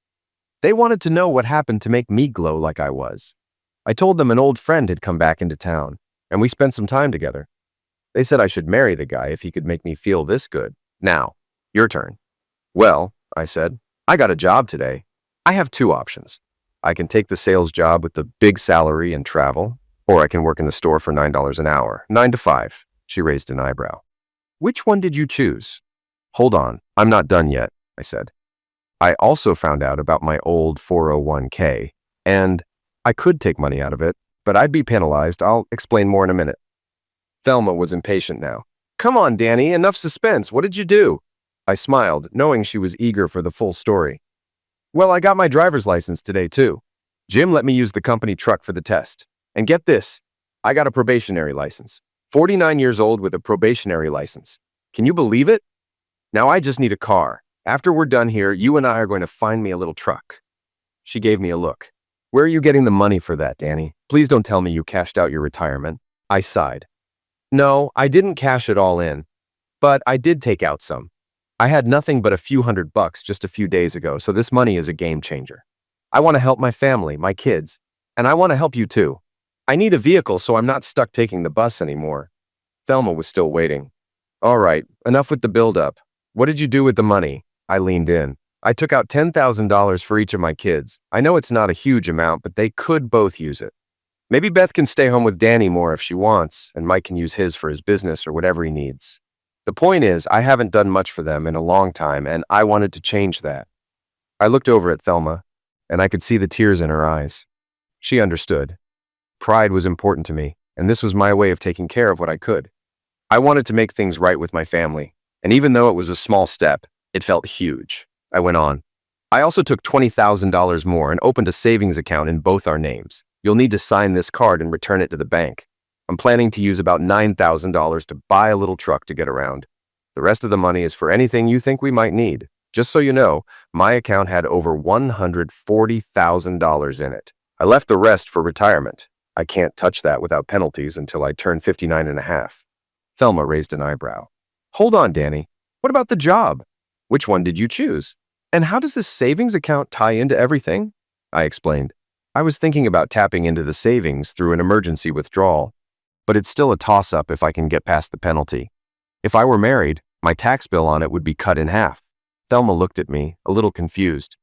They wanted to know what happened to make me glow like I was. I told them an old friend had come back into town, and we spent some time together. They said I should marry the guy if he could make me feel this good. Now, your turn." "Well," I said, "I got a job today. I have 2 options. I can take the sales job with the big salary and travel, or I can work in the store for $9 an hour, 9 to 5. She raised an eyebrow. "Which one did you choose?" "Hold on, I'm not done yet," I said. I also found out about my old 401k, and I could take money out of it, but I'd be penalized. I'll explain more in a minute. Thelma was impatient now. "Come on, Danny, enough suspense. What did you do?" I smiled, knowing she was eager for the full story. "Well, I got my driver's license today, too. Jim let me use the company truck for the test. And get this, I got a probationary license. 49 years old with a probationary license. Can you believe it? Now I just need a car. After we're done here, you and I are going to find me a little truck." She gave me a look. "Where are you getting the money for that, Danny? Please don't tell me you cashed out your retirement." I sighed. "No, I didn't cash it all in, but I did take out some. I had nothing but a few $100 just a few days ago, so this money is a game changer. I want to help my family, my kids, and I want to help you too. I need a vehicle so I'm not stuck taking the bus anymore." Thelma was still waiting. "All right, enough with the build-up. What did you do with the money?" I leaned in. "I took out $10,000 for each of my kids. I know it's not a huge amount, but they could both use it. Maybe Beth can stay home with Danny more if she wants, and Mike can use his for his business or whatever he needs. The point is, I haven't done much for them in a long time, and I wanted to change that." I looked over at Thelma, and I could see the tears in her eyes. She understood. Pride was important to me, and this was my way of taking care of what I could. I wanted to make things right with my family, and even though it was a small step, it felt huge. I went on. "I also took $20,000 more and opened a savings account in both our names. You'll need to sign this card and return it to the bank. I'm planning to use about $9,000 to buy a little truck to get around. The rest of the money is for anything you think we might need. Just so you know, my account had over $140,000 in it. I left the rest for retirement. I can't touch that without penalties until I turn 59 and a half. Thelma raised an eyebrow. "Hold on, Danny. What about the job? Which one did you choose? And how does this savings account tie into everything?" I explained. I was thinking about tapping into the savings through an emergency withdrawal, but it's still a toss-up if I can get past the penalty. If I were married, my tax bill on it would be cut in half. Thelma looked at me, a little confused.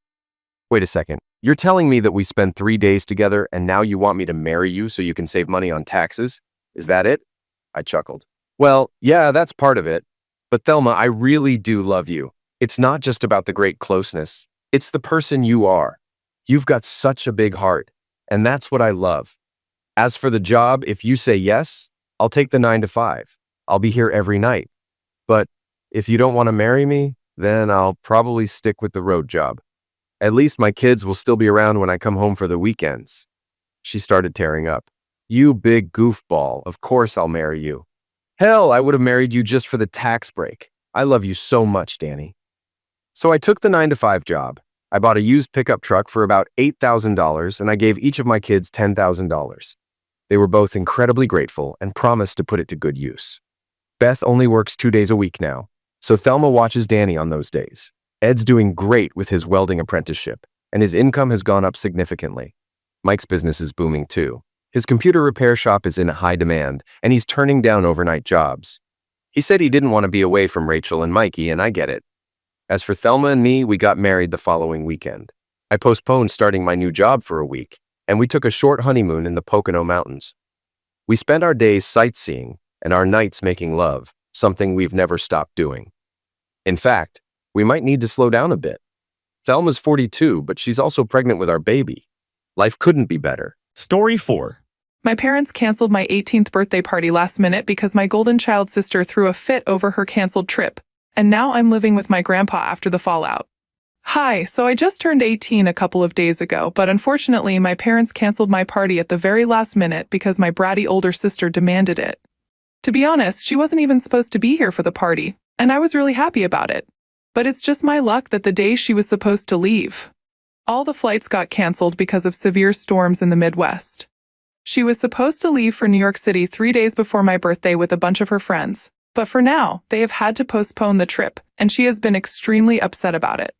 "Wait a second. You're telling me that we spent 3 days together and now you want me to marry you so you can save money on taxes? Is that it? I chuckled. Well, yeah, that's part of it. But Thelma, I really do love you. It's not just about the great closeness. It's the person you are. You've got such a big heart, and that's what I love. As for the job, if you say yes, I'll take the 9 to 5. I'll be here every night. But if you don't want to marry me, then I'll probably stick with the road job. At least my kids will still be around when I come home for the weekends. She started tearing up. You big goofball, of course I'll marry you. Hell, I would have married you just for the tax break. I love you so much, Danny. So I took the 9 to 5 job. I bought a used pickup truck for about $8,000 and I gave each of my kids $10,000. They were both incredibly grateful and promised to put it to good use. Beth only works 2 days a week now, so Thelma watches Danny on those days. Ed's doing great with his welding apprenticeship, and his income has gone up significantly. Mike's business is booming too. His computer repair shop is in high demand, and he's turning down overnight jobs. He said he didn't want to be away from Rachel and Mikey, and I get it. As for Thelma and me, we got married the following weekend. I postponed starting my new job for a week, and we took a short honeymoon in the Pocono Mountains. We spent our days sightseeing and our nights making love, something we've never stopped doing. In fact, we might need to slow down a bit. Thelma's 42, but she's also pregnant with our baby. Life couldn't be better. Story 4. My parents canceled my 18th birthday party last minute because my golden child sister threw a fit over her canceled trip, and now I'm living with my grandpa after the fallout. Hi, so I just turned 18 a couple of days ago, but unfortunately my parents canceled my party at the very last minute because my bratty older sister demanded it. To be honest, she wasn't even supposed to be here for the party, and I was really happy about it. But it's just my luck that the day she was supposed to leave, all the flights got canceled because of severe storms in the Midwest. She was supposed to leave for New York City 3 days before my birthday with a bunch of her friends, but for now, they have had to postpone the trip, and she has been extremely upset about it.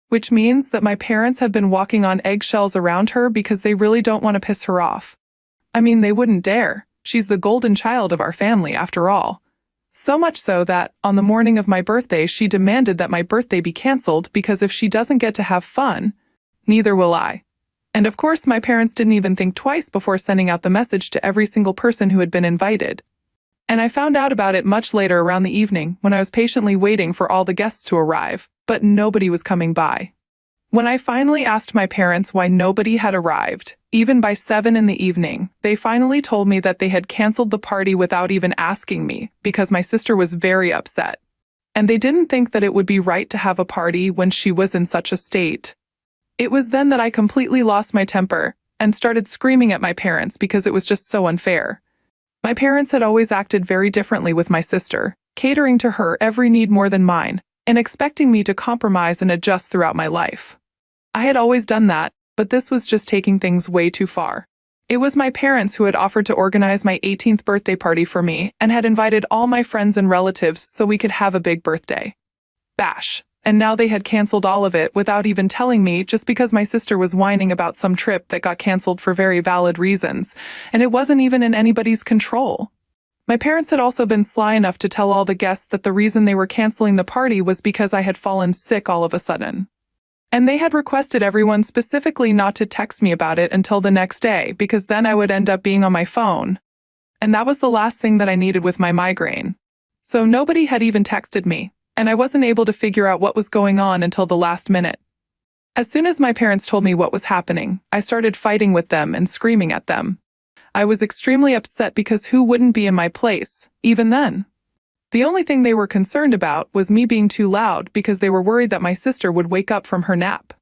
Which means that my parents have been walking on eggshells around her because they really don't want to piss her off. I mean, they wouldn't dare. She's the golden child of our family, after all. So much so that, on the morning of my birthday, she demanded that my birthday be canceled because if she doesn't get to have fun, neither will I. And of course, my parents didn't even think twice before sending out the message to every single person who had been invited. And I found out about it much later around the evening when I was patiently waiting for all the guests to arrive, but nobody was coming by. When I finally asked my parents why nobody had arrived, even by 7 in the evening, they finally told me that they had canceled the party without even asking me because my sister was very upset. And they didn't think that it would be right to have a party when she was in such a state. It was then that I completely lost my temper and started screaming at my parents because it was just so unfair. My parents had always acted very differently with my sister, catering to her every need more than mine, and expecting me to compromise and adjust throughout my life. I had always done that, but this was just taking things way too far. It was my parents who had offered to organize my 18th birthday party for me and had invited all my friends and relatives so we could have a big birthday bash. And now they had canceled all of it without even telling me just because my sister was whining about some trip that got canceled for very valid reasons, and it wasn't even in anybody's control. My parents had also been sly enough to tell all the guests that the reason they were canceling the party was because I had fallen sick all of a sudden. And they had requested everyone specifically not to text me about it until the next day because then I would end up being on my phone. And that was the last thing that I needed with my migraine. So nobody had even texted me, and I wasn't able to figure out what was going on until the last minute. As soon as my parents told me what was happening, I started fighting with them and screaming at them. I was extremely upset because who wouldn't be in my place, even then? The only thing they were concerned about was me being too loud because they were worried that my sister would wake up from her nap.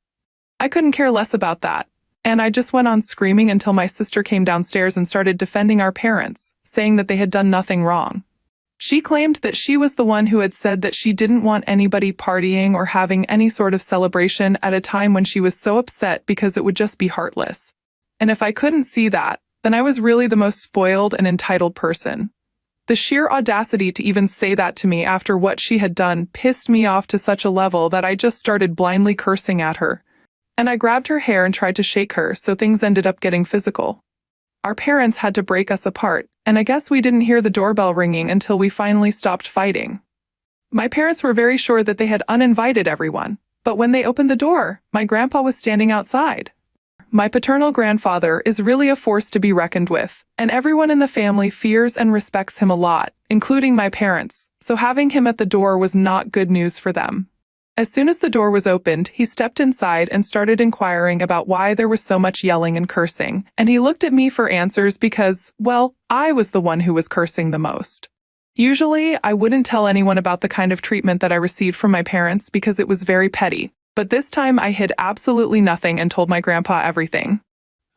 I couldn't care less about that, and I just went on screaming until my sister came downstairs and started defending our parents, saying that they had done nothing wrong. She claimed that she was the one who had said that she didn't want anybody partying or having any sort of celebration at a time when she was so upset because it would just be heartless. And if I couldn't see that, then I was really the most spoiled and entitled person. The sheer audacity to even say that to me after what she had done pissed me off to such a level that I just started blindly cursing at her. And I grabbed her hair and tried to shake her, so things ended up getting physical. Our parents had to break us apart, and I guess we didn't hear the doorbell ringing until we finally stopped fighting. My parents were very sure that they had uninvited everyone, but when they opened the door, my grandpa was standing outside, my paternal grandfather is really a force to be reckoned with, and everyone in the family fears and respects him a lot, including my parents, so having him at the door was not good news for them. As soon as the door was opened, he stepped inside and started inquiring about why there was so much yelling and cursing, and he looked at me for answers because, well, I was the one who was cursing the most. Usually, I wouldn't tell anyone about the kind of treatment that I received from my parents because it was very petty. But this time I hid absolutely nothing and told my grandpa everything.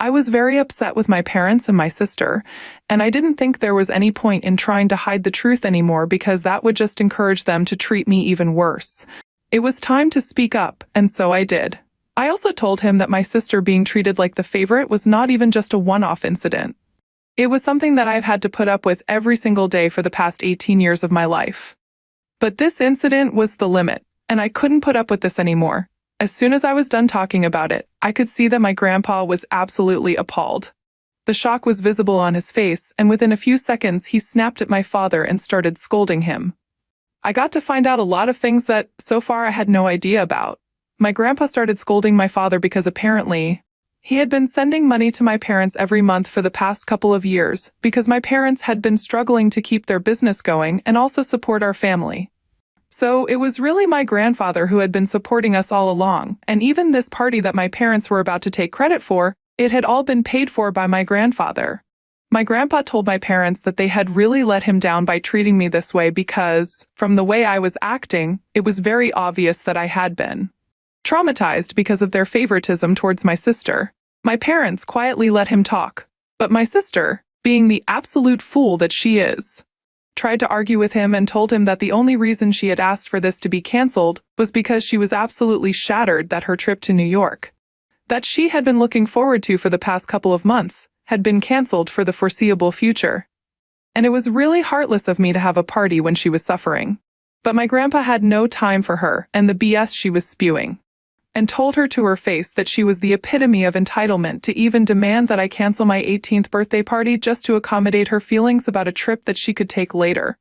I was very upset with my parents and my sister, and I didn't think there was any point in trying to hide the truth anymore because that would just encourage them to treat me even worse. It was time to speak up, and so I did. I also told him that my sister being treated like the favorite was not even just a one-off incident. It was something that I've had to put up with every single day for the past 18 years of my life. But this incident was the limit. And I couldn't put up with this anymore. As soon as I was done talking about it, I could see that my grandpa was absolutely appalled. The shock was visible on his face, and within a few seconds he snapped at my father and started scolding him. I got to find out a lot of things that, so far, I had no idea about. My grandpa started scolding my father because apparently, he had been sending money to my parents every month for the past couple of years because my parents had been struggling to keep their business going and also support our family. So it was really my grandfather who had been supporting us all along, and even this party that my parents were about to take credit for, it had all been paid for by my grandfather. My grandpa told my parents that they had really let him down by treating me this way because, from the way I was acting, it was very obvious that I had been traumatized because of their favoritism towards my sister. My parents quietly let him talk, but my sister, being the absolute fool that she is, tried to argue with him and told him that the only reason she had asked for this to be canceled was because she was absolutely shattered that her trip to New York, that she had been looking forward to for the past couple of months, had been canceled for the foreseeable future. And it was really heartless of me to have a party when she was suffering. But my grandpa had no time for her and the BS she was spewing, and told her to her face that she was the epitome of entitlement to even demand that I cancel my 18th birthday party just to accommodate her feelings about a trip that she could take later.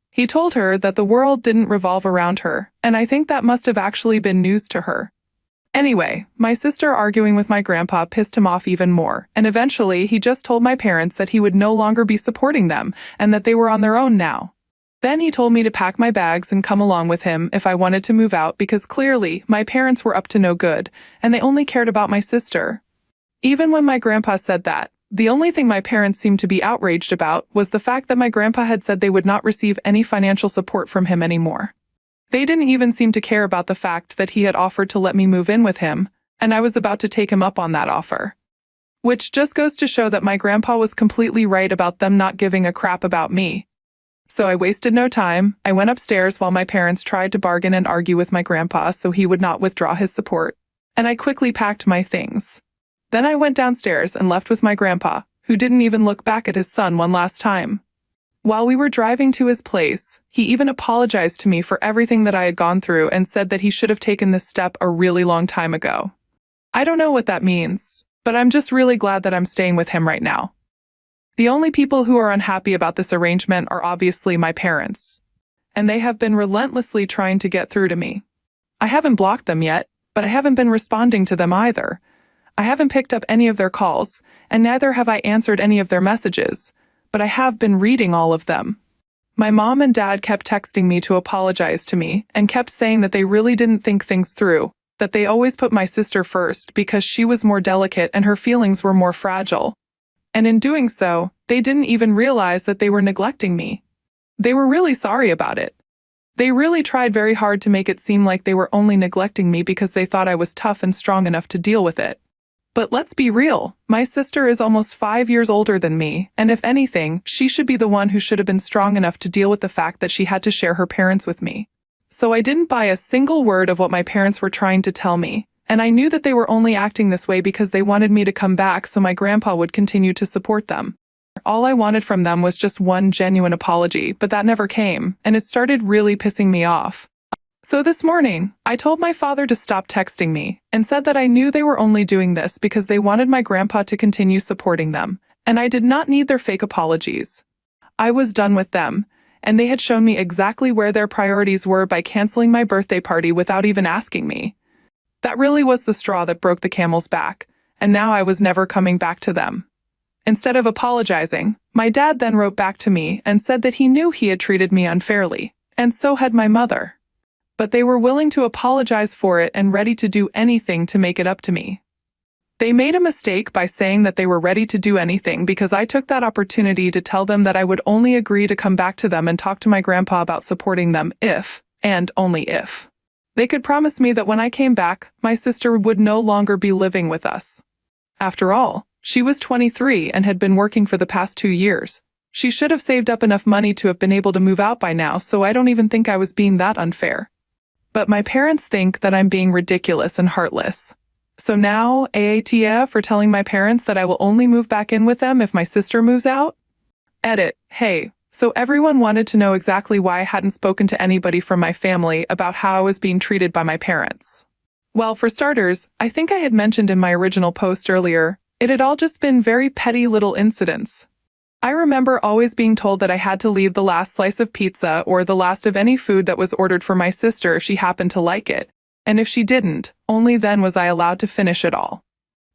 He told her that the world didn't revolve around her, and I think that must have actually been news to her. Anyway, my sister arguing with my grandpa pissed him off even more, and eventually he just told my parents that he would no longer be supporting them and that they were on their own now. Then he told me to pack my bags and come along with him if I wanted to move out because clearly my parents were up to no good, and they only cared about my sister. Even when my grandpa said that, the only thing my parents seemed to be outraged about was the fact that my grandpa had said they would not receive any financial support from him anymore. They didn't even seem to care about the fact that he had offered to let me move in with him, and I was about to take him up on that offer. Which just goes to show that my grandpa was completely right about them not giving a crap about me. So I wasted no time. I went upstairs while my parents tried to bargain and argue with my grandpa so he would not withdraw his support, and I quickly packed my things. Then I went downstairs and left with my grandpa, who didn't even look back at his son one last time. While we were driving to his place, he even apologized to me for everything that I had gone through and said that he should have taken this step a really long time ago. I don't know what that means, but I'm just really glad that I'm staying with him right now. The only people who are unhappy about this arrangement are obviously my parents, and they have been relentlessly trying to get through to me. I haven't blocked them yet, but I haven't been responding to them either. I haven't picked up any of their calls, and neither have I answered any of their messages, but I have been reading all of them. My mom and dad kept texting me to apologize to me and kept saying that they really didn't think things through, that they always put my sister first because she was more delicate and her feelings were more fragile. And in doing so, they didn't even realize that they were neglecting me. They were really sorry about it. They really tried very hard to make it seem like they were only neglecting me because they thought I was tough and strong enough to deal with it. But let's be real, my sister is almost 5 years older than me, and if anything, she should be the one who should have been strong enough to deal with the fact that she had to share her parents with me. So I didn't buy a single word of what my parents were trying to tell me. And I knew that they were only acting this way because they wanted me to come back so my grandpa would continue to support them. All I wanted from them was just one genuine apology, but that never came, and it started really pissing me off. So this morning, I told my father to stop texting me, and said that I knew they were only doing this because they wanted my grandpa to continue supporting them, and I did not need their fake apologies. I was done with them, and they had shown me exactly where their priorities were by canceling my birthday party without even asking me. That really was the straw that broke the camel's back, and now I was never coming back to them. Instead of apologizing, my dad then wrote back to me and said that he knew he had treated me unfairly, and so had my mother. But they were willing to apologize for it and ready to do anything to make it up to me. They made a mistake by saying that they were ready to do anything because I took that opportunity to tell them that I would only agree to come back to them and talk to my grandpa about supporting them if, and only if, they could promise me that when I came back, my sister would no longer be living with us. After all, she was 23 and had been working for the past 2 years. She should have saved up enough money to have been able to move out by now, so I don't even think I was being that unfair. But my parents think that I'm being ridiculous and heartless. So now, AATF for telling my parents that I will only move back in with them if my sister moves out? Edit. Hey, so everyone wanted to know exactly why I hadn't spoken to anybody from my family about how I was being treated by my parents. Well, for starters, I think I had mentioned in my original post earlier, it had all just been very petty little incidents. I remember always being told that I had to leave the last slice of pizza or the last of any food that was ordered for my sister if she happened to like it, and if she didn't, only then was I allowed to finish it all.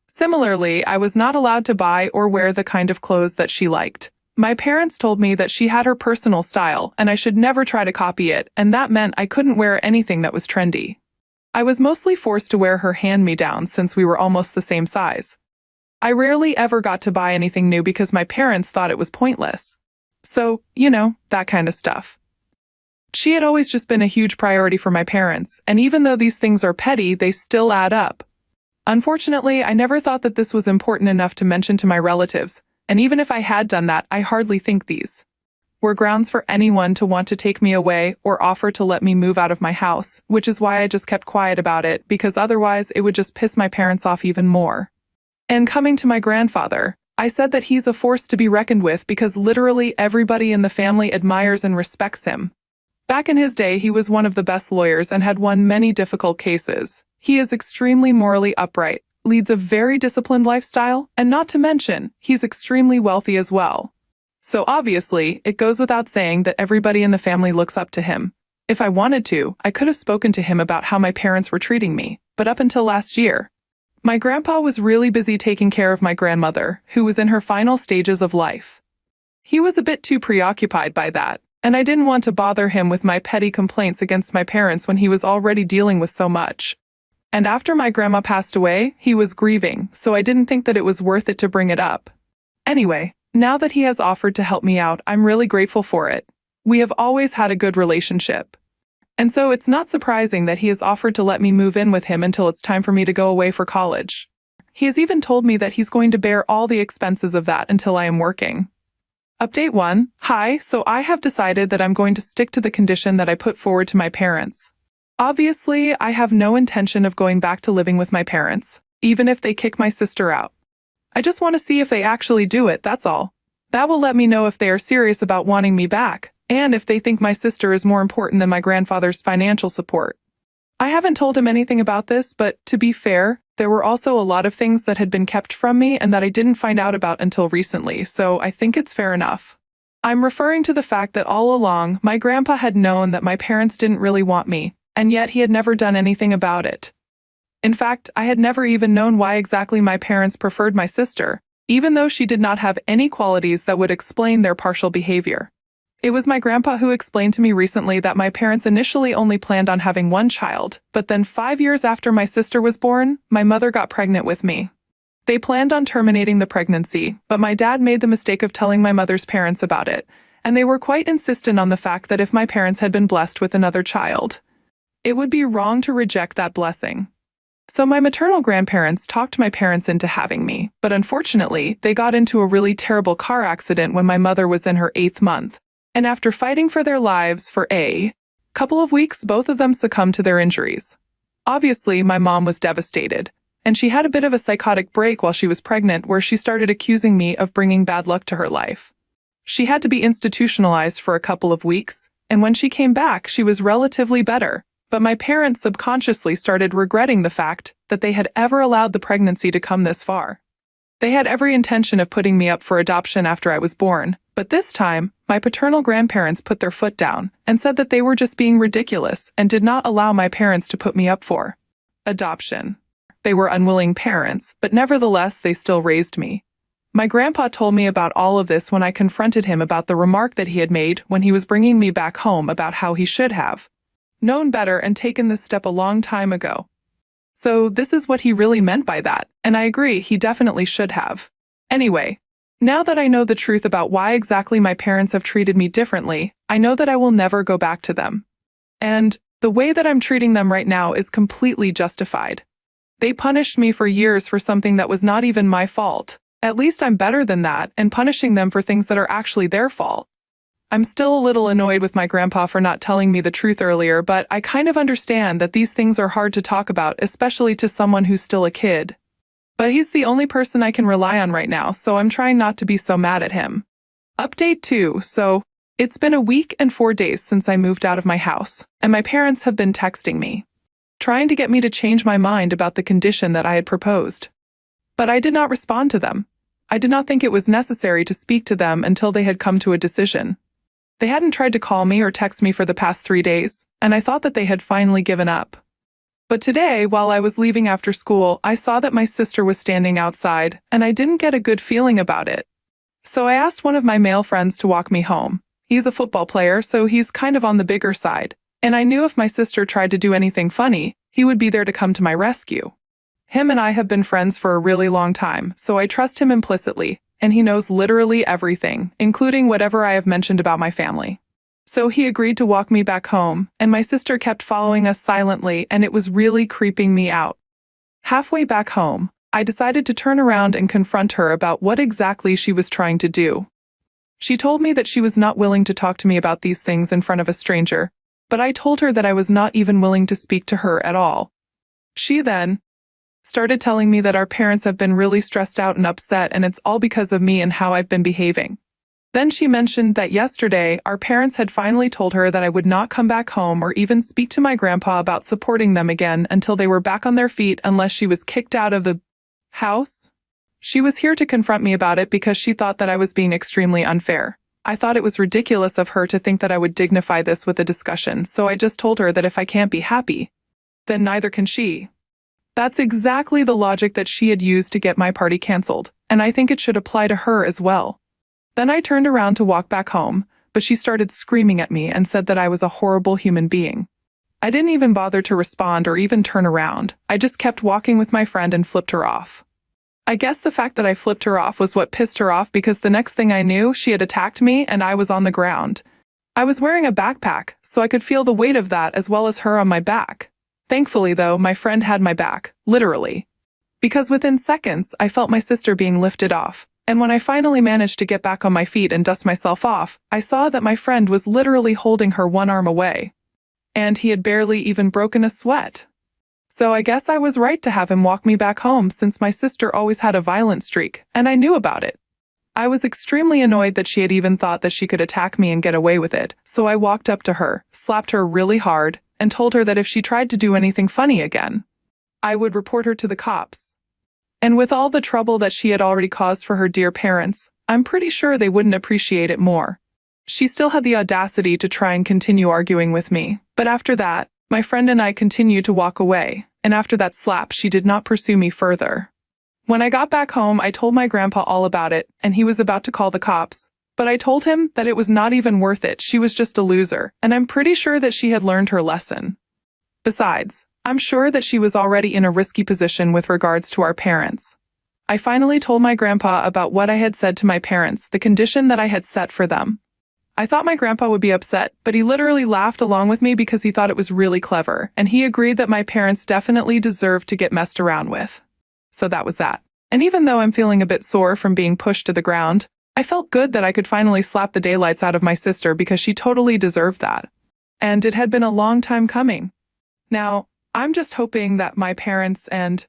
Similarly, I was not allowed to buy or wear the kind of clothes that she liked. My parents told me that she had her personal style and I should never try to copy it, and that meant I couldn't wear anything that was trendy. I was mostly forced to wear her hand-me-downs since we were almost the same size. I rarely ever got to buy anything new because my parents thought it was pointless. So, that kind of stuff. She had always just been a huge priority for my parents, and even though these things are petty, they still add up. Unfortunately, I never thought that this was important enough to mention to my relatives, and even if I had done that, I hardly think these were grounds for anyone to want to take me away or offer to let me move out of my house, which is why I just kept quiet about it, because otherwise it would just piss my parents off even more. And coming to my grandfather, I said that he's a force to be reckoned with because literally everybody in the family admires and respects him. Back in his day, he was one of the best lawyers and had won many difficult cases. He is extremely morally upright, leads a very disciplined lifestyle, and not to mention, he's extremely wealthy as well. So obviously, it goes without saying that everybody in the family looks up to him. If I wanted to, I could have spoken to him about how my parents were treating me, but up until last year, my grandpa was really busy taking care of my grandmother, who was in her final stages of life. He was a bit too preoccupied by that, and I didn't want to bother him with my petty complaints against my parents when he was already dealing with so much. And after my grandma passed away, he was grieving, so I didn't think that it was worth it to bring it up. Anyway, now that he has offered to help me out, I'm really grateful for it. We have always had a good relationship. And so it's not surprising that he has offered to let me move in with him until it's time for me to go away for college. He has even told me that he's going to bear all the expenses of that until I am working. Update 1. Hi, so I have decided that I'm going to stick to the condition that I put forward to my parents. Obviously, I have no intention of going back to living with my parents, even if they kick my sister out. I just want to see if they actually do it, that's all. That will let me know if they are serious about wanting me back, and if they think my sister is more important than my grandfather's financial support. I haven't told him anything about this, but to be fair, there were also a lot of things that had been kept from me and that I didn't find out about until recently, so I think it's fair enough. I'm referring to the fact that all along, my grandpa had known that my parents didn't really want me, and yet he had never done anything about it. In fact, I had never even known why exactly my parents preferred my sister, even though she did not have any qualities that would explain their partial behavior. It was my grandpa who explained to me recently that my parents initially only planned on having one child, but then 5 years after my sister was born, my mother got pregnant with me. They planned on terminating the pregnancy, but my dad made the mistake of telling my mother's parents about it, and they were quite insistent on the fact that if my parents had been blessed with another child, it would be wrong to reject that blessing. So my maternal grandparents talked my parents into having me, but unfortunately, they got into a really terrible car accident when my mother was in her 8th month. And after fighting for their lives for a couple of weeks, both of them succumbed to their injuries. Obviously, my mom was devastated, and she had a bit of a psychotic break while she was pregnant where she started accusing me of bringing bad luck to her life. She had to be institutionalized for a couple of weeks, and when she came back, she was relatively better. But my parents subconsciously started regretting the fact that they had ever allowed the pregnancy to come this far. They had every intention of putting me up for adoption after I was born, but this time, my paternal grandparents put their foot down and said that they were just being ridiculous and did not allow my parents to put me up for adoption. They were unwilling parents, but nevertheless they still raised me. My grandpa told me about all of this when I confronted him about the remark that he had made when he was bringing me back home about how he should have known better and taken this step a long time ago. So this is what he really meant by that, and I agree, he definitely should have. Anyway, now that I know the truth about why exactly my parents have treated me differently, I know that I will never go back to them. And the way that I'm treating them right now is completely justified. They punished me for years for something that was not even my fault. At least I'm better than that, and punishing them for things that are actually their fault. I'm still a little annoyed with my grandpa for not telling me the truth earlier, but I kind of understand that these things are hard to talk about, especially to someone who's still a kid. But he's the only person I can rely on right now, so I'm trying not to be so mad at him. Update 2. So, it's been a week and 4 days since I moved out of my house, and my parents have been texting me, trying to get me to change my mind about the condition that I had proposed. But I did not respond to them. I did not think it was necessary to speak to them until they had come to a decision. They hadn't tried to call me or text me for the past 3 days, and I thought that they had finally given up. But today, while I was leaving after school, I saw that my sister was standing outside, and I didn't get a good feeling about it. So I asked one of my male friends to walk me home. He's a football player, so he's kind of on the bigger side, and I knew if my sister tried to do anything funny, he would be there to come to my rescue. Him and I have been friends for a really long time, so I trust him implicitly, and he knows literally everything, including whatever I have mentioned about my family. So he agreed to walk me back home, and my sister kept following us silently, and it was really creeping me out. Halfway back home, I decided to turn around and confront her about what exactly she was trying to do. She told me that she was not willing to talk to me about these things in front of a stranger, but I told her that I was not even willing to speak to her at all. She then started telling me that our parents have been really stressed out and upset, and it's all because of me and how I've been behaving. Then she mentioned that yesterday, our parents had finally told her that I would not come back home or even speak to my grandpa about supporting them again until they were back on their feet unless she was kicked out of the house. She was here to confront me about it because she thought that I was being extremely unfair. I thought it was ridiculous of her to think that I would dignify this with a discussion, so I just told her that if I can't be happy, then neither can she. That's exactly the logic that she had used to get my party canceled, and I think it should apply to her as well. Then I turned around to walk back home, but she started screaming at me and said that I was a horrible human being. I didn't even bother to respond or even turn around. I just kept walking with my friend and flipped her off. I guess the fact that I flipped her off was what pissed her off, because the next thing I knew, she had attacked me and I was on the ground. I was wearing a backpack, so I could feel the weight of that as well as her on my back. Thankfully, though, my friend had my back, literally. Because within seconds, I felt my sister being lifted off, and when I finally managed to get back on my feet and dust myself off, I saw that my friend was literally holding her one arm away. And he had barely even broken a sweat. So I guess I was right to have him walk me back home, since my sister always had a violent streak, and I knew about it. I was extremely annoyed that she had even thought that she could attack me and get away with it, so I walked up to her, slapped her really hard, and told her that if she tried to do anything funny again, I would report her to the cops. And with all the trouble that she had already caused for her dear parents, I'm pretty sure they wouldn't appreciate it more. She still had the audacity to try and continue arguing with me, but after that, my friend and I continued to walk away, and after that slap, she did not pursue me further. When I got back home, I told my grandpa all about it, and he was about to call the cops. But I told him that it was not even worth it, she was just a loser, and I'm pretty sure that she had learned her lesson. Besides, I'm sure that she was already in a risky position with regards to our parents. I finally told my grandpa about what I had said to my parents, the condition that I had set for them. I thought my grandpa would be upset, but he literally laughed along with me because he thought it was really clever, and he agreed that my parents definitely deserved to get messed around with. So that was that. And even though I'm feeling a bit sore from being pushed to the ground, I felt good that I could finally slap the daylights out of my sister because she totally deserved that. And it had been a long time coming. Now, I'm just hoping that my parents and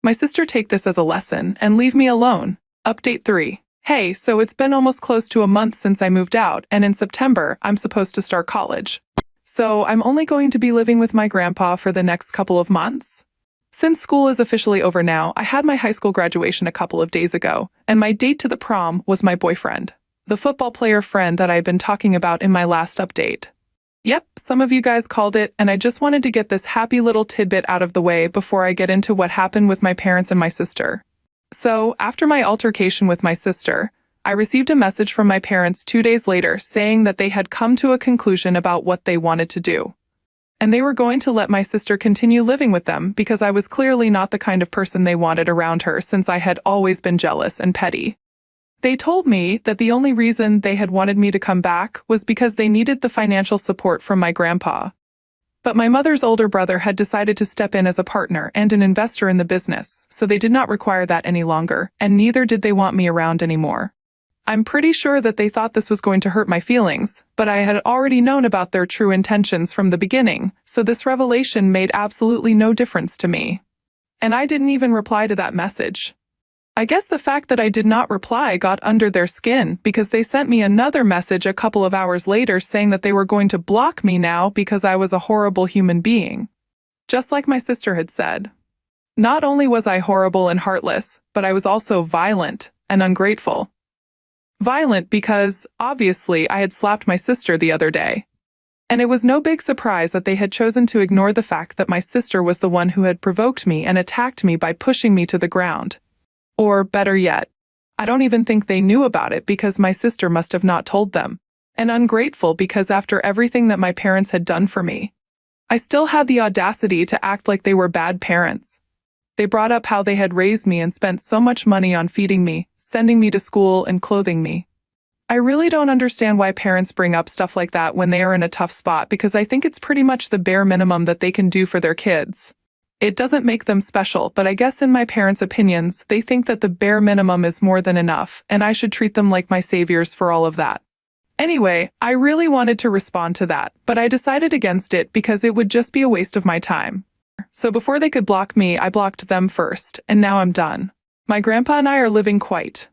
my sister take this as a lesson and leave me alone. Update 3. Hey, so it's been almost close to a month since I moved out, and in September, I'm supposed to start college. So I'm only going to be living with my grandpa for the next couple of months. Since school is officially over now, I had my high school graduation a couple of days ago, and my date to the prom was my boyfriend, the football player friend that I had been talking about in my last update. Yep, some of you guys called it, and I just wanted to get this happy little tidbit out of the way before I get into what happened with my parents and my sister. So, after my altercation with my sister, I received a message from my parents 2 days later saying that they had come to a conclusion about what they wanted to do. And they were going to let my sister continue living with them because I was clearly not the kind of person they wanted around her since I had always been jealous and petty. They told me that the only reason they had wanted me to come back was because they needed the financial support from my grandpa. But my mother's older brother had decided to step in as a partner and an investor in the business, so they did not require that any longer, and neither did they want me around anymore. I'm pretty sure that they thought this was going to hurt my feelings, but I had already known about their true intentions from the beginning, so this revelation made absolutely no difference to me. And I didn't even reply to that message. I guess the fact that I did not reply got under their skin because they sent me another message a couple of hours later saying that they were going to block me now because I was a horrible human being. Just like my sister had said. Not only was I horrible and heartless, but I was also violent and ungrateful. Violent because, obviously, I had slapped my sister the other day. And it was no big surprise that they had chosen to ignore the fact that my sister was the one who had provoked me and attacked me by pushing me to the ground. Or, better yet, I don't even think they knew about it because my sister must have not told them. And ungrateful because after everything that my parents had done for me, I still had the audacity to act like they were bad parents. They brought up how they had raised me and spent so much money on feeding me, sending me to school, and clothing me. I really don't understand why parents bring up stuff like that when they are in a tough spot because I think it's pretty much the bare minimum that they can do for their kids. It doesn't make them special, but I guess in my parents' opinions, they think that the bare minimum is more than enough, and I should treat them like my saviors for all of that. Anyway, I really wanted to respond to that, but I decided against it because it would just be a waste of my time. So before they could block me, I blocked them first, and now I'm done. My grandpa and I are living quite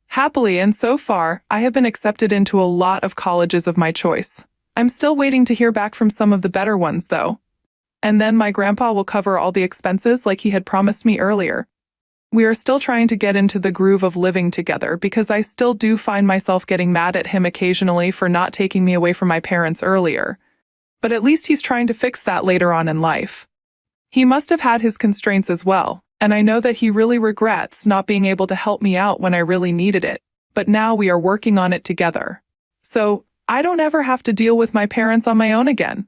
happily, and so far, I have been accepted into a lot of colleges of my choice. I'm still waiting to hear back from some of the better ones, though. And then my grandpa will cover all the expenses like he had promised me earlier. We are still trying to get into the groove of living together because I still do find myself getting mad at him occasionally for not taking me away from my parents earlier. But at least he's trying to fix that later on in life. He must have had his constraints as well, and I know that he really regrets not being able to help me out when I really needed it, but now we are working on it together. So, I don't ever have to deal with my parents on my own again.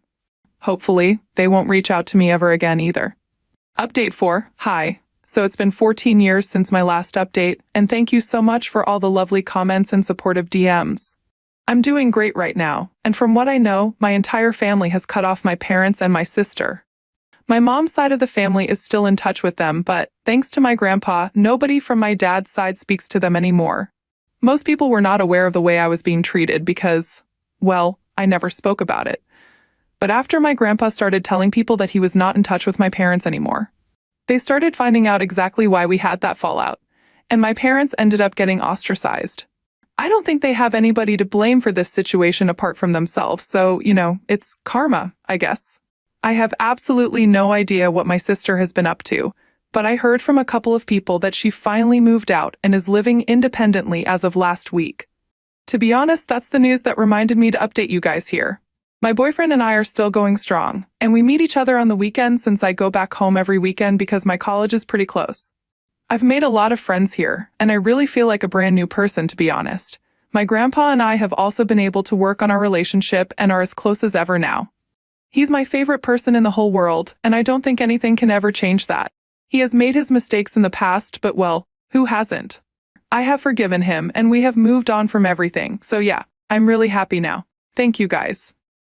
Hopefully, they won't reach out to me ever again either. Update 4. Hi. So it's been 14 years since my last update, and thank you so much for all the lovely comments and supportive DMs. I'm doing great right now, and from what I know, my entire family has cut off my parents and my sister. My mom's side of the family is still in touch with them, but thanks to my grandpa, nobody from my dad's side speaks to them anymore. Most people were not aware of the way I was being treated because, well, I never spoke about it. But after my grandpa started telling people that he was not in touch with my parents anymore, they started finding out exactly why we had that fallout, and my parents ended up getting ostracized. I don't think they have anybody to blame for this situation apart from themselves, so, it's karma, I guess. I have absolutely no idea what my sister has been up to, but I heard from a couple of people that she finally moved out and is living independently as of last week. To be honest, that's the news that reminded me to update you guys here. My boyfriend and I are still going strong, and we meet each other on the weekends since I go back home every weekend because my college is pretty close. I've made a lot of friends here, and I really feel like a brand new person, to be honest. My grandpa and I have also been able to work on our relationship and are as close as ever now. He's my favorite person in the whole world, and I don't think anything can ever change that. He has made his mistakes in the past, but well, who hasn't? I have forgiven him, and we have moved on from everything, so yeah, I'm really happy now. Thank you guys.